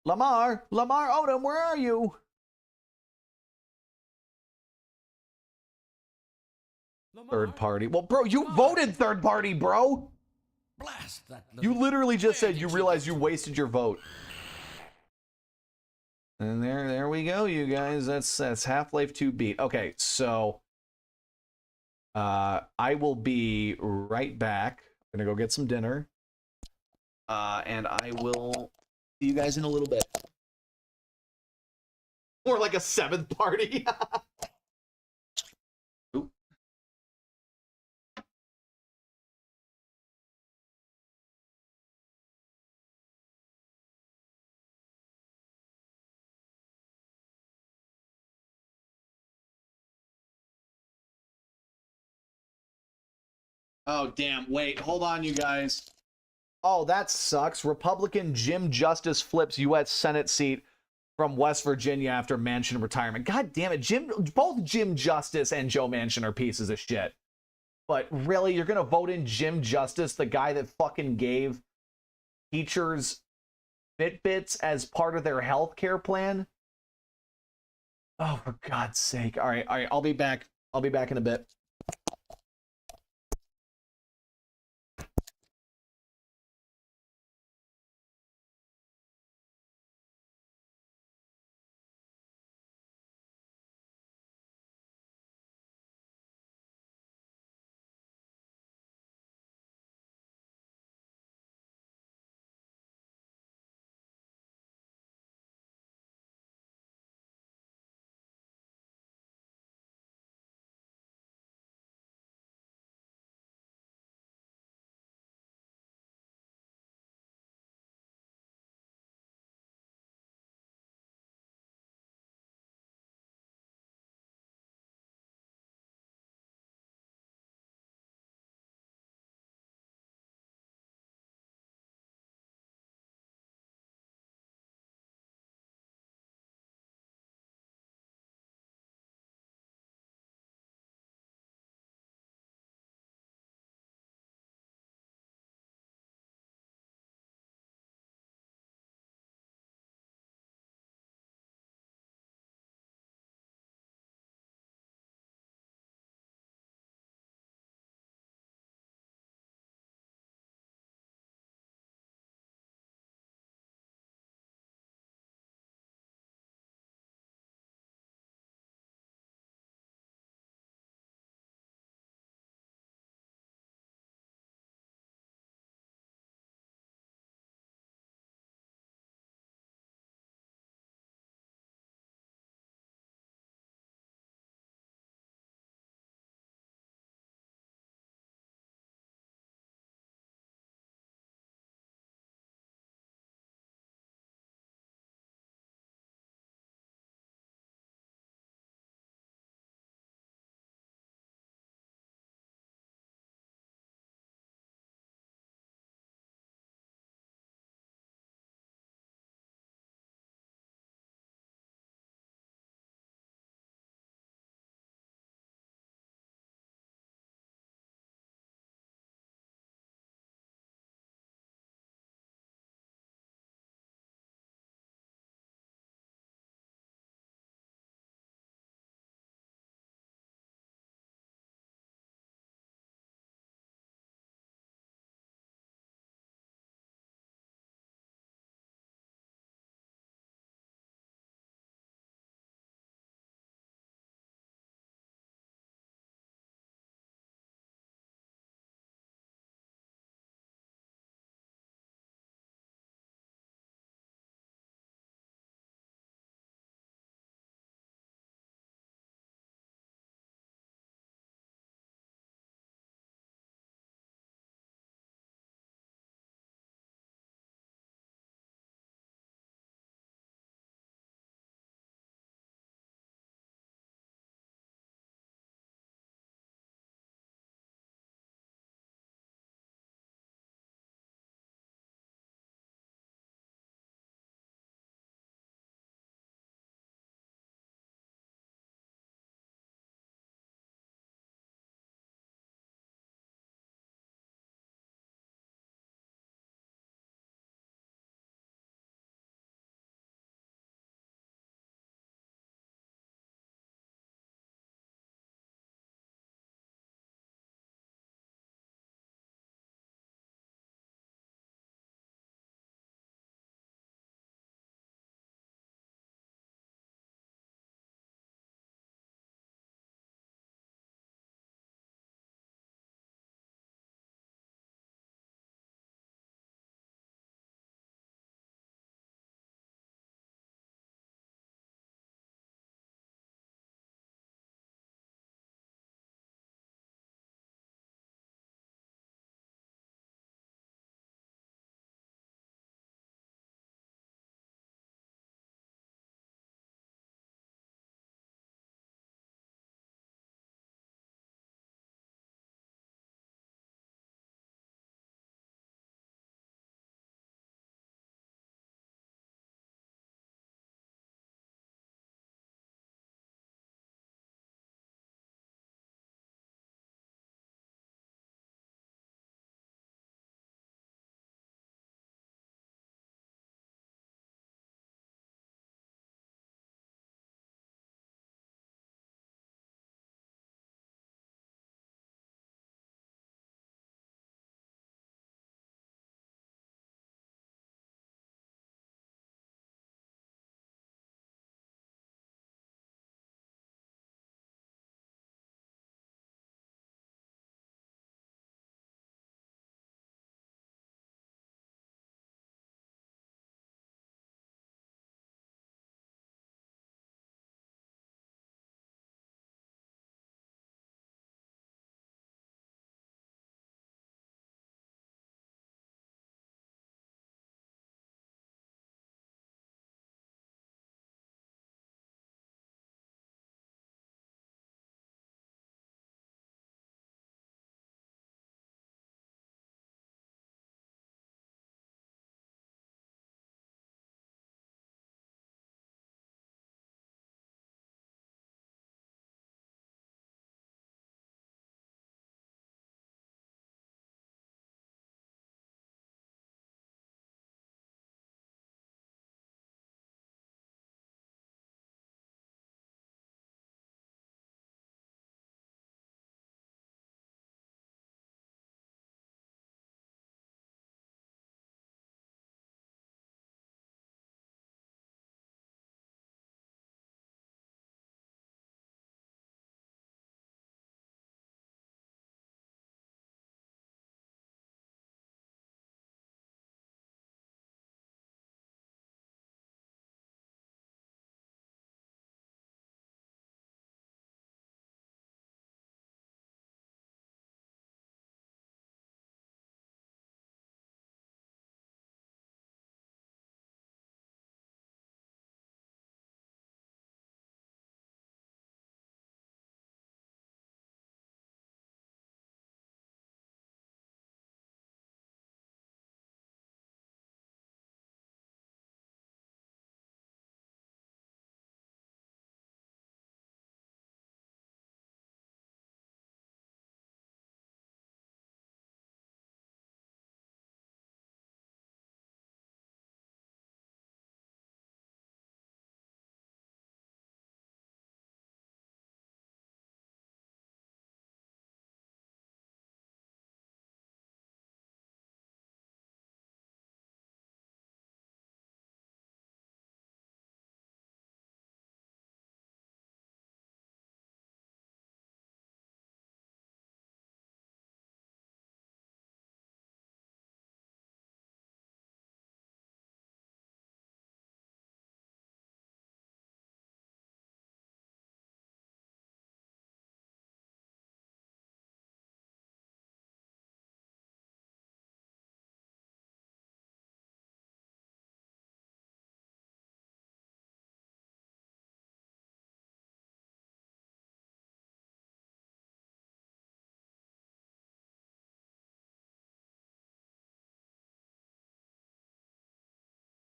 Lamar Odom, where are you? Third party. Well, bro, you voted third party, bro. Blast that. You literally just said you realized you wasted your vote. And there we go, you guys. That's Half-Life 2 beat. Okay, so I will be right back. I'm gonna go get some dinner. And I will see you guys in a little bit. Or like a seventh party. Oop. Oh, damn. Wait, hold on, you guys. Oh, that sucks. Republican Jim Justice flips U.S. Senate seat from West Virginia after Manchin retirement. God damn it. Both Jim Justice and Joe Manchin are pieces of shit. But really, you're going to vote in Jim Justice, the guy that fucking gave teachers Fitbits as part of their health care plan? Oh, for God's sake. All right. I'll be back. I'll be back in a bit.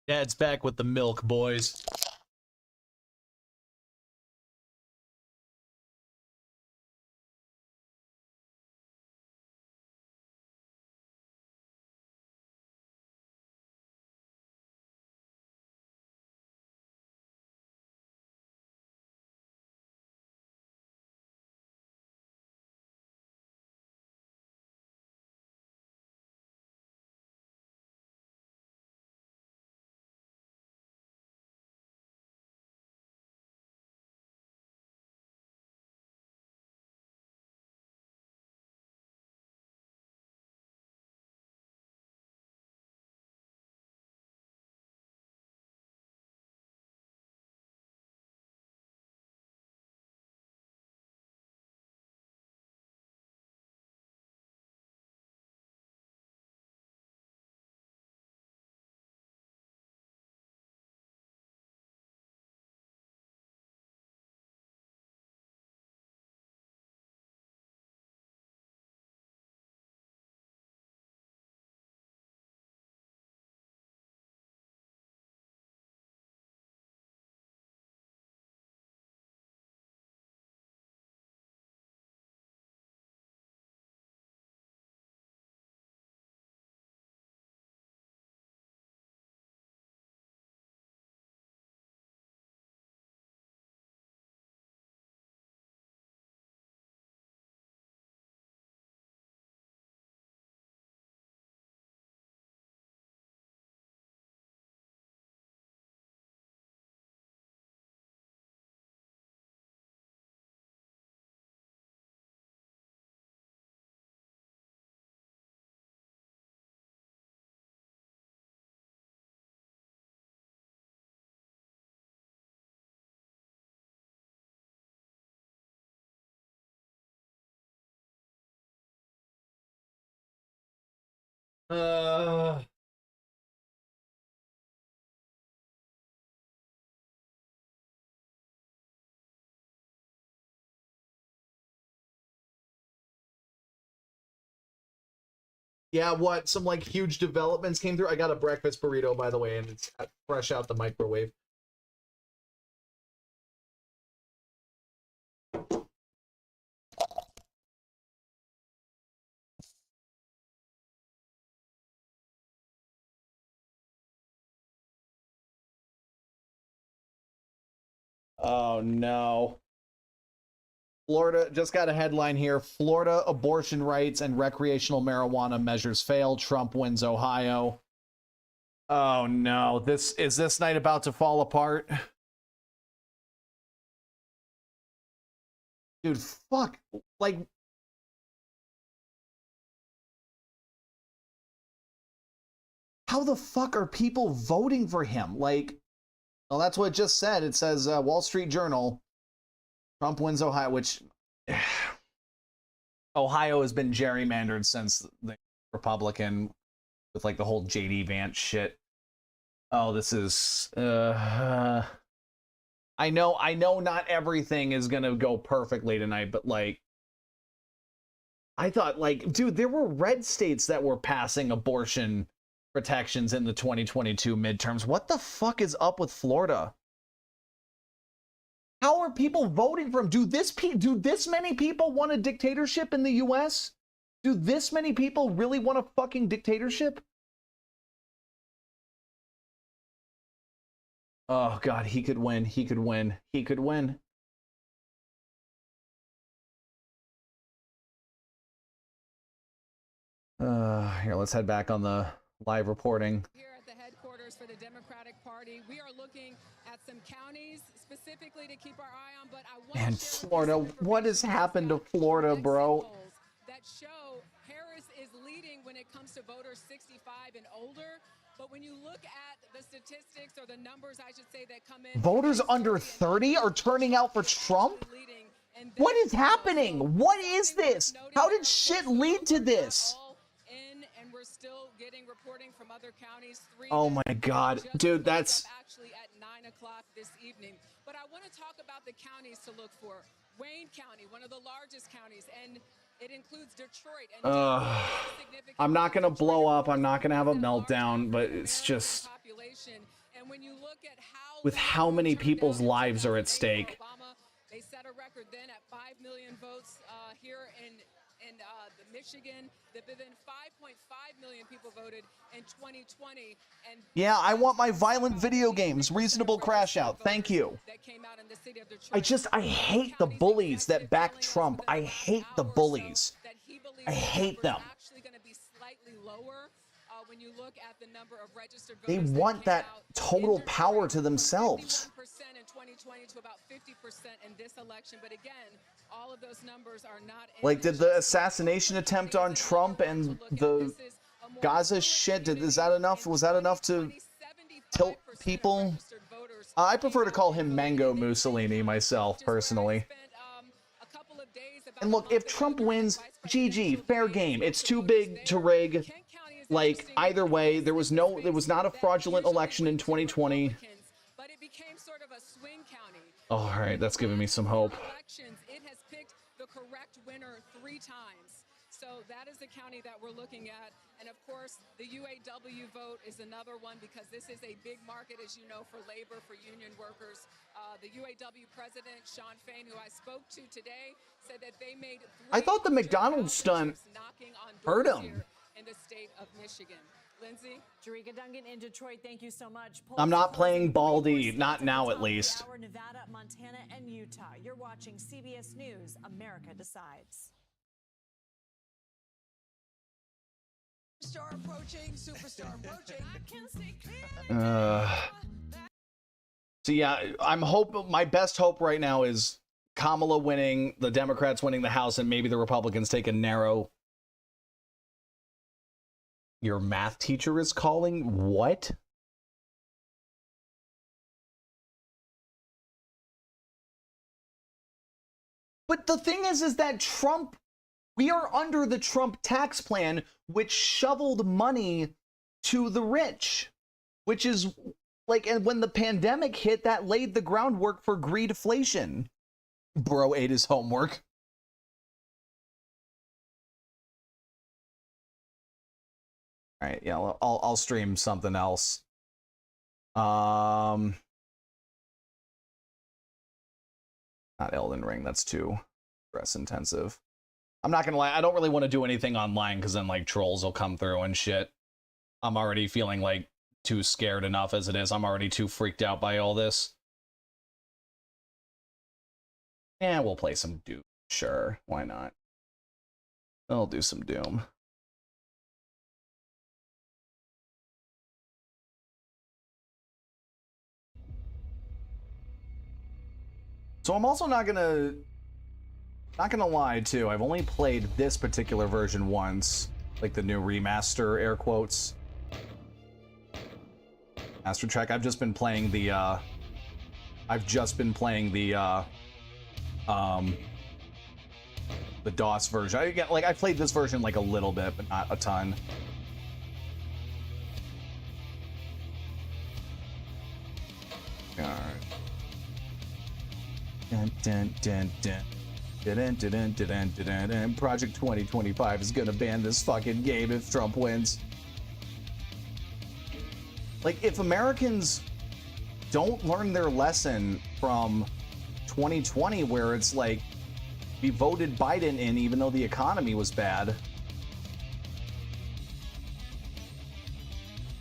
Dad's back with the milk, boys. Yeah, what? Some like huge developments came through. I got a breakfast burrito, by the way, and it's fresh out the microwave. Oh no. Florida just got a headline here. Florida abortion rights and recreational marijuana measures fail. Trump wins Ohio. Oh no. Is this night about to fall apart? Dude, fuck. Like, how the fuck are people voting for him? Like, well, that's what it just said. It says Wall Street Journal, Trump wins Ohio, which Ohio has been gerrymandered since the Republican with like the whole JD Vance shit. Oh, this is I know not everything is going to go perfectly tonight, but like I thought, like, dude, there were red states that were passing abortion protections in the 2022 midterms. What the fuck is up with Florida? How are people voting for him? Do this many people want a dictatorship in the US? Do this many people really want a fucking dictatorship? Oh god, he could win. He could win. He could win. Here, let's head back on the live reporting. Here at the headquarters for the Democratic Party, we are looking at some counties specifically to keep our eye on, but I want Man, Florida, what has happened to Florida, bro? That show Harris is leading when it comes to voters 65 and older, but when you look at the statistics or the numbers, I should say, that come in, Voters under 30 are turning out for Trump? What is happening? What is this? How did shit lead to this? And we're still getting reporting from other counties. Oh my god, dude, that's actually at 9 o'clock this evening. But I want to talk about the counties to look for. Wayne County, one of the largest counties, and It includes Detroit and I'm not gonna blow up. I'm not gonna have a meltdown, but it's just and when you look at how with how many people's lives are at stake. Obama, they set a record then at 5 million votes here in the Michigan. Then 5.5 million people voted in 2020. And Yeah, I want my violent video games. Reasonable crash out. Thank you. I hate the bullies that back Trump. I hate the bullies. I hate them. When you look at the number of registered They voters want that total power to themselves. 51% in 2020 to about 50% in this election, but again, all of those numbers are not Like, did the assassination attempt on Trump and the Gaza shit, is that enough? Was that enough to tilt people? I prefer to call him Mango Mussolini myself, personally. And look, if Trump wins, GG, fair game. It's too big to rig. Like, either way, there was not a fraudulent election in 2020. but it became sort of a swing county. Oh, all right, that's giving me some hope. Elections, it has picked the correct winner 3 times. So that is the county that we're looking at. And of course, the UAW vote is another one because this is a big market, as you know, for labor, for union workers. The UAW president, Sean Fain, who I spoke to today, said that they made 3 I thought the McDonald's stunt hurt him. in the state of Michigan. Lindsay? Jerika Duncan in Detroit, thank you so much. I'm not playing Baldy, not now at least. Nevada, Montana, and Utah. You're watching CBS News, America Decides. Superstar approaching, superstar approaching. I can see clearly. So yeah, my best hope right now is Kamala winning, the Democrats winning the House, and maybe the Republicans take a narrow. Your math teacher is calling? What? But the thing is that Trump, we are under the Trump tax plan, which shoveled money to the rich, which is like, and when the pandemic hit, that laid the groundwork for greedflation. Bro ate his homework. All right, yeah, I'll stream something else. Not Elden Ring, that's too stress intensive. I'm not gonna lie, I don't really want to do anything online because then like trolls will come through and shit. I'm already feeling like too scared enough as it is. I'm already too freaked out by all this. Yeah, we'll play some Doom. Sure, why not? I'll do some Doom. So I'm also not gonna lie too. I've only played this particular version once, like the new remaster, air quotes. Master Track. I've just been playing the DOS version. I played this version like a little bit, but not a ton. All right. Dun, dun, dun, dun. Dun, dun, dun, dun, dun, dun, dun. Project 2025 is gonna ban this fucking game if Trump wins. Like, if Americans don't learn their lesson from 2020, where it's like, we voted Biden in even though the economy was bad.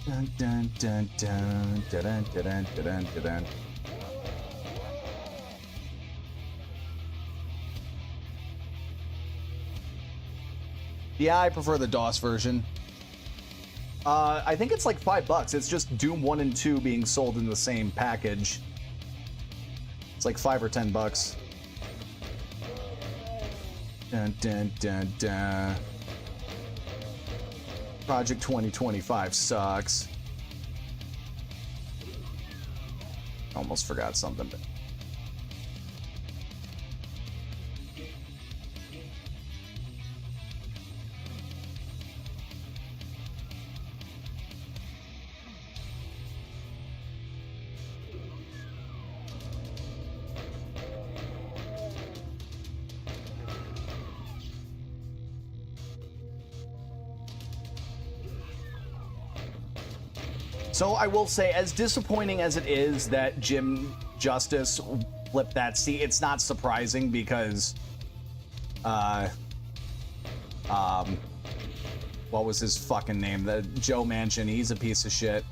Dun, dun, dun, dun, dun, dun, dun, dun, dun, dun. Yeah, I prefer the DOS version. I think it's like $5. It's just Doom 1 and 2 being sold in the same package. It's like $5 or $10. Dun, dun, dun, dun. Project 2025 sucks. Almost forgot something. So I will say, as disappointing as it is that Jim Justice flipped that seat, it's not surprising because, what was his fucking name? The Joe Manchin, he's a piece of shit.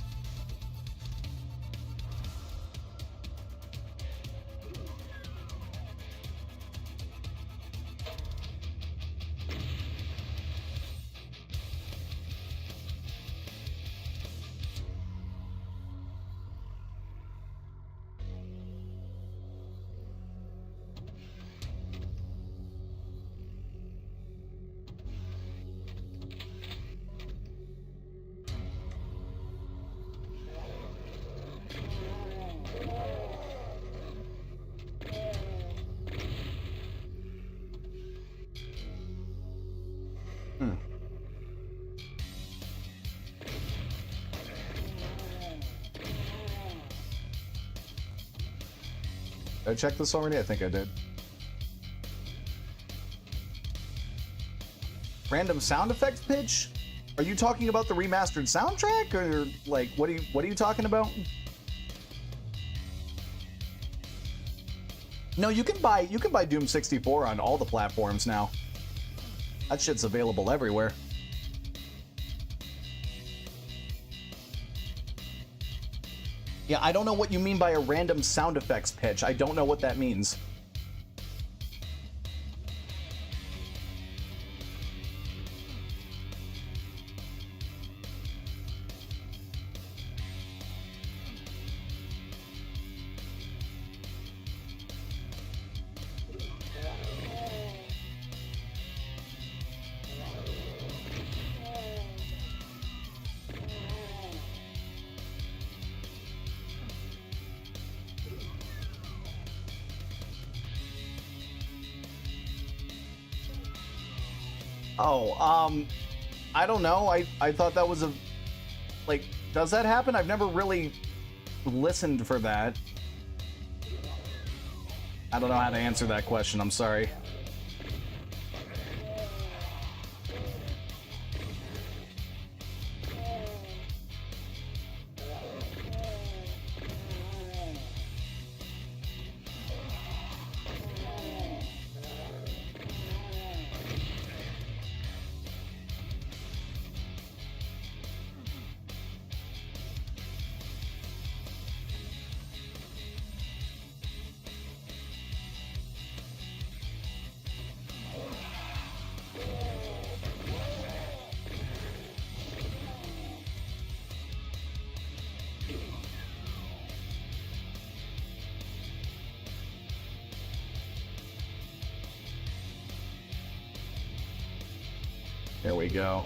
Did I check this already? I think I did. Random sound effects pitch? Are you talking about the remastered soundtrack, or like what are you talking about? No, you can buy Doom 64 on all the platforms now. That shit's available everywhere. Yeah, I don't know what you mean by a random sound effects pitch. I don't know what that means. Oh, I don't know. I thought that was a, like, does that happen? I've never really listened for that. I don't know how to answer that question. I'm sorry. There we go.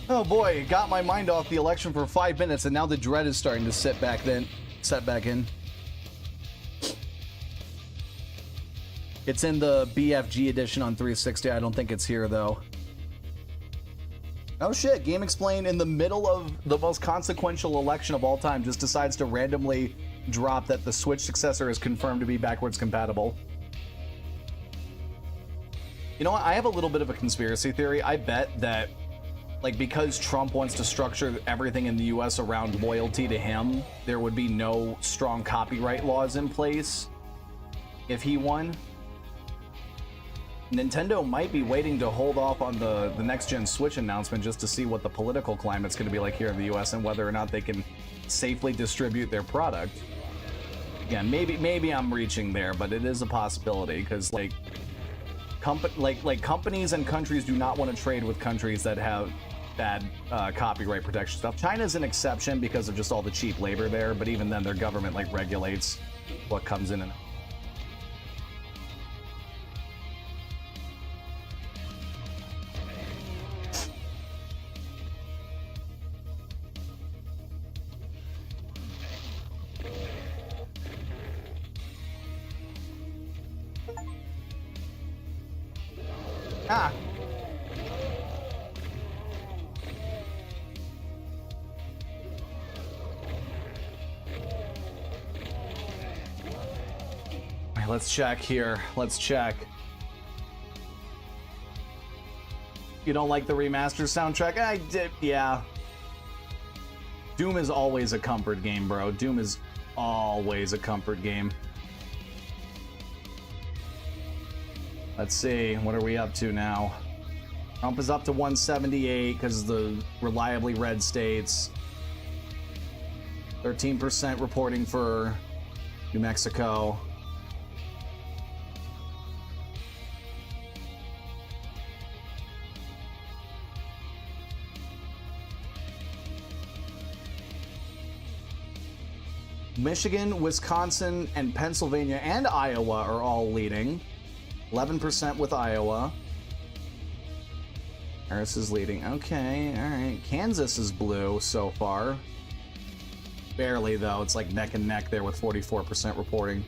Oh boy, it got my mind off the election for 5 minutes, and now the dread is starting to set back in. It's in the BFG edition on 360. I don't think it's here though. Oh shit, Game Explain in the middle of the most consequential election of all time just decides to randomly drop that the Switch successor is confirmed to be backwards compatible. You know what? I have a little bit of a conspiracy theory. I bet that, like, because Trump wants to structure everything in the US around loyalty to him, there would be no strong copyright laws in place if he won. Nintendo might be waiting to hold off on the next-gen Switch announcement just to see what the political climate's going to be like here in the US and whether or not they can safely distribute their product. Again, maybe I'm reaching there, but it is a possibility because like companies and countries do not want to trade with countries that have bad copyright protection stuff. China's an exception because of just all the cheap labor there, but even then their government like regulates what comes in and let's check here. Let's check. You don't like the remaster soundtrack? I did, yeah. Doom is always a comfort game, bro. Doom is always a comfort game. Let's see, what are we up to now? Trump is up to 178 because the reliably red states. 13% reporting for New Mexico. Michigan, Wisconsin, and Pennsylvania and Iowa are all leading. 11% with Iowa. Harris is leading. Okay, all right. Kansas is blue so far. Barely, though. It's like neck and neck there with 44% reporting.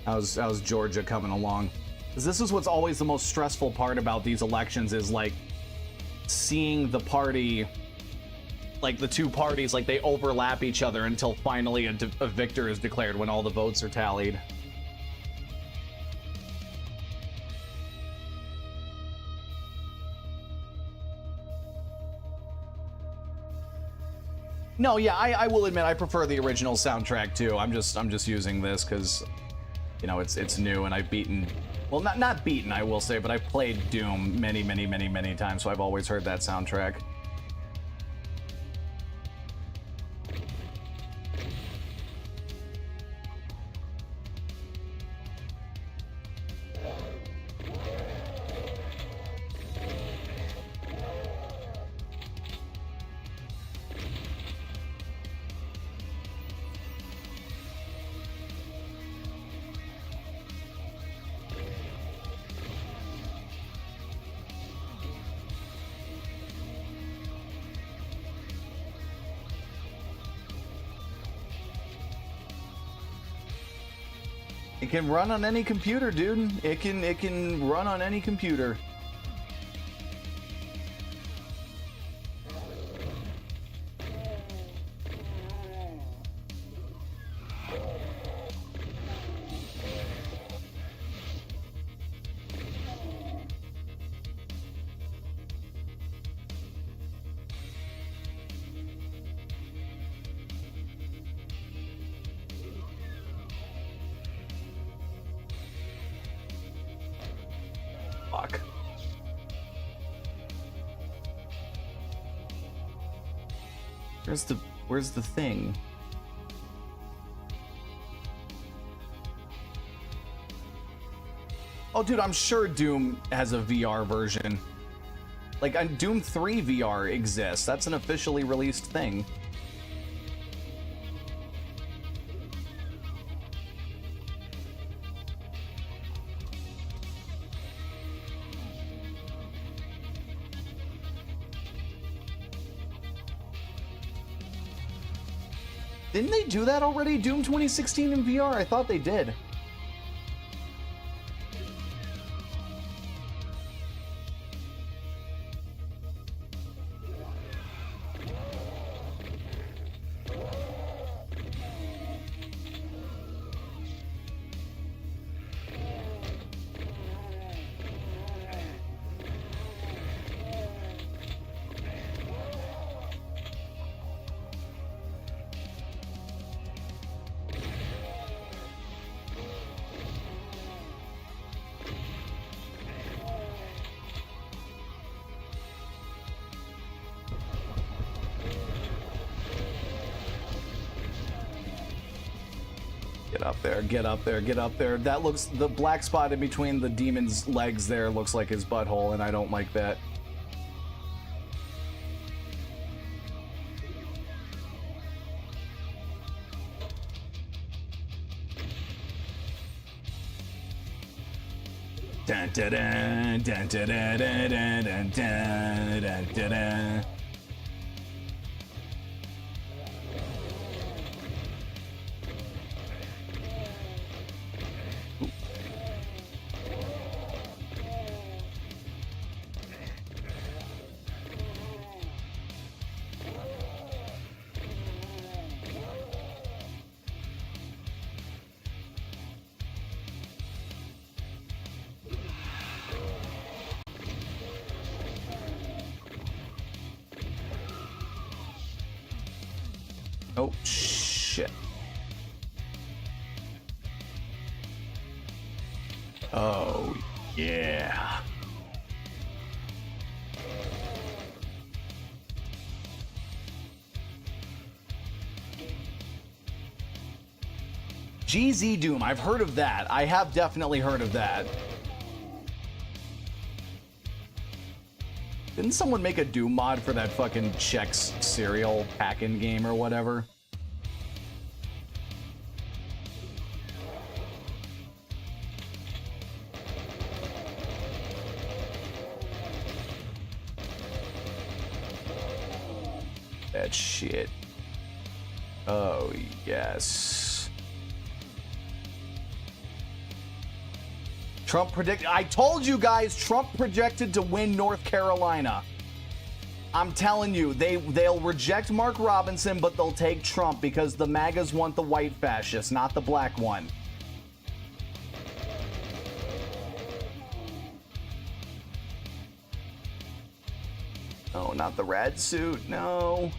How's Georgia coming along? 'Cause this is what's always the most stressful part about these elections is, like, seeing the party, like, the two parties, like, they overlap each other until finally a victor is declared when all the votes are tallied. No, yeah, I will admit I prefer the original soundtrack too. I'm just using this because, you know, it's new and I've beaten, well, not beaten, I will say, but I've played Doom many times, so I've always heard that soundtrack. It can run on any computer, dude. It can run on any computer. Fuck. Where's the thing? Oh, dude, I'm sure Doom has a VR version. Like, Doom 3 VR exists. That's an officially released thing. Didn't they do that already? Doom 2016 in VR? I thought they did. Get up there, get up there, get up there. That looks, the black spot in between the demon's legs there looks like his butthole, and I don't like that. Dun, dun, dun, dun, dun, dun, dun, dun, dun, dun, dun, dun. Oh, shit. Oh, yeah. GZ Doom, I've heard of that. I have definitely heard of that. Didn't someone make a Doom mod for that fucking Chex cereal pack-in game or whatever? That shit. Oh, yes. Trump I told you guys, Trump projected to win North Carolina. I'm telling you, they'll reject Mark Robinson, but they'll take Trump because the MAGAs want the white fascist, not the black one. Oh, not the red suit, no.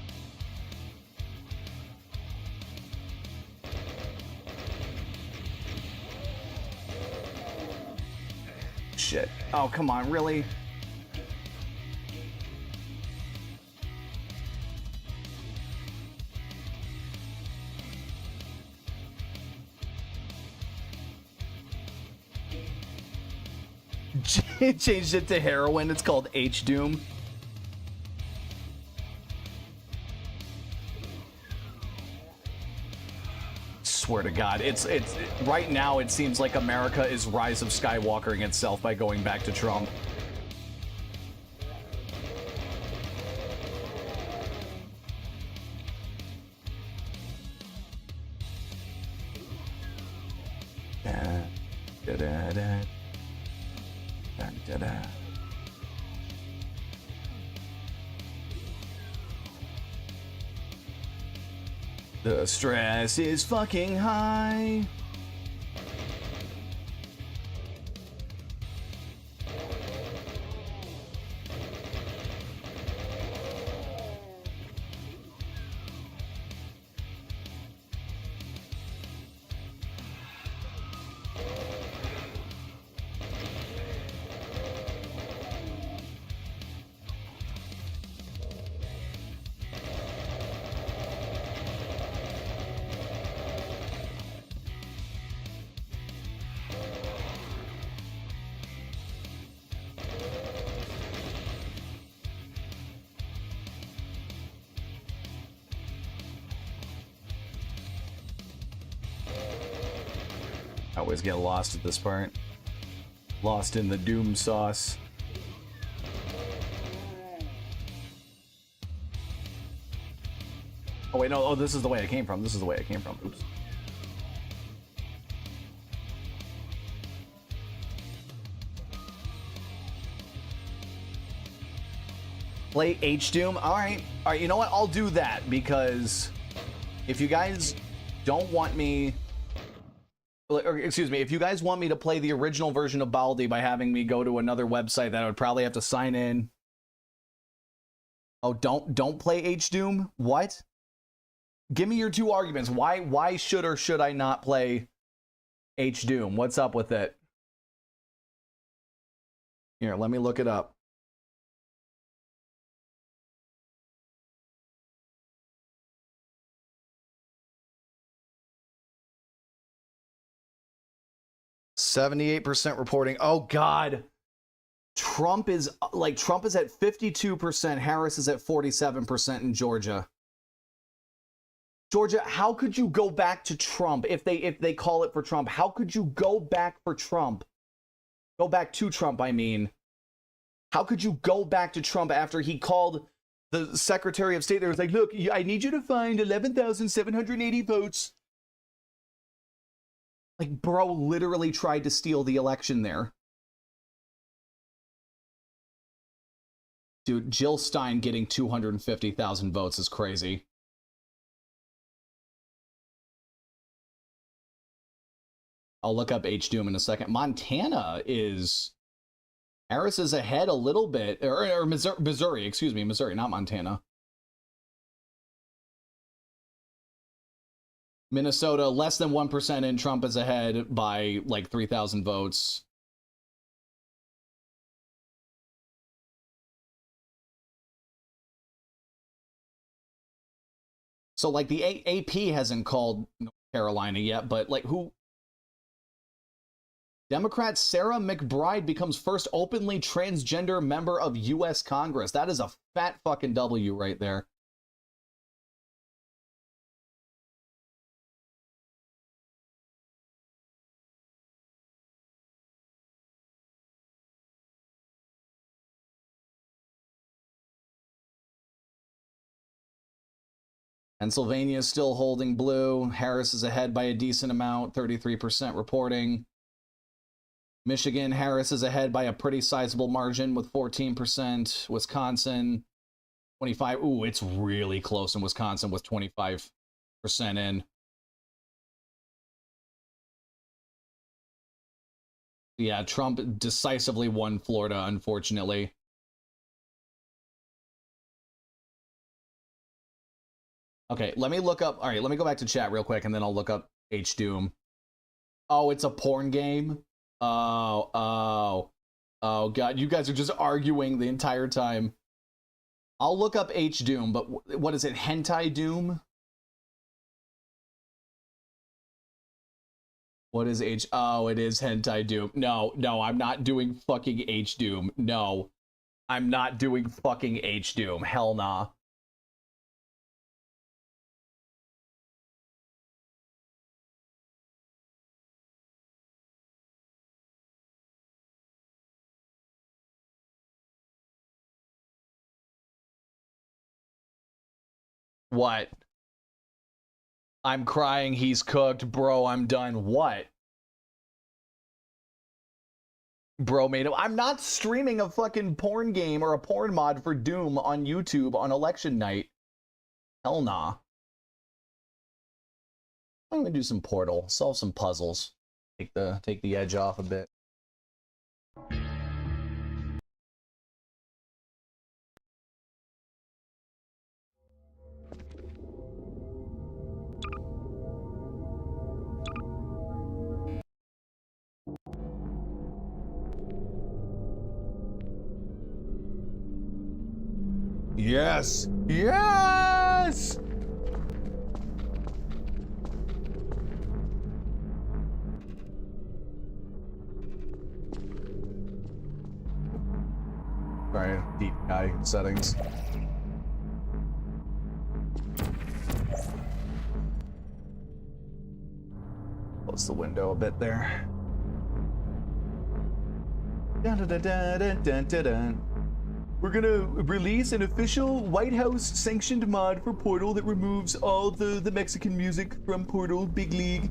Shit. Oh, come on, really? Changed it to heroin. It's called H-Doom. Swear to God, it's right now it seems like America is Rise of Skywalkering itself by going back to Trump. The stress is fucking high. I always get lost at this part. Lost in the doom sauce. Oh wait, no, oh, this is the way I came from. This is the way I came from. Oops. Play H-Doom? Alright, you know what? I'll do that, because if you guys don't want me... Or, excuse me, if you guys want me to play the original version of Baldi by having me go to another website, that I would probably have to sign in. Oh, don't play H-Doom? What? Give me your two arguments. Why should or should I not play H-Doom? What's up with it? Here, let me look it up. %78 reporting. Oh God. Trump is at 52%. Harris is at 47% in Georgia. Georgia, how could you go back to Trump if they call it for Trump? How could you go back for Trump? Go back to Trump, I mean. How could you go back to Trump after he called the Secretary of State there was like, look, I need you to find 11,780 votes. Like, bro literally tried to steal the election there. Dude, Jill Stein getting 250,000 votes is crazy. I'll look up H-Doom in a second. Montana is... Harris is ahead a little bit. Or Missouri, excuse me. Missouri, not Montana. Minnesota, less than 1% in. Trump is ahead by like 3,000 votes. So, like, the AP hasn't called North Carolina yet, but, like, who? Democrat Sarah McBride becomes first openly transgender member of U.S. Congress. That is a fat fucking W right there. Pennsylvania is still holding blue. Harris is ahead by a decent amount, 33% reporting. Michigan, Harris is ahead by a pretty sizable margin with 14%. Wisconsin, 25. Ooh, it's really close in Wisconsin with 25% in. Yeah, Trump decisively won Florida, unfortunately. Okay, let me look up. All right, let me go back to chat real quick, and then I'll look up H-Doom. Oh, it's a porn game? Oh, God. You guys are just arguing the entire time. I'll look up H-Doom, but what is it? Hentai Doom? What is H? Oh, it is Hentai Doom. No, I'm not doing fucking H-Doom. No, I'm not doing fucking H-Doom. Hell nah. What? I'm crying, he's cooked. Bro, I'm done. What? Bro made it. I'm not streaming a fucking porn game or a porn mod for Doom on YouTube on election night. Hell nah. I'm gonna do some Portal, solve some puzzles. Take the edge off a bit. Yes! Yes! Sorry, deep guy settings. Close the window a bit there. Dun, dun, dun, dun, dun, dun, dun. We're gonna release an official White House sanctioned mod for Portal that removes all the Mexican music from Portal Big League.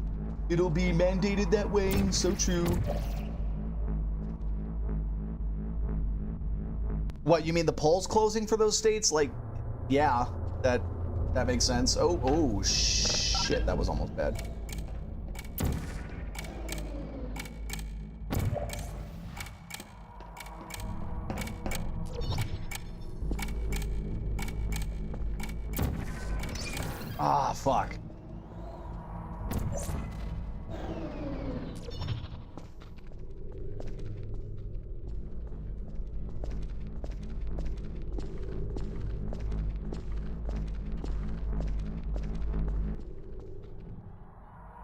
It'll be mandated that way, so true. What, you mean the polls closing for those states? Like, yeah, that makes sense. Oh shit, that was almost bad. Ah, fuck.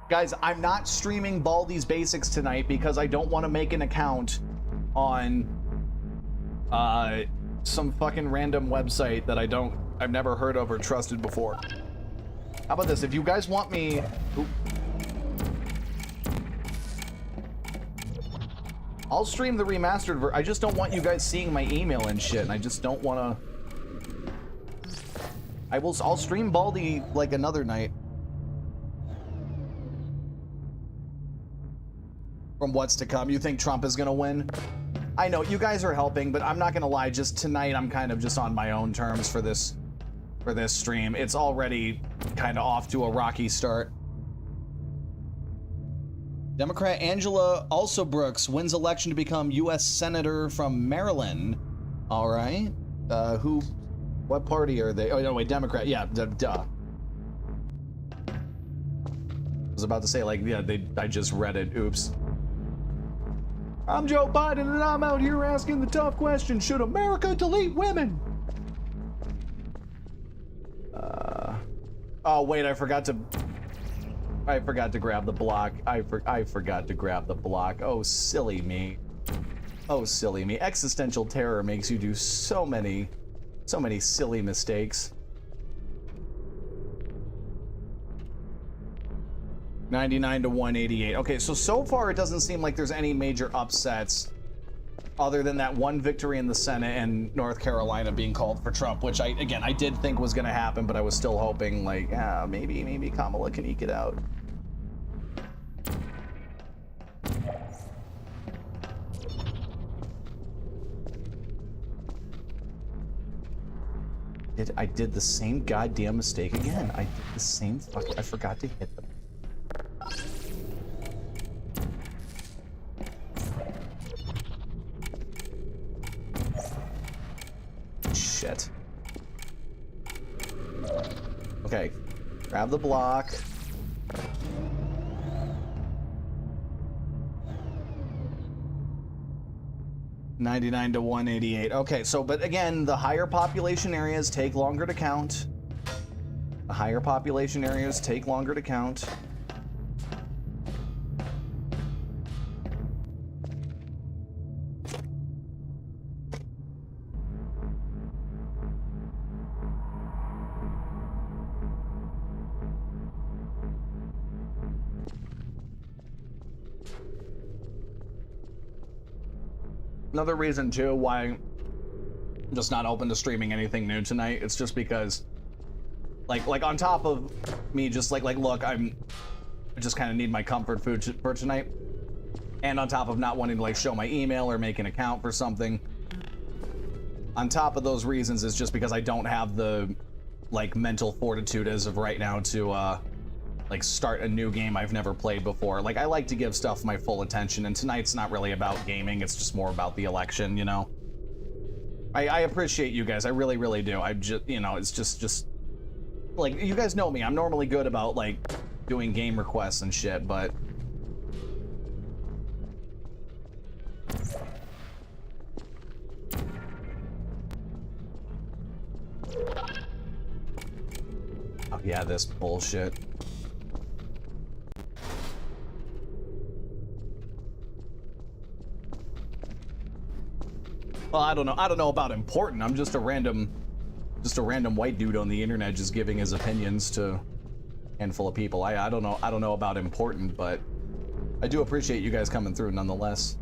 Guys, I'm not streaming Baldi's Basics tonight because I don't want to make an account on some fucking random website that I've never heard of or trusted before. How about this? If you guys want me... Ooh. I'll stream the remastered version. I just don't want you guys seeing my email and shit, and I just don't want to... I'll stream Baldi like another night. From what's to come. You think Trump is gonna win? I know, you guys are helping, but I'm not gonna lie, just tonight I'm kind of just on my own terms for this stream. It's already kind of off to a rocky start. Democrat Angela Also Brooks wins election to become U.S. Senator from Maryland. All right. What party are they? Oh, no, wait, Democrat. Yeah, duh. was about to say, like, yeah, I just read it. Oops. I'm Joe Biden, and I'm out here asking the tough question: should America delete women? Oh wait, I forgot to grab the block. I forgot to grab the block. Oh, silly me. Oh, silly me. Existential terror makes you do so many silly mistakes. 99 to 188. Okay, so far it doesn't seem like there's any major upsets other than that one victory in the Senate and North Carolina being called for Trump, which I did think was going to happen, but I was still hoping, like, maybe Kamala can eke it out. I did the same goddamn mistake again. I did the same I forgot to hit them. Shit. Okay, grab the block. $99 to $188. Okay, so but again, the higher population areas take longer to count. The higher population areas take longer to count. Another reason too why I'm just not open to streaming anything new tonight, it's just because like on top of me just like look, I just kind of need my comfort food for tonight, and on top of not wanting to like show my email or make an account for something, on top of those reasons is just because I don't have the like mental fortitude as of right now to like start a new game I've never played before. Like, I like to give stuff my full attention, and tonight's not really about gaming, it's just more about the election, you know? I appreciate you guys, I really, really do. I just, you know, it's just like, you guys know me, I'm normally good about like doing game requests and shit, but oh yeah, this bullshit. Well, I don't know about important. I'm just a random white dude on the internet just giving his opinions to a handful of people. I don't know about important, but I do appreciate you guys coming through nonetheless.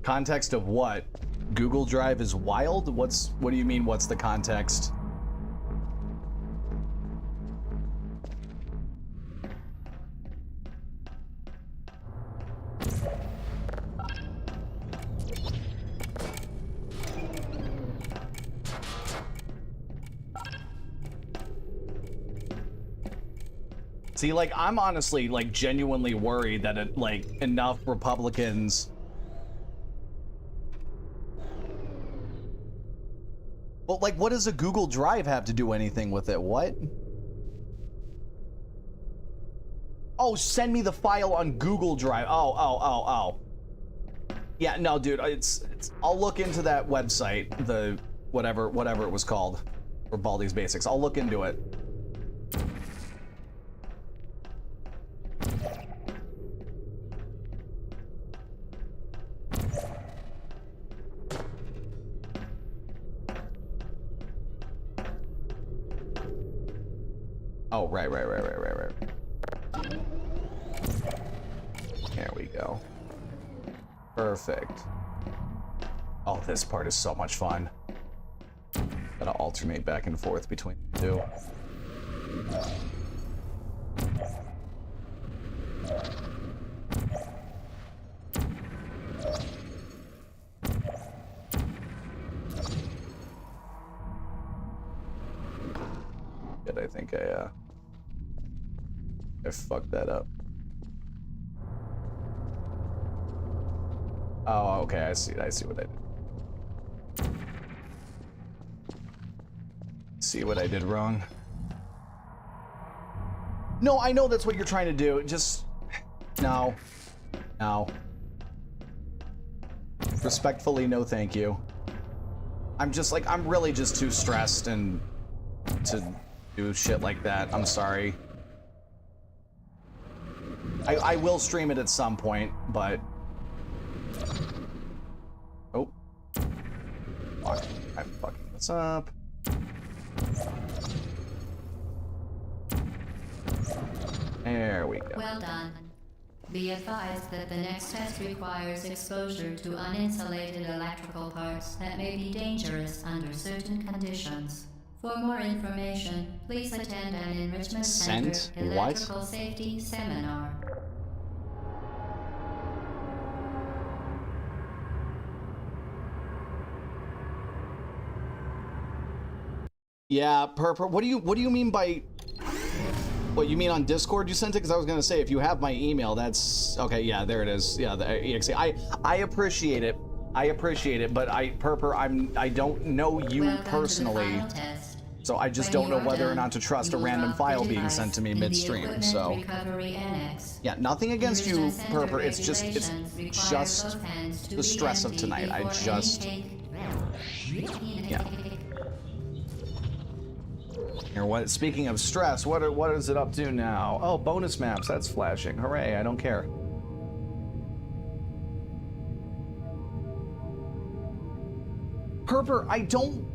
Context of what? Google Drive is wild? What do you mean, what's the context? See, like, I'm honestly, like, genuinely worried that like, enough Republicans... Well, like, what does a Google Drive have to do anything with it? What? Oh, send me the file on Google Drive. Oh. Yeah, no, dude, I'll look into that website, the whatever it was called, for Baldi's Basics. I'll look into it. Oh, right. There we go. Perfect. Oh, this part is so much fun. Gotta alternate back and forth between the two. shit, I think I fucked that up. Oh, okay, I see what I did. See what I did wrong. No, I know that's what you're trying to do. Just no. No. Respectfully, no thank you. I'm just like, I'm really just too stressed and to do shit like that. I'm sorry. I will stream it at some point, but oh, fuck, I'm fucking this up. There we go. Well done. Be advised that the next test requires exposure to uninsulated electrical parts that may be dangerous under certain conditions. For more information, please attend an Enrichment Center Electrical Safety Seminar. Yeah, Purple. What do you mean by? What you mean on Discord? You sent it because I was gonna say if you have my email, that's okay. Yeah, there it is. Yeah, the EXE. I appreciate it. I appreciate it, but Purple, I don't know you personally, so I just don't know whether or not to trust a random file being sent to me midstream. So yeah, nothing against you, Purple. It's just the stress of tonight. Yeah. Here, what? Speaking of stress, what is it up to now? Oh, bonus maps. That's flashing. Hooray! I don't care. Herper, I don't.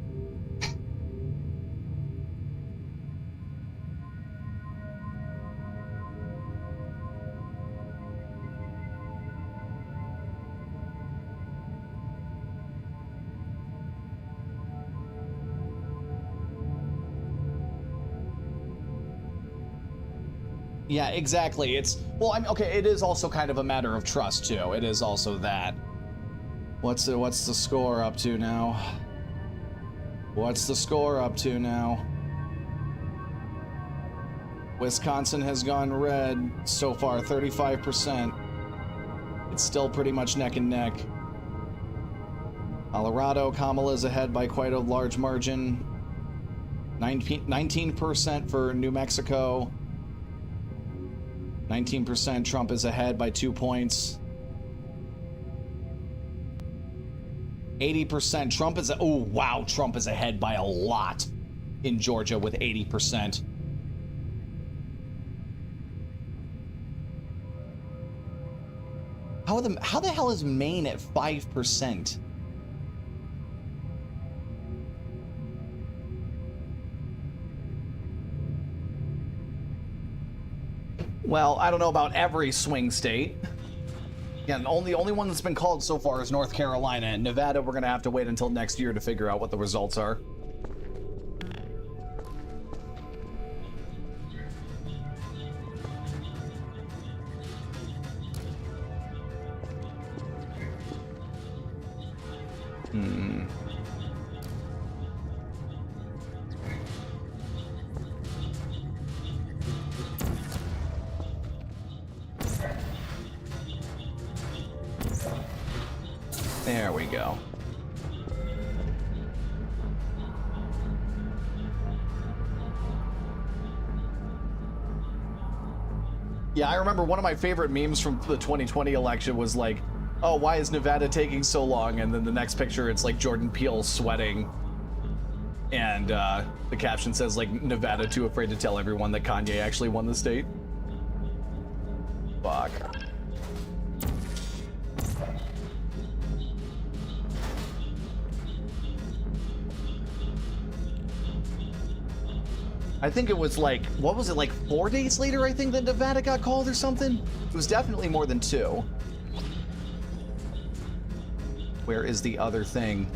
Yeah, exactly. It's, well, I'm okay. It is also kind of a matter of trust too. It is also that. What's the score up to now? What's the score up to now? Wisconsin has gone red so far, 35%. It's still pretty much neck and neck. Colorado, Kamala's ahead by quite a large margin. 19% for New Mexico. 19% Trump is ahead by 2 points. 80% Trump is, oh wow, Trump is ahead by a lot in Georgia with 80%. How the hell is Maine at 5%? Well, I don't know about every swing state. Again, the only one that's been called so far is North Carolina. And Nevada, we're going to have to wait until next year to figure out what the results are. There we go. Yeah, I remember one of my favorite memes from the 2020 election was like, oh, why is Nevada taking so long? And then the next picture, it's like Jordan Peele sweating. And the caption says, like, Nevada too afraid to tell everyone that Kanye actually won the state. Fuck. I think it was like, what was it, like 4 days later, I think, that Nevada got called or something? It was definitely more than 2. Where is the other thing?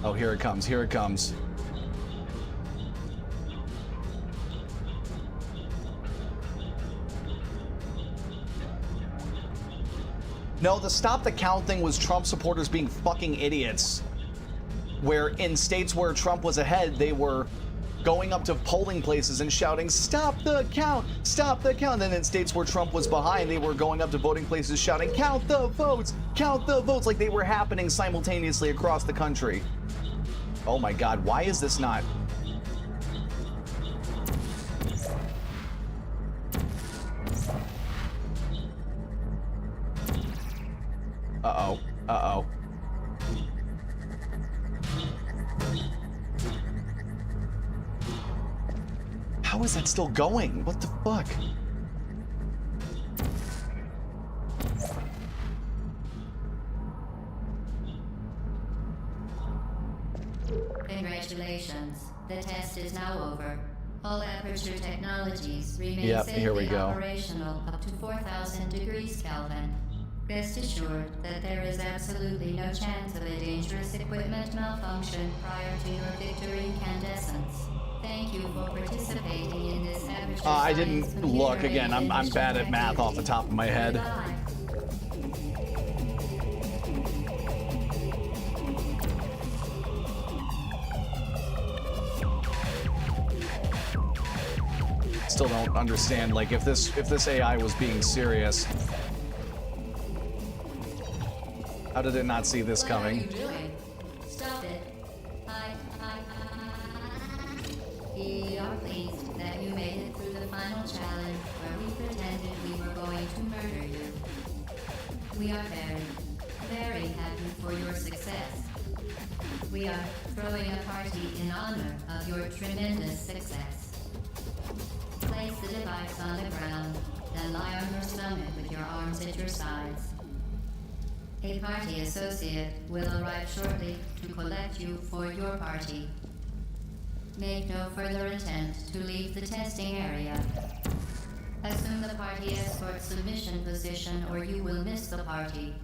Oh, here it comes, here it comes. No, the stop the count thing was Trump supporters being fucking idiots. where in states where Trump was ahead, they were going up to polling places and shouting, "Stop the count! Stop the count!" And then in states where Trump was behind, they were going up to voting places shouting, "Count the votes! Count the votes!" Like they were happening simultaneously across the country. Oh my God, why is this not? Uh-oh. Uh-oh. How is that still going? What the fuck? Congratulations. The test is now over. All Aperture technologies remain Yep, safely here we go. operational up to 4,000 degrees Kelvin. Rest assured that there is absolutely no chance of a dangerous equipment malfunction prior to your victory incandescence. Thank you for participating in this Aperture I Science didn't look again. I'm computer-aided bad at math off the top of my head. Goodbye. Still don't understand, like, if this AI was being serious, how did it not see this coming? What are you doing? Stop it. We are pleased that you made it through the final challenge where we pretended we were going to murder you. We are very, very happy for your success. We are throwing a party in honor of your tremendous success. Place the device on the ground, then lie on your stomach with your arms at your sides. A party associate will arrive shortly to collect you for your party. Make no further attempt to leave the testing area. Assume the party escort submission position or you will miss the party.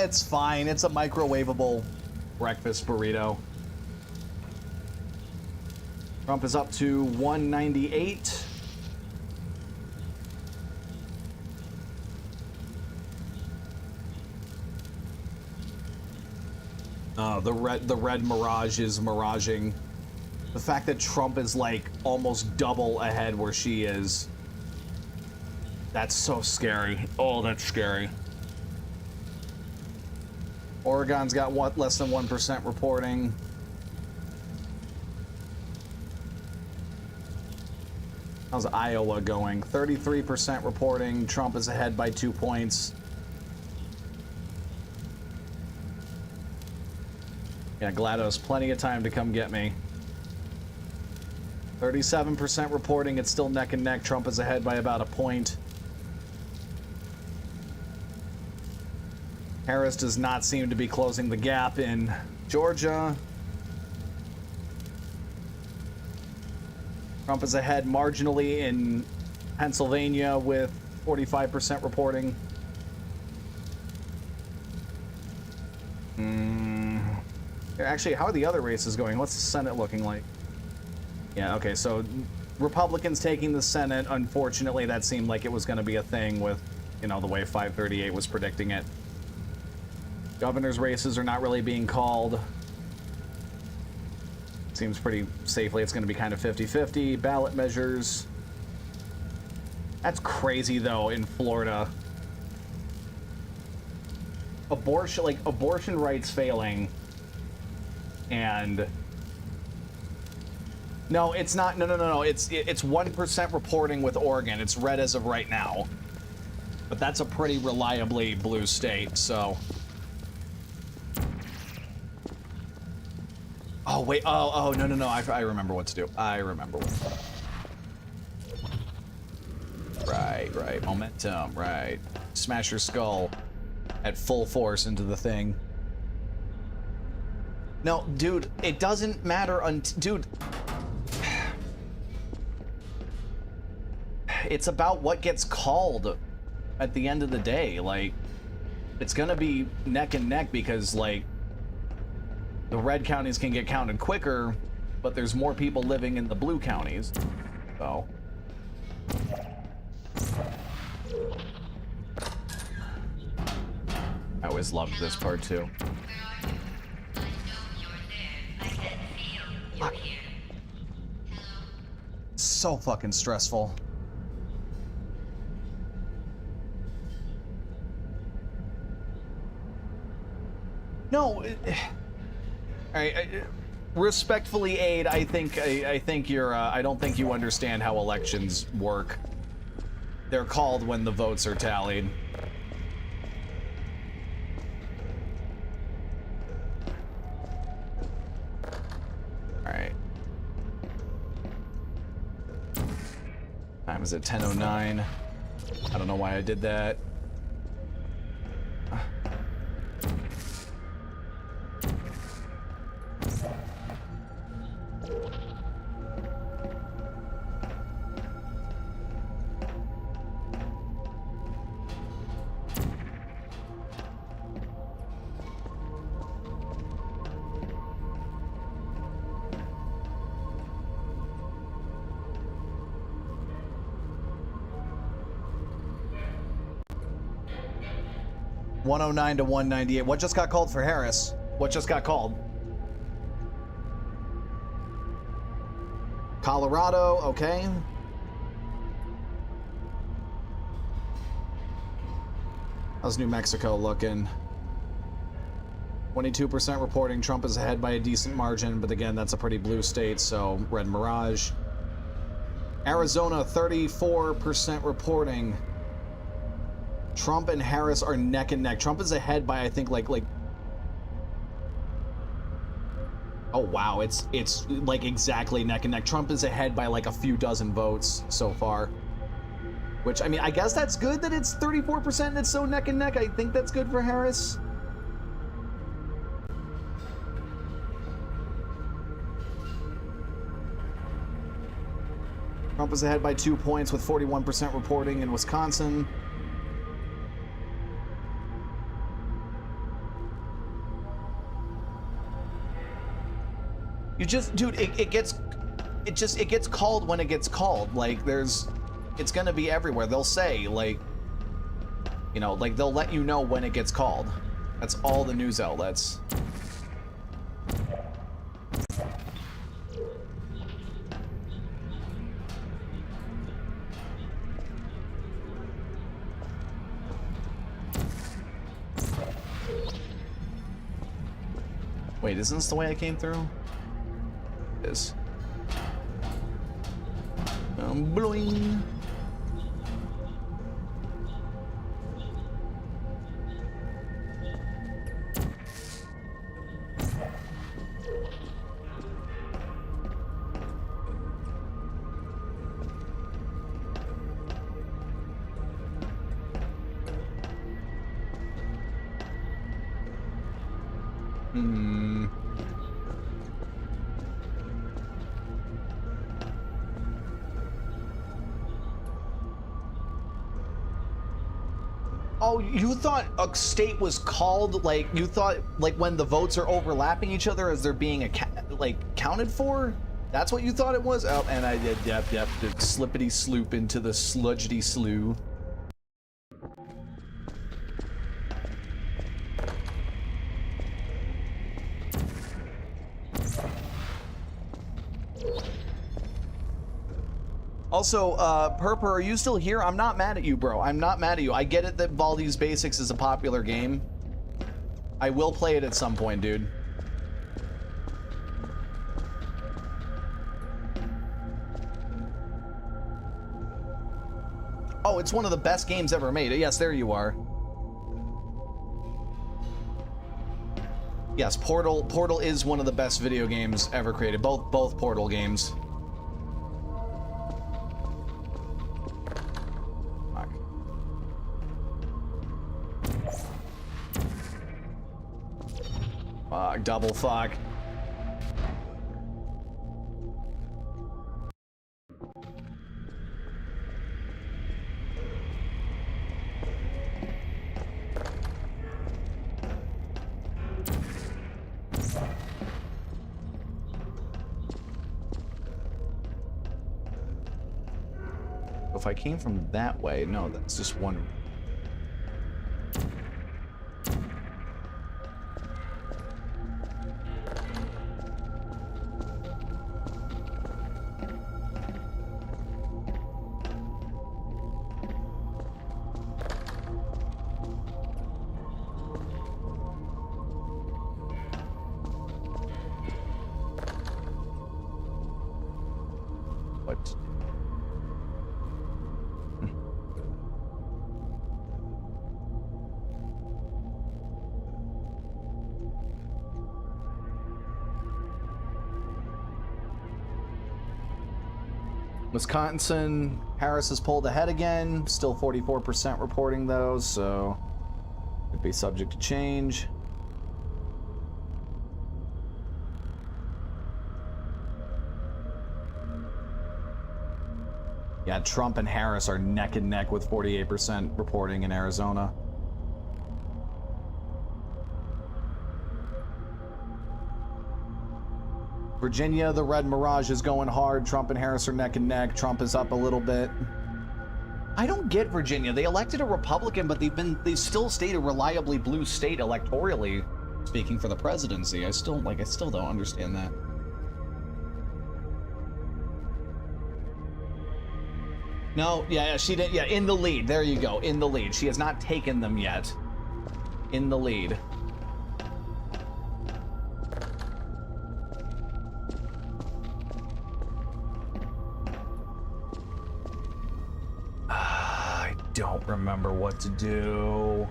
It's fine. It's a microwavable breakfast burrito. Trump is up to 198. The red mirage is miraging. The fact that Trump is like almost double ahead where she is. That's so scary. Oh, that's scary. Oregon's got what, less than 1% reporting. How's Iowa going? 33% reporting. Trump is ahead by 2 points. Yeah, GLaDOS, plenty of time to come get me. 37% reporting. It's still neck and neck. Trump is ahead by about a point. Harris does not seem to be closing the gap in Georgia. Trump is ahead marginally in Pennsylvania with 45% reporting. Actually, how are the other races going? What's the Senate looking like? Yeah, okay, so Republicans taking the Senate. Unfortunately, that seemed like it was going to be a thing with, you know, the way 538 was predicting it. Governor's races are not really being called. Seems pretty safely it's going to be kind of 50-50. Ballot measures. That's crazy, though, in Florida. Abortion rights failing. And no, it's not. No. It's 1% reporting with Oregon. It's red as of right now. But that's a pretty reliably blue state, so. Oh, wait. Oh, no. I remember what to do. I remember what to do. Right. Momentum, right. Smash your skull at full force into the thing. No, dude, it doesn't matter dude. It's about what gets called at the end of the day. Like, it's gonna be neck and neck because, like, the red counties can get counted quicker, but there's more people living in the blue counties. So. I always loved this part too. So fucking stressful. No, respectfully, Aid, I think you're. I don't think you understand how elections work. They're called when the votes are tallied. All right. Time is at 10:09. I don't know why I did that. $109 to $198. What just got called for Harris? What just got called? Colorado, okay. How's New Mexico looking? 22% reporting. Trump is ahead by a decent margin, but again, that's a pretty blue state, so red mirage. Arizona, 34% reporting. Trump and Harris are neck and neck. Trump is ahead by, I think, like oh wow, it's like exactly neck and neck. Trump is ahead by like a few dozen votes so far. Which, I mean, I guess that's good that it's 34% and it's so neck and neck. I think that's good for Harris. Trump is ahead by 2 points with 41% reporting in Wisconsin. You just, dude, it gets called when it gets called. Like, it's gonna be everywhere. They'll say, like, you know, like, they'll let you know when it gets called. That's all the news outlets. Wait, isn't this the way I came through? It is. Bloing. Oh, you thought a state was called, like, you thought, like, when the votes are overlapping each other as they're being, counted for? That's what you thought it was? Oh, and I did, yep, slippity sloop into the sludgety slew. Also, Purper, are you still here? I'm not mad at you, bro. I'm not mad at you. I get it that Baldi's Basics is a popular game. I will play it at some point, dude. Oh, it's one of the best games ever made. Yes, there you are. Yes, Portal is one of the best video games ever created. Both Portal games. Fuck. Fuck, double fuck. If I came from that way, no, that's just one. What? Wisconsin, Harris has pulled ahead again. Still 44% reporting those, so could be subject to change. Yeah, Trump and Harris are neck and neck with 48% reporting in Arizona. Virginia, the Red Mirage is going hard. Trump and Harris are neck and neck. Trump is up a little bit. I don't get Virginia. They elected a Republican, but they've still stayed a reliably blue state electorally, speaking for the presidency. I still don't understand that. No, yeah, she did. Yeah, in the lead. There you go. In the lead. She has not taken them yet. In the lead. I don't remember what to do.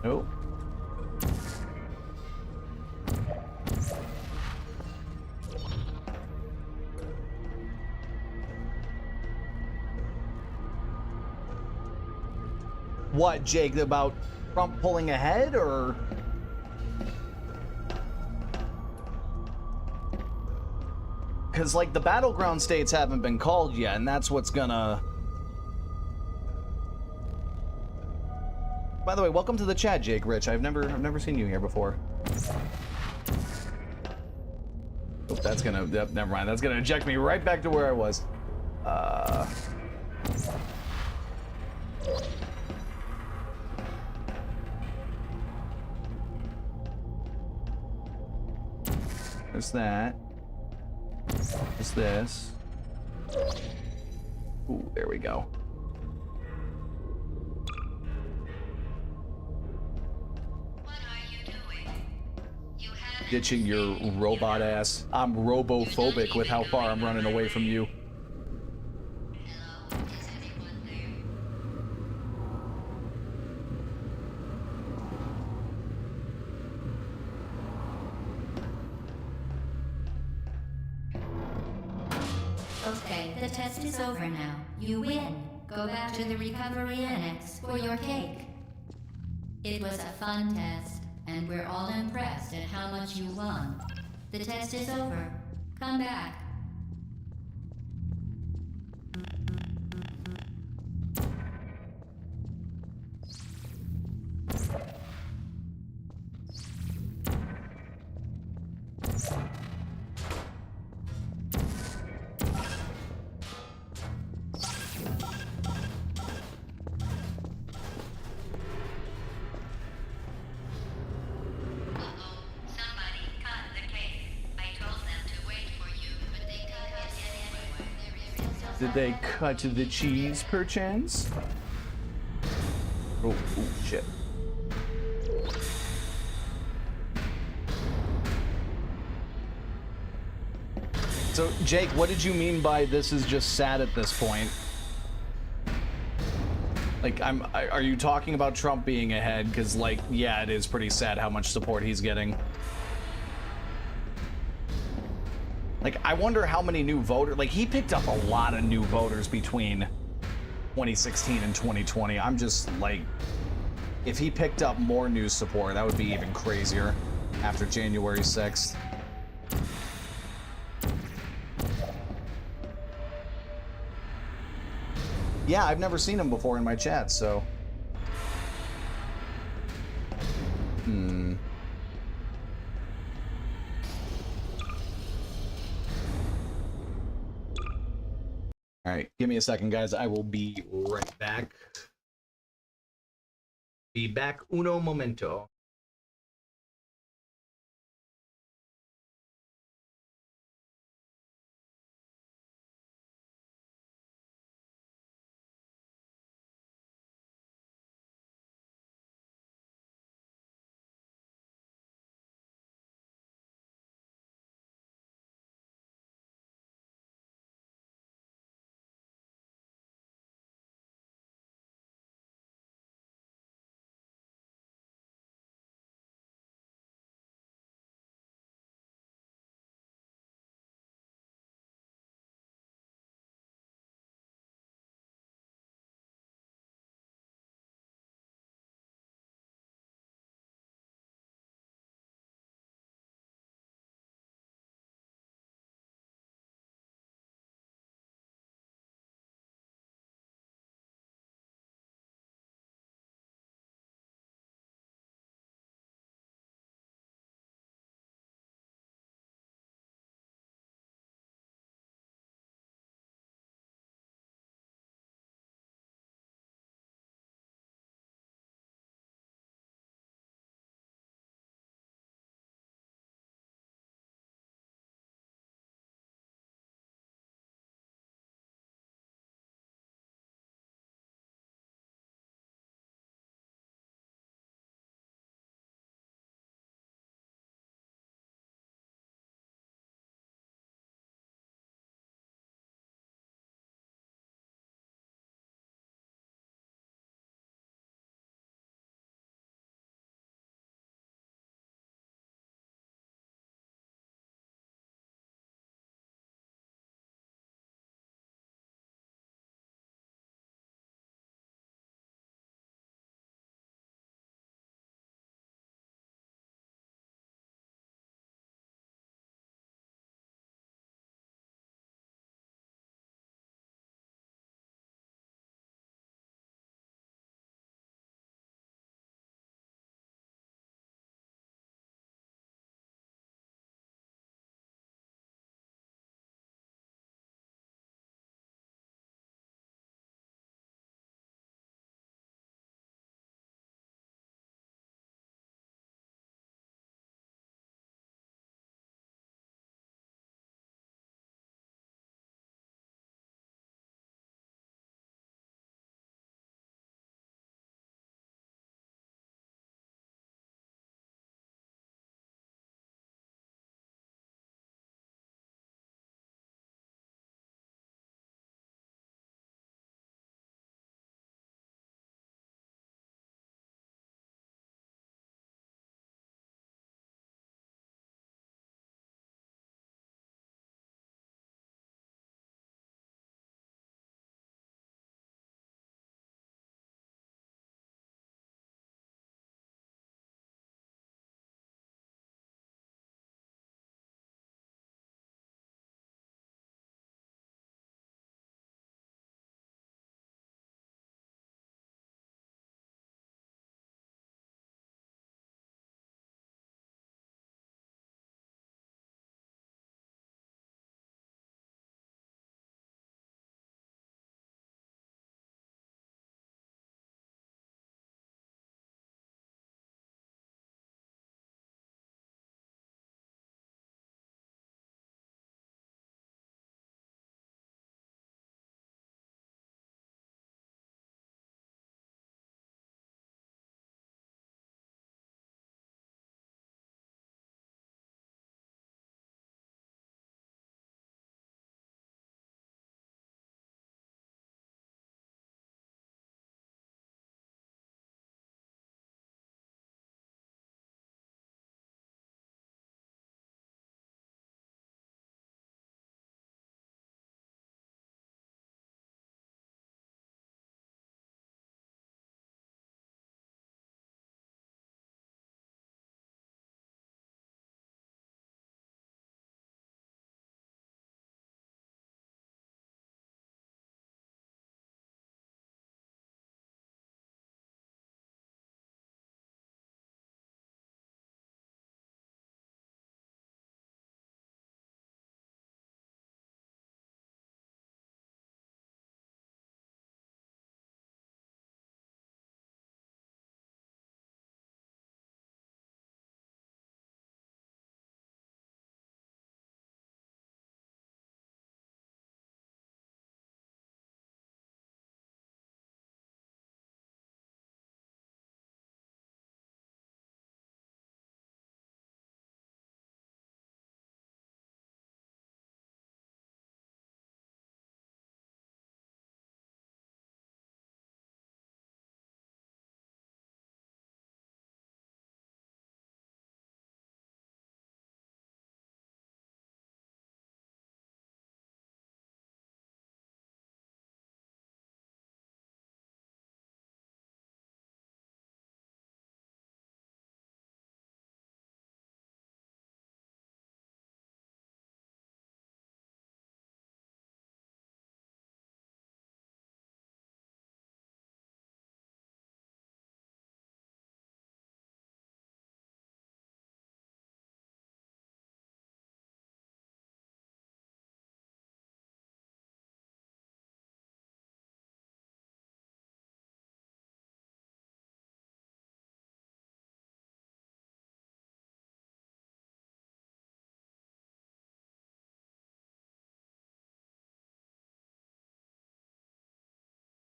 Nope. What, Jake, about Trump pulling ahead, or? Because, like, the battleground states haven't been called yet, and that's what's gonna... By the way, welcome to the chat, Jake Rich. I've never seen you here before. Oh, that's gonna... Yep, never mind. That's gonna eject me right back to where I was. There's that. There's this. Ooh, there we go. Ditching your robot ass. I'm robophobic with how far I'm running away from you. Okay, the test is over now. You win. Go back to the recovery annex for your cake. It was a fun test, and we're all impressed at how much you won. The test is over. Come back. Did they cut the cheese, perchance? Oh, shit. So, Jake, what did you mean by this is just sad at this point? Like, are you talking about Trump being ahead? Because, like, yeah, it is pretty sad how much support he's getting. Like, I wonder how many new voters... Like, he picked up a lot of new voters between 2016 and 2020. I'm just, like... If he picked up more new support, that would be even crazier after January 6th. Yeah, I've never seen him before in my chat, so... Alright, give me a second, guys. I will be right back. Be back uno momento.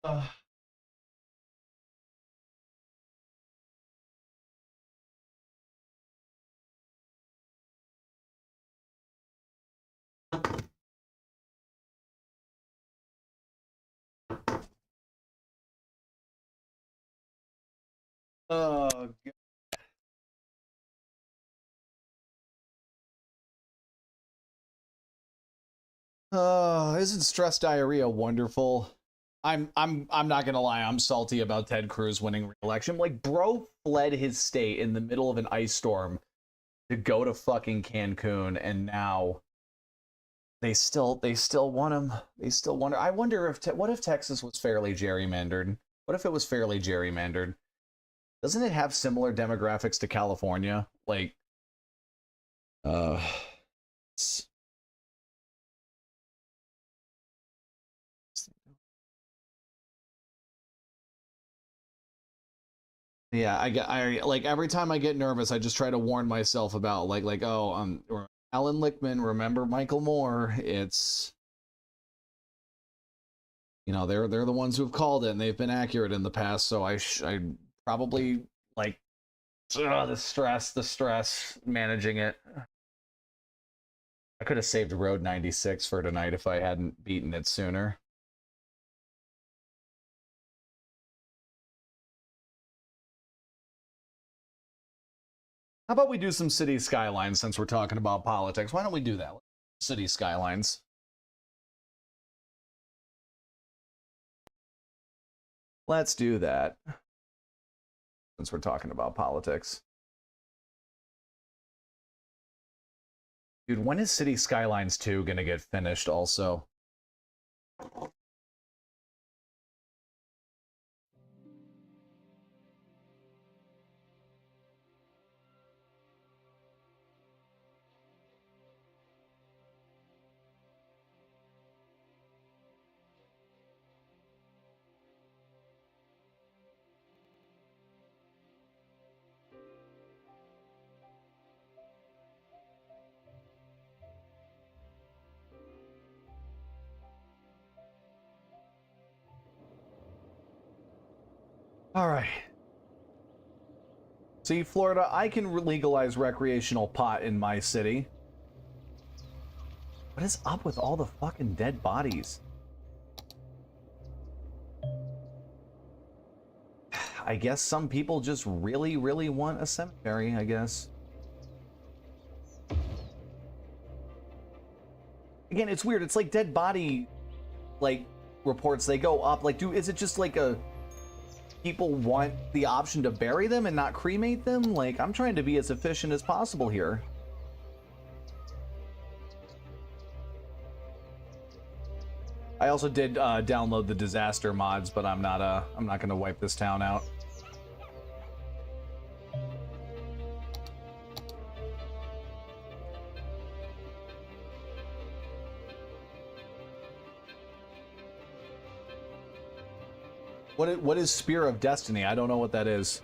Oh, God. Oh, isn't stress diarrhea wonderful? I'm not gonna lie, I'm salty about Ted Cruz winning re-election. Like, bro fled his state in the middle of an ice storm to go to fucking Cancun, and now they still want him. They still want him. I wonder if what if Texas was fairly gerrymandered? What if it was fairly gerrymandered? Doesn't it have similar demographics to California? Like, yeah, I like every time I get nervous, I just try to warn myself about oh, Alan Lichtman, remember Michael Moore. It's, you know, they're the ones who've called it and they've been accurate in the past, so I probably like the stress managing it. I could have saved Road 96 for tonight if I hadn't beaten it sooner. How about we do some city skylines since we're talking about politics? Why don't we do that? City skylines. Let's do that since we're talking about politics. Dude, when is City Skylines 2 gonna get finished also? All right. See, Florida, I can legalize recreational pot in my city. What is up with all the fucking dead bodies? I guess some people just really, really want a cemetery, I guess. Again, it's weird. It's like dead body, like, reports, they go up. Like, is it just like a... people want the option to bury them and not cremate them? Like, I'm trying to be as efficient as possible here. I also did download the disaster mods, but I'm not gonna wipe this town out. What is Spear of Destiny? I don't know what that is.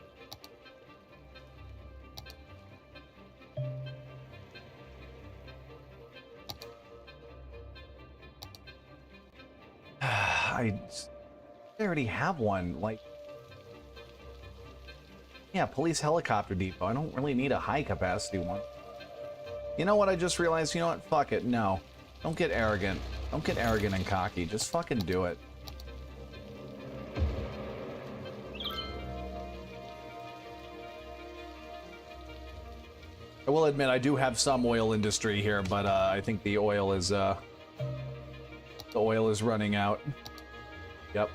I already have one. Like, yeah, police helicopter depot. I don't really need a high capacity one. You know what I just realized? You know what? Fuck it. No. Don't get arrogant. Don't get arrogant and cocky. Just fucking do it. I will admit I do have some oil industry here, but I think the oil is running out. Yep.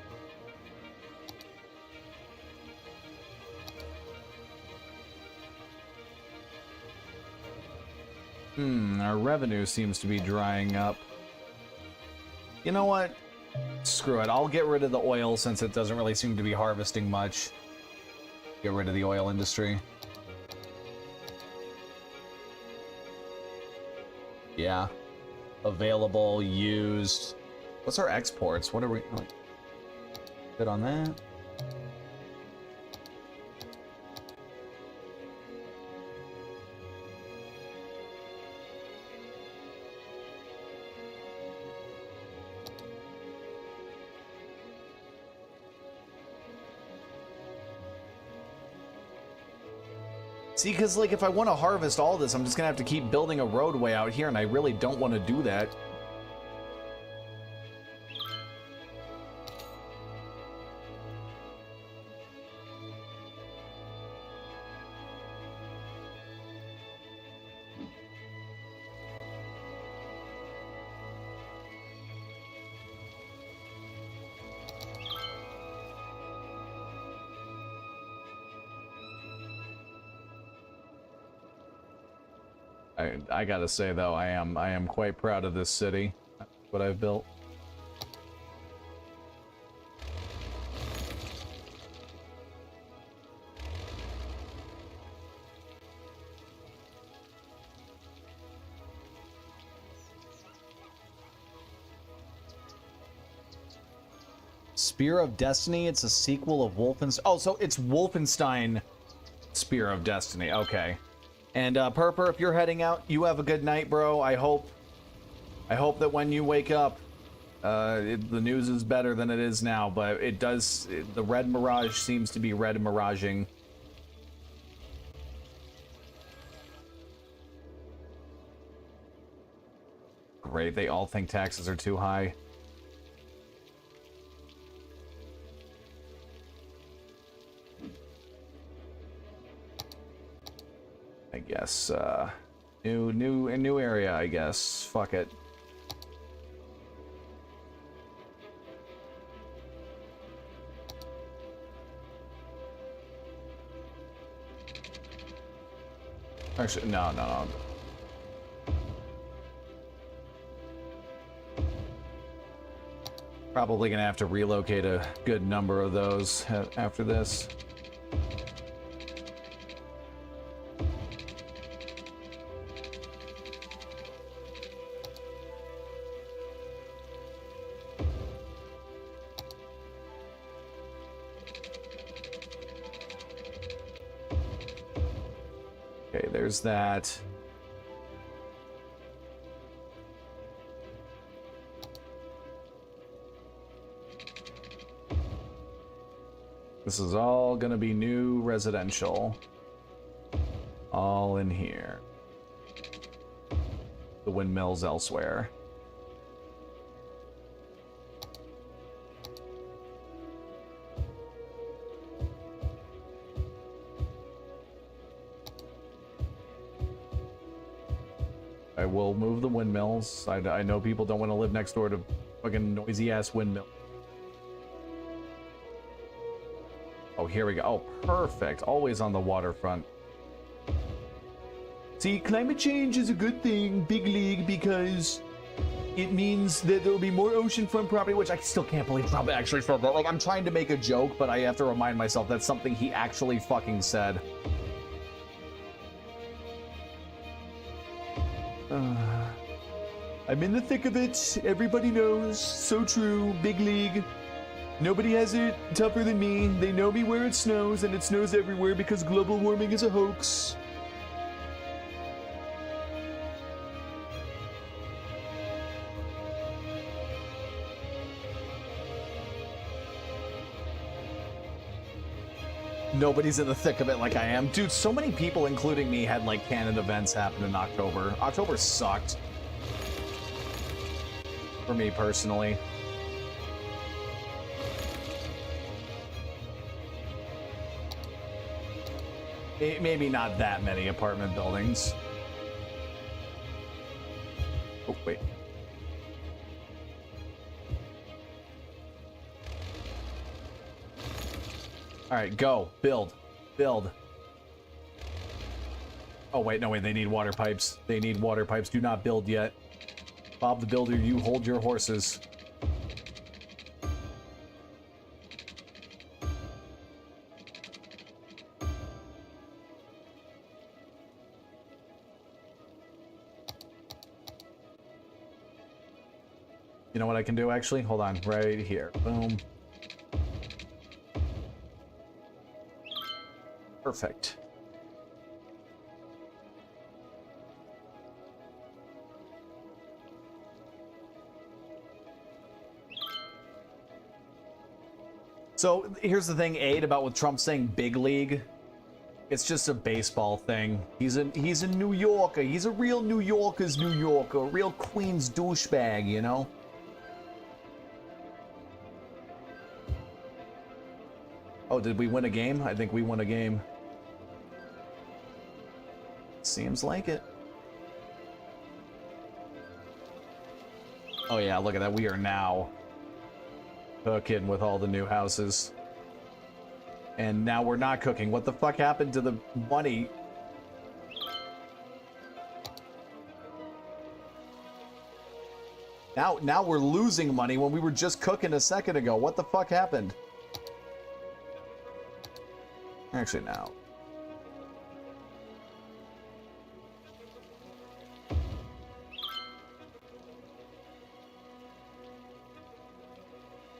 Our revenue seems to be drying up. You know what? Screw it. I'll get rid of the oil since it doesn't really seem to be harvesting much. Get rid of the oil industry. Yeah. Available, used. What's our exports? What are we... Oh, good on that. See, because, like, if I want to harvest all this, I'm just going to have to keep building a roadway out here, and I really don't want to do that. I gotta say though, I am quite proud of this city, what I've built. Spear of Destiny, it's a sequel of Wolfenstein. Oh, so it's Wolfenstein Spear of Destiny, okay. And Purper, if you're heading out, you have a good night, bro. I hope that when you wake up, the news is better than it is now. But the red mirage seems to be red miraging. Great, they all think taxes are too high. I guess, new area, I guess. Fuck it. Actually, no. Probably gonna have to relocate a good number of those after this. There's that. This is all gonna be new residential. All in here. The windmills elsewhere. I will move the windmills. I know people don't want to live next door to fucking noisy ass windmill. Oh, here we go. Oh, perfect. Always on the waterfront. See, climate change is a good thing, big league, because it means that there will be more oceanfront property, which I still can't believe Trump actually said that. Like, I'm trying to make a joke, but I have to remind myself that's something he actually fucking said. I'm in the thick of it. Everybody knows. So true. Big league. Nobody has it tougher than me. They know me where it snows, and it snows everywhere because global warming is a hoax. Nobody's in the thick of it like I am. Dude, so many people, including me, had like canon events happen in October. October sucked. For me personally. Maybe not that many apartment buildings. Oh, wait. All right, go. Build. Build. Oh, wait, no, wait, they need water pipes. They need water pipes. Do not build yet. Bob the Builder, you hold your horses. You know what I can do, actually? Hold on, right here. Boom. Perfect. So here's the thing, Aid, about with Trump saying big league. It's just a baseball thing. He's a New Yorker. He's a real New Yorker's New Yorker, a real Queens douchebag, you know? Oh, did we win a game? I think we won a game. Seems like it. Oh yeah, look at that. We are now cooking with all the new houses. And now we're not cooking. What the fuck happened to the money? Now we're losing money when we were just cooking a second ago. What the fuck happened? Actually, now.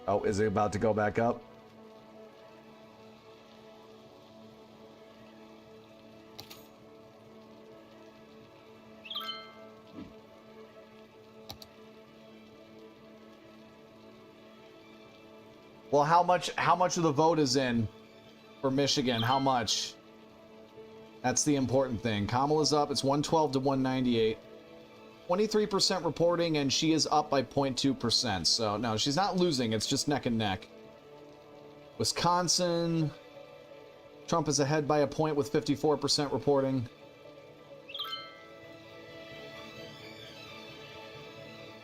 Oh, is it about to go back up? Well, how much of the vote is in for Michigan? How much? That's the important thing. Kamala's up. It's 112 to 198. 23% reporting, and she is up by 0.2%. So, no, she's not losing. It's just neck and neck. Wisconsin. Trump is ahead by a point with 54% reporting.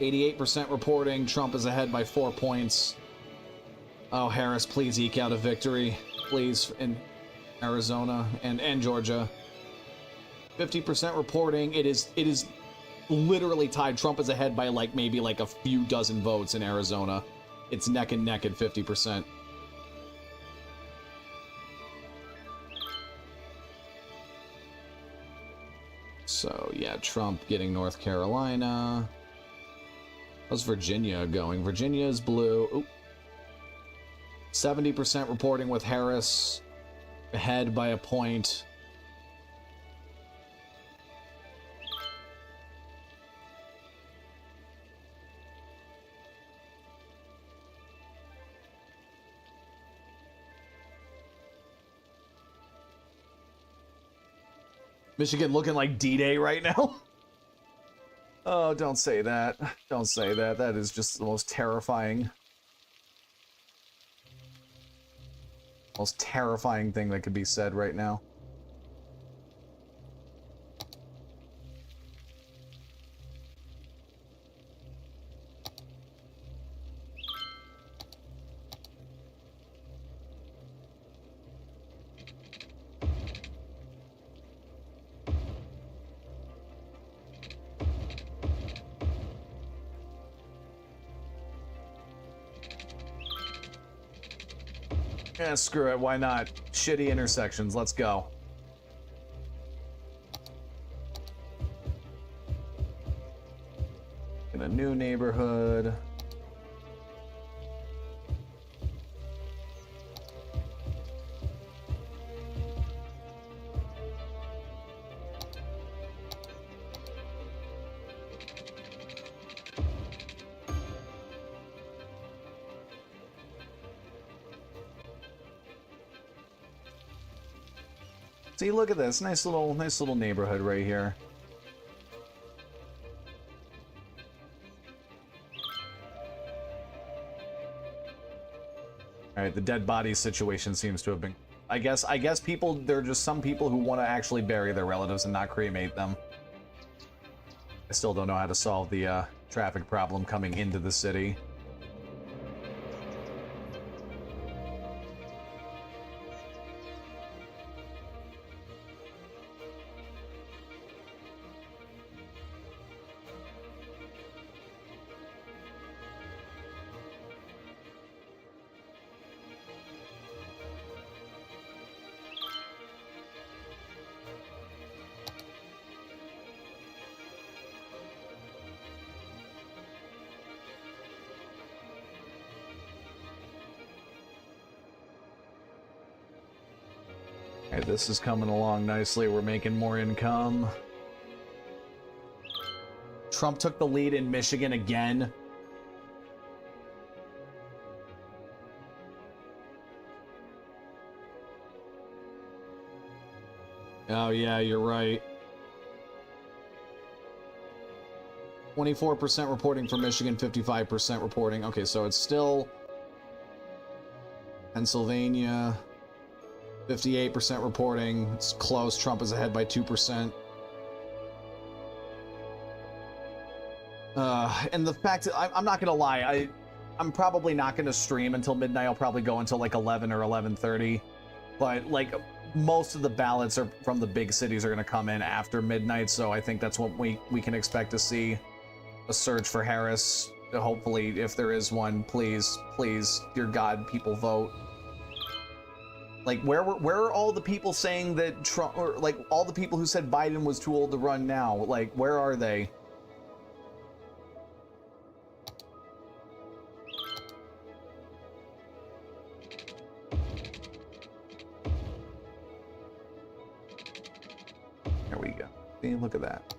88% reporting. Trump is ahead by 4 points. Oh, Harris, please eke out a victory. Please, in Arizona and Georgia. 50% reporting. It is literally tied. Trump is ahead by maybe a few dozen votes in Arizona. It's neck and neck at 50%. So, yeah, Trump getting North Carolina. How's Virginia going? Virginia is blue. Ooh. 70% reporting with Harris ahead by a point. Michigan looking like D-Day right now. Oh, don't say that. Don't say that. That is just the most terrifying thing that could be said right now. Yeah, screw it. Why not? Shitty intersections. Let's go. In a new neighborhood. See, look at this. Nice little neighborhood right here. Alright, the dead body situation seems to have been... I guess people... There are just some people who want to actually bury their relatives and not cremate them. I still don't know how to solve the traffic problem coming into the city. Okay, this is coming along nicely. We're making more income. Trump took the lead in Michigan again. Oh, yeah, you're right. 24% reporting for Michigan, 55% reporting. Okay, so it's still Pennsylvania, 58% reporting. It's close. Trump is ahead by 2%. And the fact that I'm not gonna lie, I'm probably not gonna stream until midnight. I'll probably go until like 11 or 11:30. But like most of the ballots are from the big cities are gonna come in after midnight, so I think that's what we can expect to see. A surge for Harris. Hopefully, if there is one, please, dear God, people vote. Like, where are all the people saying that Trump, or like all the people who said Biden was too old to run now? Like, where are they? There we go. See, look at that.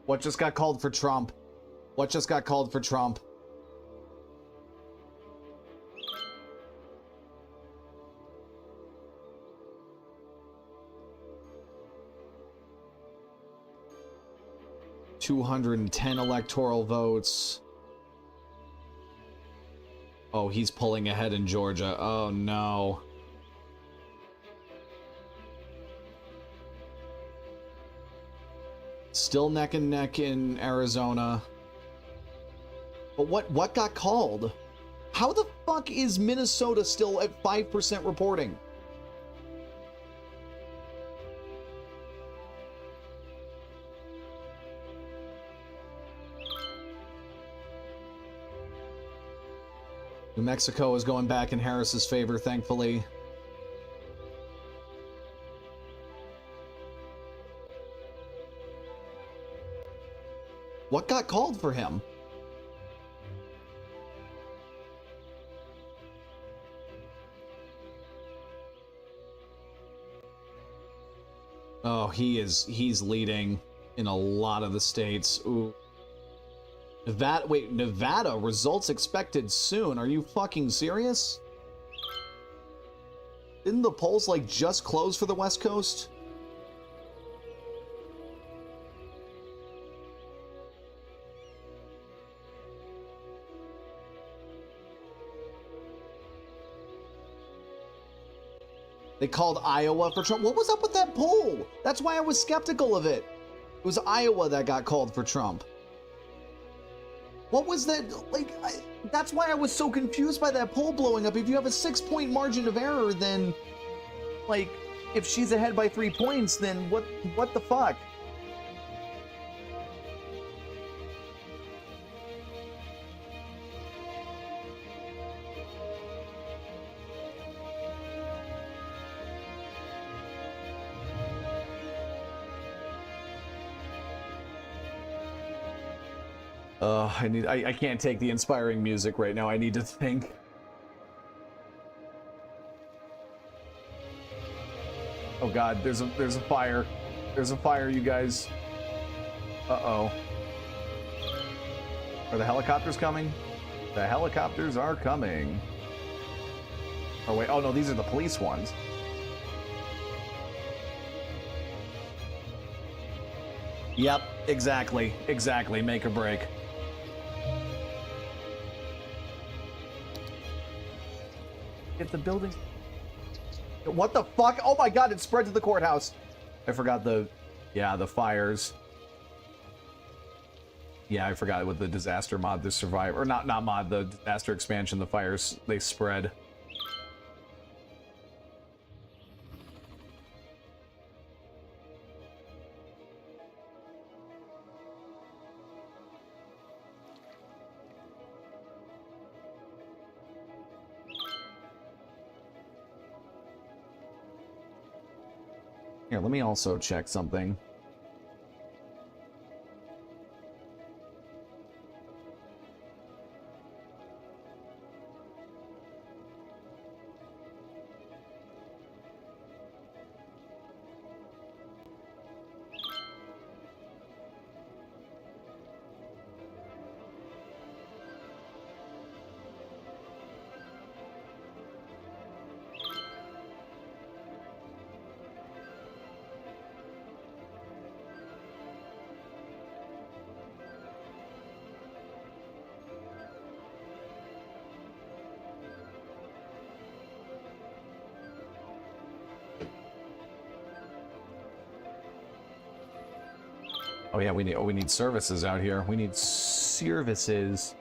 What just got called for Trump? What just got called for Trump? $210 electoral votes. Oh, he's pulling ahead in Georgia. Oh, no. Still neck and neck in Arizona. But what got called? How the fuck is Minnesota still at 5% reporting? New Mexico is going back in Harris's favor, thankfully. What got called for him? Oh, he's leading in a lot of the states. Ooh. Nevada, results expected soon. Are you fucking serious? Didn't the polls like just close for the West Coast? They called Iowa for Trump. What was up with that poll? That's why I was skeptical of it. It was Iowa that got called for Trump. What was that? Like, that's why I was so confused by that poll blowing up. If you have a 6-point margin of error, then, like, if she's ahead by 3 points, then what the fuck? I can't take the inspiring music right now. I need to think. Oh God, there's a fire. There's a fire, you guys. Uh-oh. Are the helicopters coming? The helicopters are coming. Oh wait, oh no, these are the police ones. Yep, exactly. Make or break. If the building... What the fuck? Oh my God, it spread to the courthouse. I forgot the fires. Yeah, I forgot with the disaster mod, the survivor, or not mod, the disaster expansion, the fires, they spread. Here, let me also check something. Oh yeah, we need services out here. We need services.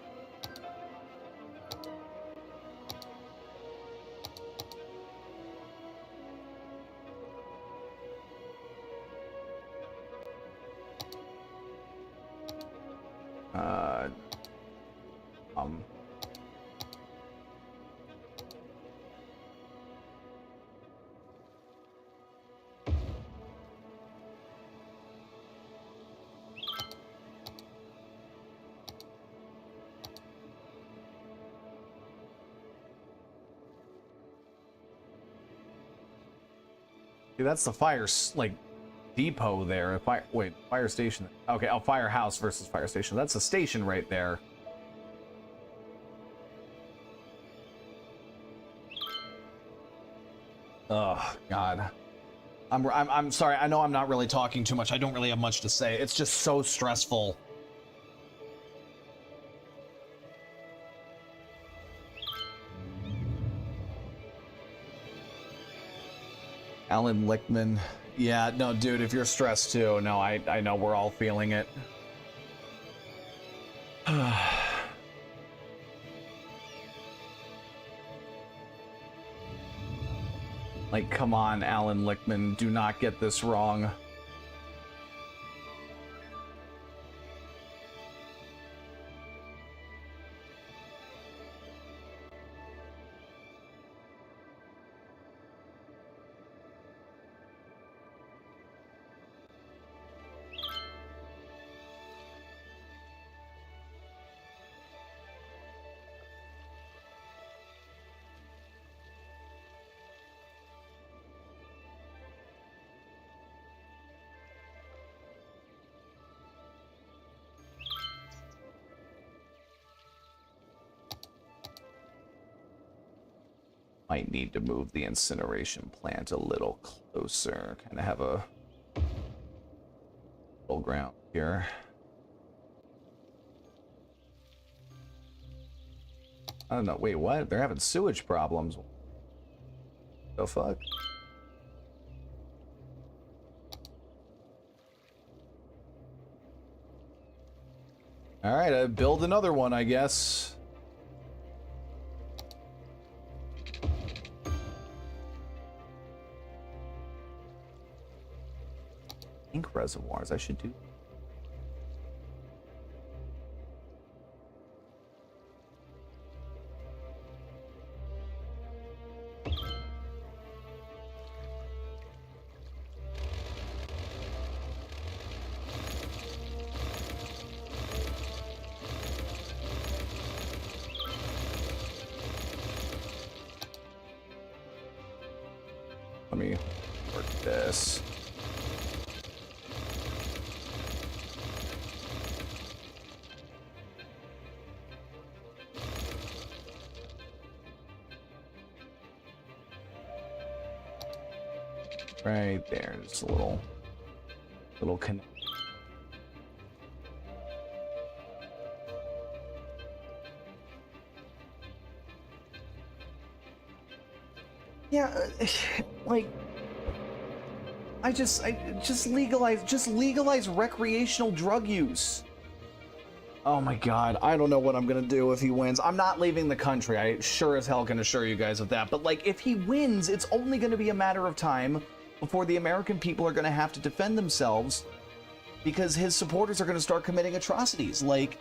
Dude, that's the fire, like, depot there. Fire station. Okay, oh, firehouse versus fire station. That's a station right there. Oh, God. I'm sorry. I know I'm not really talking too much. I don't really have much to say. It's just so stressful. Alan Lichtman. Yeah, no, dude, if you're stressed too, no, I know we're all feeling it. Like, come on, Alan Lichtman, do not get this wrong. Might need to move the incineration plant a little closer. Kind of have a little ground here. I don't know. Wait, what? They're having sewage problems. The fuck? All right, build another one, I guess. Ink reservoirs, I should do. Let me work this. Right there, just a little connect. Yeah, like I just legalize recreational drug use. Oh my God, I don't know what I'm gonna do if he wins. I'm not leaving the country. I sure as hell can assure you guys of that. But like, if he wins, it's only gonna be a matter of time before the American people are gonna have to defend themselves because his supporters are gonna start committing atrocities. Like,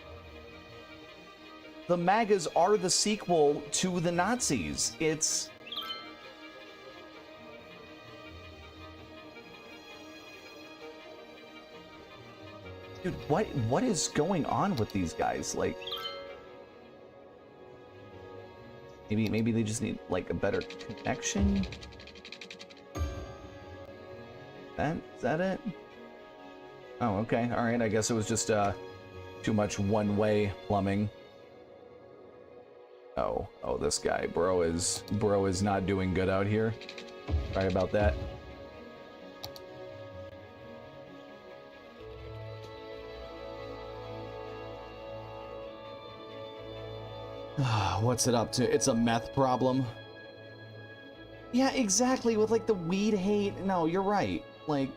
the MAGAs are the sequel to the Nazis. It's... Dude, what is going on with these guys? Like, maybe they just need like a better connection. Is that it? Oh, okay. All right. I guess it was just too much one-way plumbing. Oh, this guy, bro is not doing good out here. Sorry about that. What's it up to? It's a meth problem. Yeah, exactly. With like the weed hate. No, you're right. Like,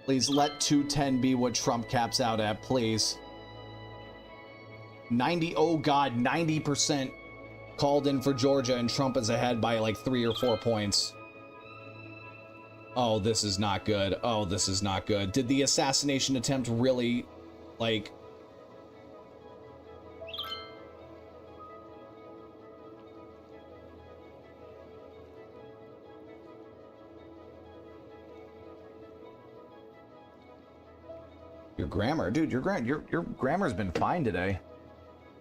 Please let 210 be what Trump caps out at, please. 90, oh God, 90% called in for Georgia, and Trump is ahead by like 3 or 4 points. Oh, this is not good. Oh, this is not good. Did the assassination attempt really, like... Your grammar, dude, your grammar's been fine today.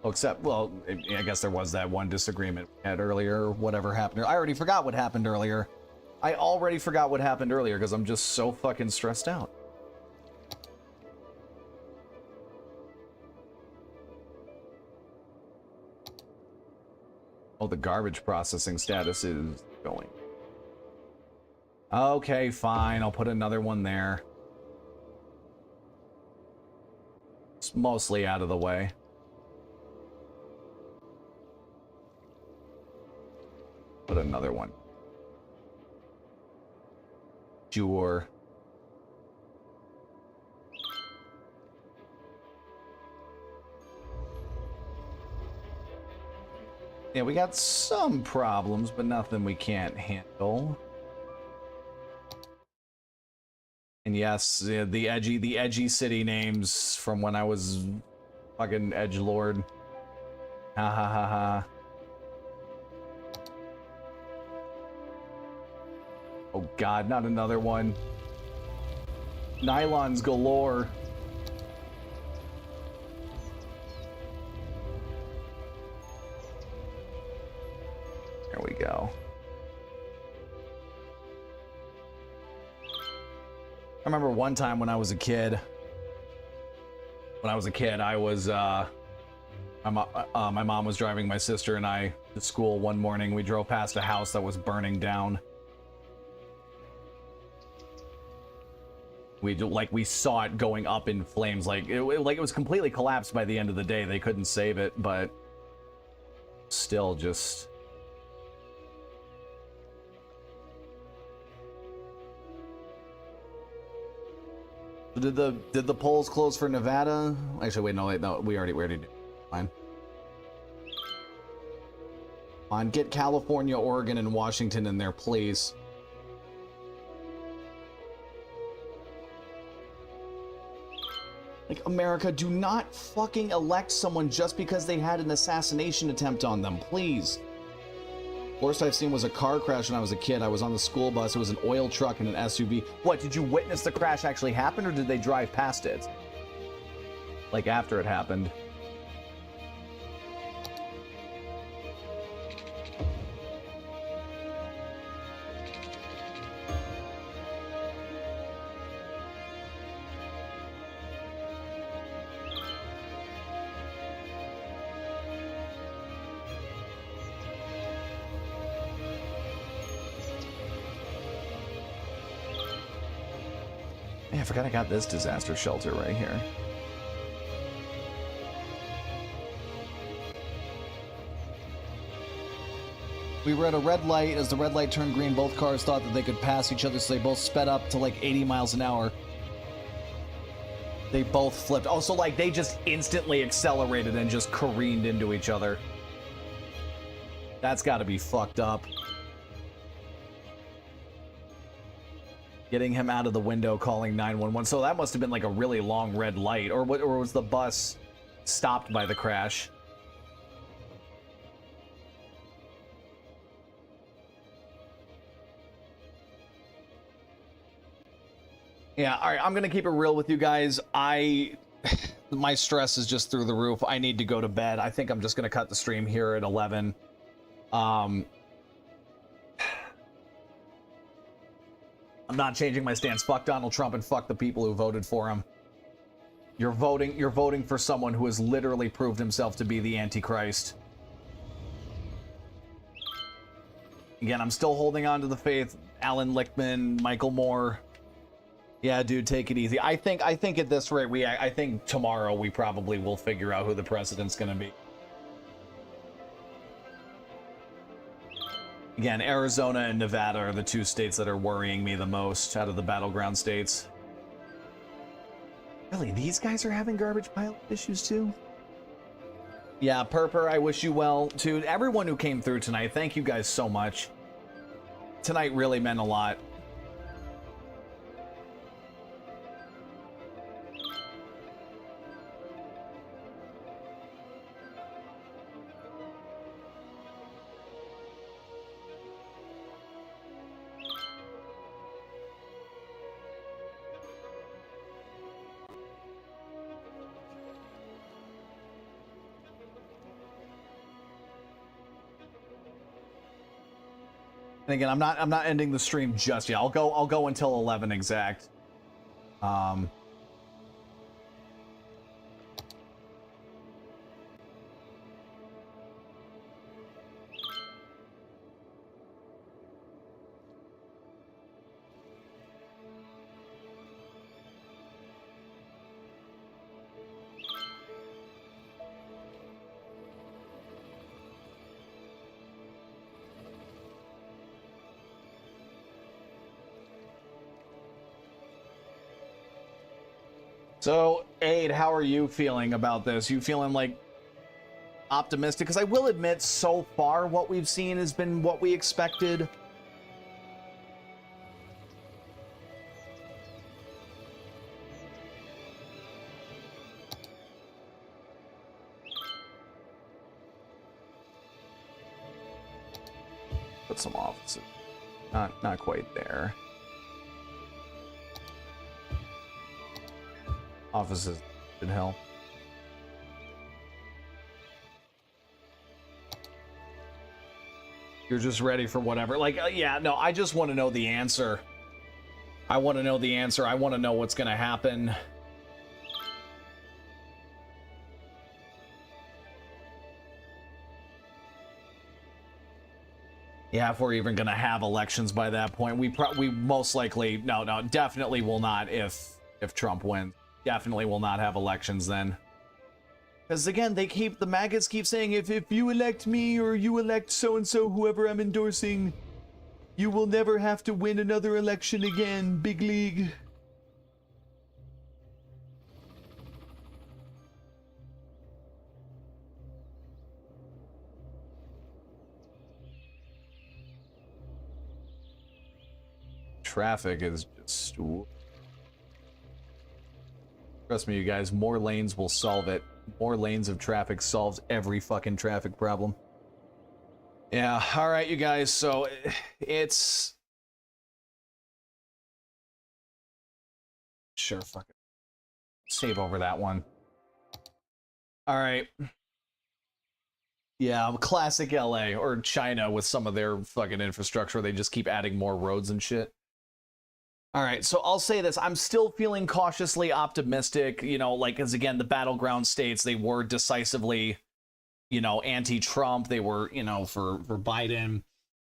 Oh, except, well, I guess there was that one disagreement we had earlier, or whatever happened. I already forgot what happened earlier. I already forgot what happened earlier because I'm just so fucking stressed out. Oh, the garbage processing status is going. Okay, fine. I'll put another one there. It's mostly out of the way. Put another one. Sure. Yeah, we got some problems, but nothing we can't handle. And yes, the edgy city names from when I was fucking edgelord. Ha ha ha ha. Oh God, not another one. Nylons galore. There we go. I remember one time when I was a kid. I was my mom was driving my sister and I to school one morning. We drove past a house that was burning down. We saw it going up in flames, like it was completely collapsed by the end of the day. They couldn't save it, but still just. Did the polls close for Nevada? Actually, wait, no, we already did. Fine. On, get California, Oregon, and Washington in there, please. Like, America, do not fucking elect someone just because they had an assassination attempt on them, please. Worst I've seen was a car crash when I was a kid. I was on the school bus. It was an oil truck and an SUV. What, did you witness the crash actually happen, or did they drive past it? Like, after it happened? I forgot I got this disaster shelter right here. We were at a red light. As the red light turned green, both cars thought that they could pass each other, so they both sped up to like 80 miles an hour. They both flipped. Oh, so like they just instantly accelerated and just careened into each other. That's got to be fucked up. Getting him out of the window, calling 911. So that must have been like a really long red light, or what? Or was the bus stopped by the crash? Yeah, all right, I'm gonna keep it real with you guys. My stress is just through the roof. I need to go to bed. I think I'm just gonna cut the stream here at 11. I'm not changing my stance. Fuck Donald Trump and fuck the people who voted for him. You're voting for someone who has literally proved himself to be the Antichrist. Again, I'm still holding on to the faith. Alan Lichtman, Michael Moore. Yeah, dude, take it easy. I think at this rate, I think tomorrow we probably will figure out who the president's gonna be. Again, Arizona and Nevada are the two states that are worrying me the most out of the battleground states. Really, these guys are having garbage pile issues too? Yeah, Purper, I wish you well. To everyone who came through tonight, thank you guys so much. Tonight really meant a lot. And again, I'm not ending the stream just yet. I'll go until 11 exact. So, Aid, how are you feeling about this? You feeling like optimistic? Because I will admit, so far, what we've seen has been what we expected. Put some offices. Not quite there. Offices should help. You're just ready for whatever. Like, yeah, no, I just want to know the answer. I want to know the answer. I want to know what's going to happen. Yeah, if we're even going to have elections by that point, we most likely, no, definitely will not if Trump wins. Definitely will not have elections then. Because again, the maggots keep saying, if you elect me or you elect so-and-so, whoever I'm endorsing, you will never have to win another election again, big league. Traffic is just... Trust me, you guys, more lanes will solve it. More lanes of traffic solves every fucking traffic problem. Yeah, alright, you guys, so it's... Sure, fuck it. Save over that one. Alright. Yeah, classic LA, or China with some of their fucking infrastructure. They just keep adding more roads and shit. All right, so I'll say this. I'm still feeling cautiously optimistic, you know, like, as again, the battleground states, they were decisively, you know, anti-Trump. They were, you know, for Biden.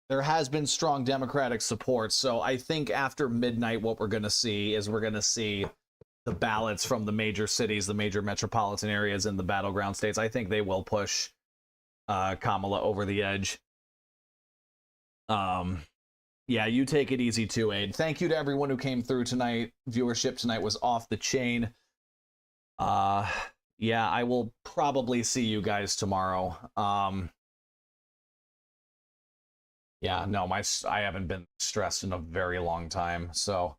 There has been strong Democratic support. So I think after midnight, what we're going to see is we're going to see the ballots from the major cities, the major metropolitan areas in the battleground states. I think they will push Kamala over the edge. Yeah, you take it easy too, Aid. Thank you to everyone who came through tonight. Viewership tonight was off the chain. Yeah, I will probably see you guys tomorrow. Yeah, no, I haven't been stressed in a very long time, so